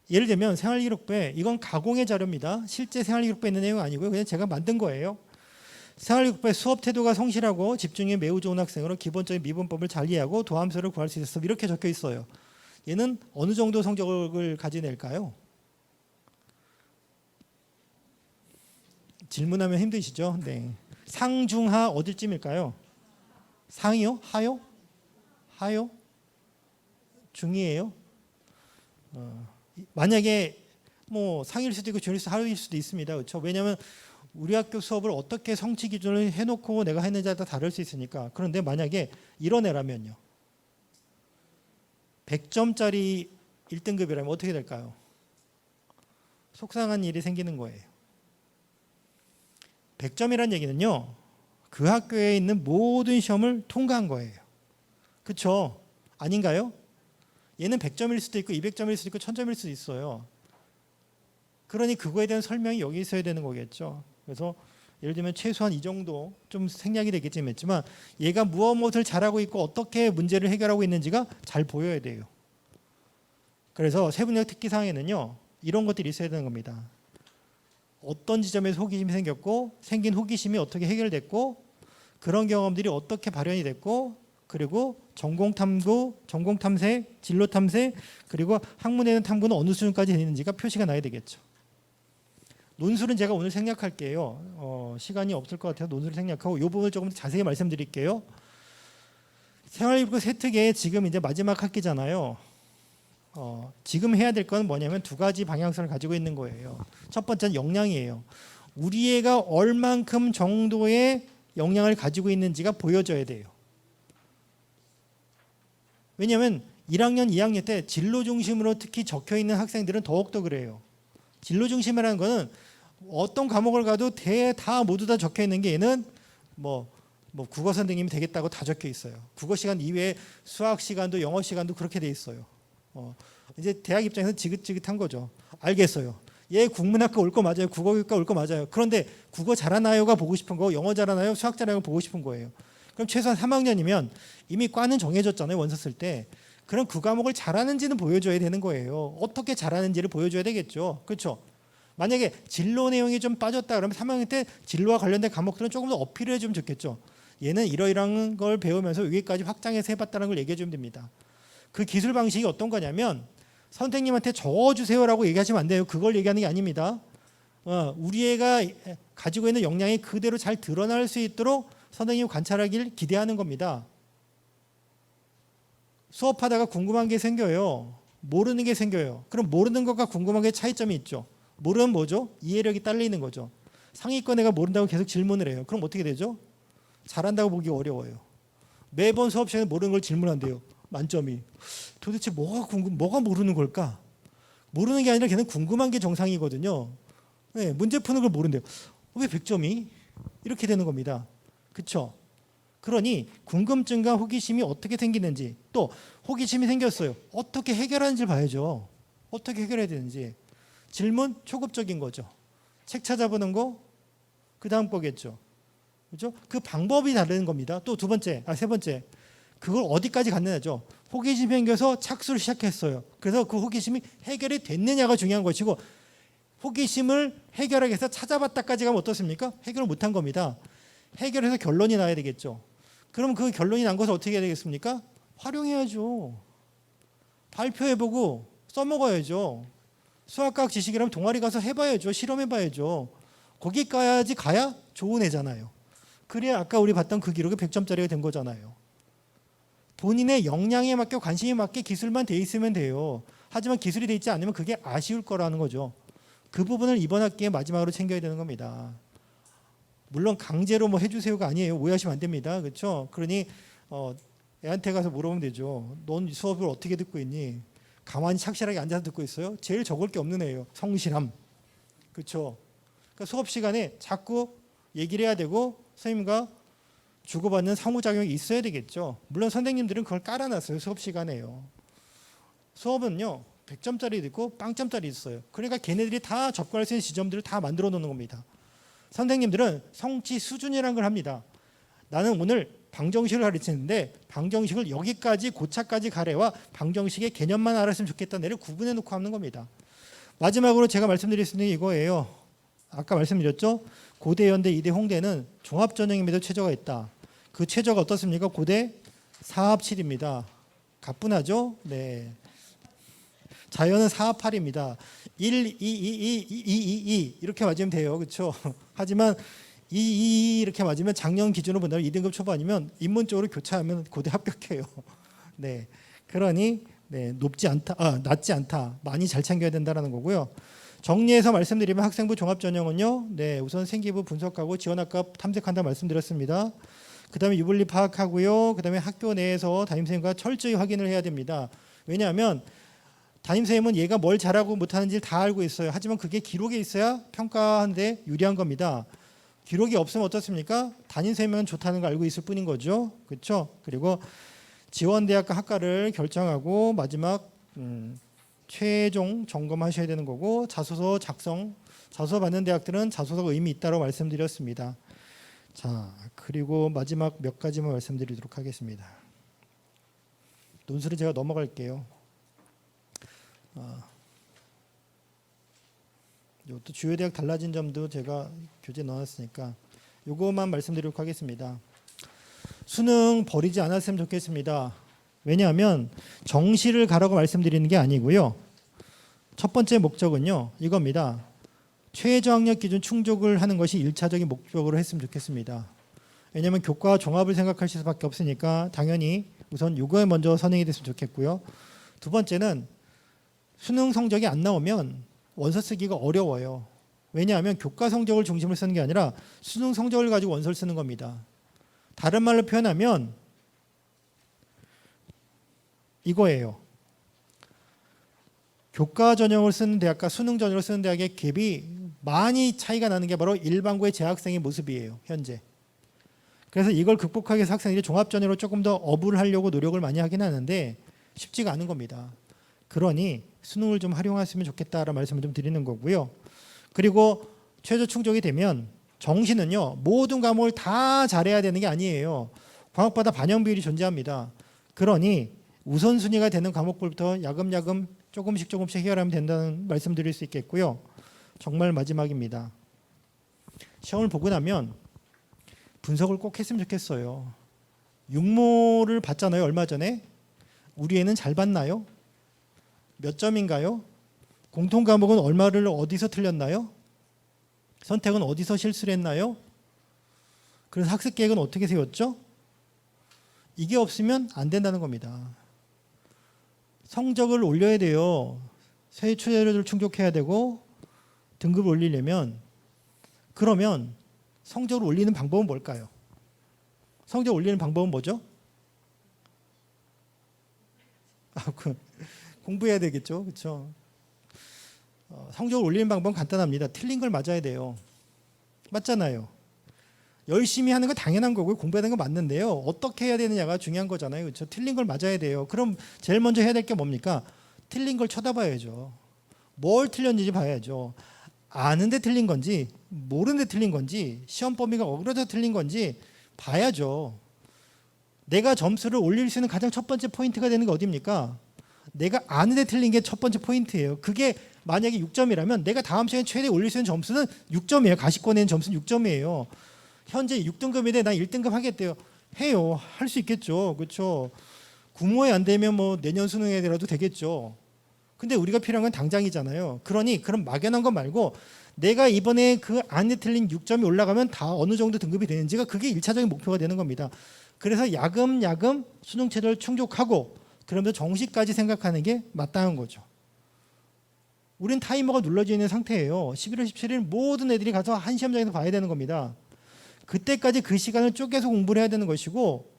예를 들면 생활기록부에 이건 가공의 자료입니다. 실제 생활기록부에 있는 내용 아니고요. 그냥 제가 만든 거예요. 생활기록부에 수업 태도가 성실하고 집중이 매우 좋은 학생으로 기본적인 미분법을 잘 이해하고 도함수를 구할 수 있었어. 이렇게 적혀 있어요. 얘는 어느 정도 성적을 가지낼까요? 질문하면 힘드시죠? 네. 상중하 어디쯤일까요? 상이요? 하요? 하요? 중이에요? 만약에 뭐 상일 수도 있고 중일 수도 하일 수도 있습니다. 그렇죠? 왜냐하면 우리 학교 수업을 어떻게 성취 기준을 해놓고 내가 했는지에 따라 다를 수 있으니까. 그런데 만약에 이런 애라면요. 100점짜리 1등급이라면 어떻게 될까요? 속상한 일이 생기는 거예요. 100점이라는 얘기는요. 그 학교에 있는 모든 시험을 통과한 거예요. 그렇죠? 아닌가요? 얘는 100점일 수도 있고 200점일 수도 있고 1000점일 수도 있어요. 그러니 그거에 대한 설명이 여기 있어야 되는 거겠죠. 그래서 예를 들면 최소한 이 정도 좀 생략이 되겠지만 얘가 무엇을 잘하고 있고 어떻게 문제를 해결하고 있는지가 잘 보여야 돼요. 그래서 세분력 특기사항에는요. 이런 것들이 있어야 되는 겁니다. 어떤 지점에서 호기심이 생겼고 생긴 호기심이 어떻게 해결됐고 그런 경험들이 어떻게 발현이 됐고 그리고 전공탐구, 전공탐색, 진로탐색 그리고 학문에 대한 탐구는 어느 수준까지 되는지가 표시가 나야 되겠죠. 논술은 제가 오늘 생략할게요. 시간이 없을 것 같아서 논술을 생략하고 이 부분을 조금 더 자세히 말씀드릴게요. 생활기록 세특의 지금 이제 마지막 학기잖아요. 지금 해야 될 건 뭐냐면 두 가지 방향성을 가지고 있는 거예요. 첫 번째는 역량이에요. 우리 애가 얼만큼 정도의 역량을 가지고 있는지가 보여져야 돼요. 왜냐하면 1학년, 2학년 때 진로 중심으로 특히 적혀 있는 학생들은 더욱더 그래요. 진로 중심이라는 거는 어떤 과목을 가도 다 모두 다 적혀 있는 게 얘는 뭐 국어 선생님이 되겠다고 다 적혀 있어요. 국어 시간 이외에 수학 시간도 영어 시간도 그렇게 돼 있어요. 이제 대학 입장에서 지긋지긋한 거죠. 알겠어요. 얘 국문학과 올 거 맞아요. 국어교육과 올 거 맞아요. 그런데 국어 잘하나요가 보고 싶은 거, 영어 잘하나요, 수학 잘하나요 보고 싶은 거예요. 그럼 최소한 3학년이면 이미 과는 정해졌잖아요. 원서 쓸 때. 그럼 그 과목을 잘하는지는 보여줘야 되는 거예요. 어떻게 잘하는지를 보여줘야 되겠죠. 그렇죠? 만약에 진로 내용이 좀 빠졌다 그러면 3학년 때 진로와 관련된 과목들은 조금 더 어필을 해주면 좋겠죠. 얘는 이러이러한 걸 배우면서 여기까지 확장해서 해봤다는 걸 얘기해 주면 됩니다. 그 기술 방식이 어떤 거냐면 선생님한테 적어주세요라고 얘기하시면 안 돼요. 그걸 얘기하는 게 아닙니다. 우리 애가 가지고 있는 역량이 그대로 잘 드러날 수 있도록 선생님이 관찰하길 기대하는 겁니다. 수업하다가 궁금한 게 생겨요. 모르는 게 생겨요. 그럼 모르는 것과 궁금한 게 차이점이 있죠. 모르면 뭐죠? 이해력이 딸리는 거죠. 상위권 애가 모른다고 계속 질문을 해요. 그럼 어떻게 되죠? 잘한다고 보기 어려워요. 매번 수업 시간에 모르는 걸 질문한대요. 만점이. 도대체 뭐가 모르는 걸까? 모르는 게 아니라 걔는 궁금한 게 정상이거든요. 네, 문제 푸는 걸 모른대요. 왜 100점이? 이렇게 되는 겁니다. 그렇죠? 그러니 궁금증과 호기심이 어떻게 생기는지 또 호기심이 생겼어요. 어떻게 해결하는지를 봐야죠. 어떻게 해결해야 되는지. 질문 초급적인 거죠. 책 찾아보는 거 그 다음 거겠죠. 그렇죠? 그 방법이 다른 겁니다. 또 세 번째. 그걸 어디까지 갔느냐죠. 호기심이 생겨서 착수를 시작했어요. 그래서 그 호기심이 해결이 됐느냐가 중요한 것이고 호기심을 해결하기 위해서 찾아봤다까지 가면 어떻습니까? 해결을 못한 겁니다. 해결해서 결론이 나야 되겠죠. 그럼 그 결론이 난 것을 어떻게 해야 되겠습니까? 활용해야죠. 발표해보고 써먹어야죠. 수학과학 지식이라면 동아리 가서 해봐야죠. 실험해봐야죠. 거기까지 가야 좋은 애잖아요. 그래야 아까 우리 봤던 그 기록이 100점짜리가 된 거잖아요. 본인의 역량에 맞게 관심에 맞게 기술만 돼 있으면 돼요. 하지만 기술이 돼 있지 않으면 그게 아쉬울 거라는 거죠. 그 부분을 이번 학기에 마지막으로 챙겨야 되는 겁니다. 물론 강제로 뭐 해주세요가 아니에요. 오해하시면 안 됩니다. 그렇죠? 그러니 애한테 가서 물어보면 되죠. 넌 수업을 어떻게 듣고 있니? 가만히 착실하게 앉아서 듣고 있어요? 제일 적을 게 없는 애예요. 성실함. 그렇죠? 그러니까 수업 시간에 자꾸 얘기를 해야 되고 선생님과 주고받는 상호작용이 있어야 되겠죠. 물론 선생님들은 그걸 깔아놨어요. 수업 시간에요. 수업은요. 100점짜리 있고 빵점짜리 있어요. 그러니까 걔네들이 다 접근할 수 있는 지점들을 다 만들어 놓는 겁니다. 선생님들은 성취 수준이라는 걸 합니다. 나는 오늘 방정식을 가르치는데 방정식을 여기까지 고차까지 가래와 방정식의 개념만 알았으면 좋겠다는 애를 구분해 놓고 하는 겁니다. 마지막으로 제가 말씀드릴 수 있는 게 이거예요. 아까 말씀드렸죠. 고대, 연대, 이대, 홍대는 종합전형임에도 최저가 있다. 그 최저가 어떻습니까? 고대 4합7입니다. 가뿐하죠? 네. 자연은 4합 8입니다. 1, 2, 2, 2, 2, 2, 2 이렇게 맞으면 돼요. 그렇죠? 하지만 이렇게 맞으면 작년 기준으로 본다면 2등급 초반이면 인문 쪽으로 교차하면 고대 합격해요. 네, 그러니 네, 낮지 않다. 많이 잘 챙겨야 된다라는 거고요. 정리해서 말씀드리면 학생부 종합전형은요. 네, 우선 생기부 분석하고 지원학과 탐색한다 말씀드렸습니다. 그다음에 유불리 파악하고요. 그다음에 학교 내에서 담임선생님과 철저히 확인을 해야 됩니다. 왜냐하면 담임선생님은 얘가 뭘 잘하고 못하는지를 다 알고 있어요. 하지만 그게 기록에 있어야 평가하는데 유리한 겁니다. 기록이 없으면 어떻습니까? 담임선생님은 좋다는 걸 알고 있을 뿐인 거죠. 그렇죠? 그리고 지원대학과 학과를 결정하고 마지막 최종 점검하셔야 되는 거고 자소서 받는 대학들은 자소서가 의미 있다고 말씀드렸습니다. 자, 그리고 마지막 몇 가지만 말씀드리도록 하겠습니다. 논술은 제가 넘어갈게요. 이것도 주요 대학 달라진 점도 제가 교재에 넣어놨으니까 요거만 말씀드리도록 하겠습니다. 수능 버리지 않았으면 좋겠습니다. 왜냐하면 정시를 가라고 말씀드리는 게 아니고요. 첫 번째 목적은요. 이겁니다. 최저학력 기준 충족을 하는 것이 1차적인 목적으로 했으면 좋겠습니다. 왜냐하면 교과 종합을 생각하실 수밖에 없으니까 당연히 우선 이거에 먼저 선행이 됐으면 좋겠고요. 두 번째는 수능 성적이 안 나오면 원서 쓰기가 어려워요. 왜냐하면 교과 성적을 중심으로 쓰는 게 아니라 수능 성적을 가지고 원서를 쓰는 겁니다. 다른 말로 표현하면 이거예요. 교과 전형을 쓰는 대학과 수능 전형을 쓰는 대학의 갭이 많이 차이가 나는 게 바로 일반고의 재학생의 모습이에요. 현재. 그래서 이걸 극복하기 위해서 학생들이 종합전형으로 조금 더 업을 하려고 노력을 많이 하긴 하는데 쉽지가 않은 겁니다. 그러니 수능을 좀 활용했으면 좋겠다라는 말씀을 좀 드리는 거고요. 그리고 최저 충족이 되면 정시는요. 모든 과목을 다 잘해야 되는 게 아니에요. 과목마다 반영 비율이 존재합니다. 그러니 우선순위가 되는 과목부터 야금야금 조금씩 해결하면 된다는 말씀드릴 수 있겠고요. 정말 마지막입니다. 시험을 보고 나면 분석을 꼭 했으면 좋겠어요. 육모를 봤잖아요. 얼마 전에. 우리 애는 잘 봤나요? 몇 점인가요? 공통 과목은 얼마를 어디서 틀렸나요? 선택은 어디서 실수를 했나요? 그래서 학습 계획은 어떻게 세웠죠? 이게 없으면 안 된다는 겁니다. 성적을 올려야 돼요. 최저를 충족해야 되고 등급을 올리려면 그러면 성적을 올리는 방법은 뭘까요? 성적 올리는 방법은 뭐죠? 공부해야 되겠죠. 그렇죠? 성적을 올리는 방법은 간단합니다. 틀린 걸 맞아야 돼요. 맞잖아요. 열심히 하는 거 당연한 거고요. 공부하는 거 맞는데요. 어떻게 해야 되느냐가 중요한 거잖아요. 그렇죠? 틀린 걸 맞아야 돼요. 그럼 제일 먼저 해야 될 게 뭡니까? 틀린 걸 쳐다봐야죠. 뭘 틀렸는지 봐야죠. 아는데 틀린 건지 모르는데 틀린 건지 시험 범위가 어그러져 틀린 건지 봐야죠. 내가 점수를 올릴 수 있는 가장 첫 번째 포인트가 되는 게 어디입니까? 내가 아는데 틀린 게 첫 번째 포인트예요. 그게 만약에 6점이라면 내가 다음 시간에 최대 올릴 수 있는 점수는 6점이에요. 가시권에 있는 점수는 6점이에요. 현재 6등급인데 난 1등급 하겠대요. 해요. 할 수 있겠죠. 그렇죠. 구모에 안 되면 뭐 내년 수능에라도 되겠죠. 근데 우리가 필요한 건 당장이잖아요. 그러니 그런 막연한 것 말고 내가 이번에 그 안에 틀린 6점이 올라가면 다 어느 정도 등급이 되는지가 그게 1차적인 목표가 되는 겁니다. 그래서 야금야금 수능 체제를 충족하고 그러면서 정시까지 생각하는 게 마땅한 거죠. 우린 타이머가 눌러져 있는 상태예요. 11월 17일 모든 애들이 가서 한 시험장에서 봐야 되는 겁니다. 그때까지 그 시간을 쪼개서 공부를 해야 되는 것이고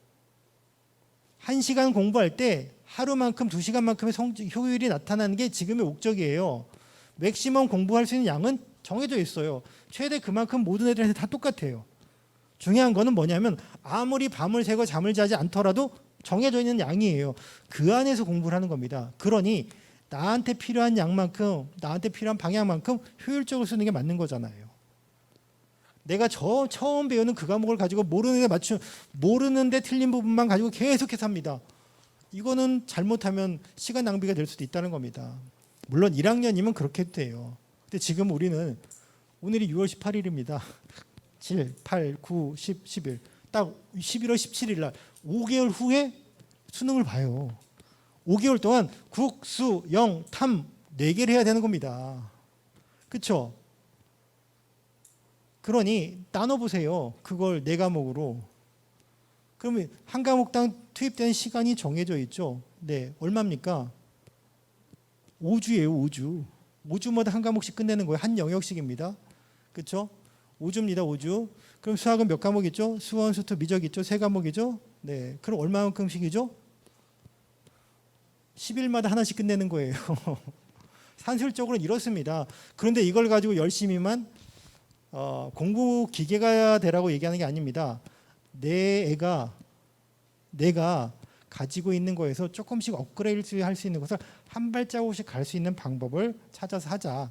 1시간 공부할 때 하루만큼 2시간만큼의 효율이 나타나는 게 지금의 목적이에요. 맥시멈 공부할 수 있는 양은 정해져 있어요. 최대 그만큼 모든 애들한테 다 똑같아요. 중요한 거는 뭐냐면 아무리 밤을 새고 잠을 자지 않더라도 정해져 있는 양이에요. 그 안에서 공부를 하는 겁니다. 그러니 나한테 필요한 양만큼 나한테 필요한 방향만큼 효율적으로 쓰는 게 맞는 거잖아요. 내가 처음 배우는 그 과목을 가지고 모르는데 틀린 부분만 가지고 계속해서 합니다. 이거는 잘못하면 시간 낭비가 될 수도 있다는 겁니다. 물론 1학년이면 그렇게 해도 돼요. 근데 지금 우리는 오늘이 6월 18일입니다. 7, 8, 9, 10, 11. 딱 11월 17일 날 5개월 후에 수능을 봐요. 5개월 동안 국, 수, 영, 탐 4개를 해야 되는 겁니다. 그렇죠? 그러니 나눠보세요. 그걸 네 과목으로. 그러면 한 과목당 투입되는 시간이 정해져 있죠. 네, 얼마입니까? 5주예요, 5주. 5주마다 한 과목씩 끝내는 거예요. 한 영역씩입니다. 그렇죠? 5주입니다, 5주. 그럼 수학은 몇 과목 있죠? 수원, 수투, 미적 있죠? 세 과목이죠? 네. 그럼 얼마만큼씩이죠? 10일마다 하나씩 끝내는 거예요. 산술적으로는 이렇습니다. 그런데 이걸 가지고 열심히만 공부 기계가 되라고 얘기하는 게 아닙니다. 내가 가지고 있는 거에서 조금씩 업그레이드 할 수 있는 것을 한 발자국씩 갈 수 있는 방법을 찾아서 하자.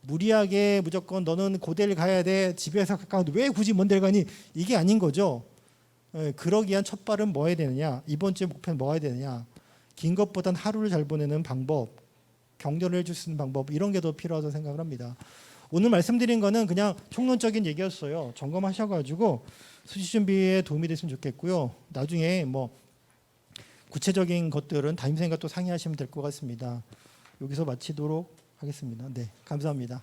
무리하게 무조건 너는 고대를 가야 돼. 집에서 가까운데 왜 굳이 먼 데를 가니? 이게 아닌 거죠. 그러기 위한 첫 발은 뭐 해야 되느냐? 이번 주의 목표는 뭐 해야 되느냐? 긴 것보단 하루를 잘 보내는 방법, 격려를 해줄 수 있는 방법 이런 게 더 필요하다고 생각을 합니다. 오늘 말씀드린 거는 그냥 총론적인 얘기였어요. 점검하셔가지고 수시 준비에 도움이 됐으면 좋겠고요. 나중에 뭐 구체적인 것들은 담임선생님과 또 상의하시면 될 것 같습니다. 여기서 마치도록 하겠습니다. 네, 감사합니다.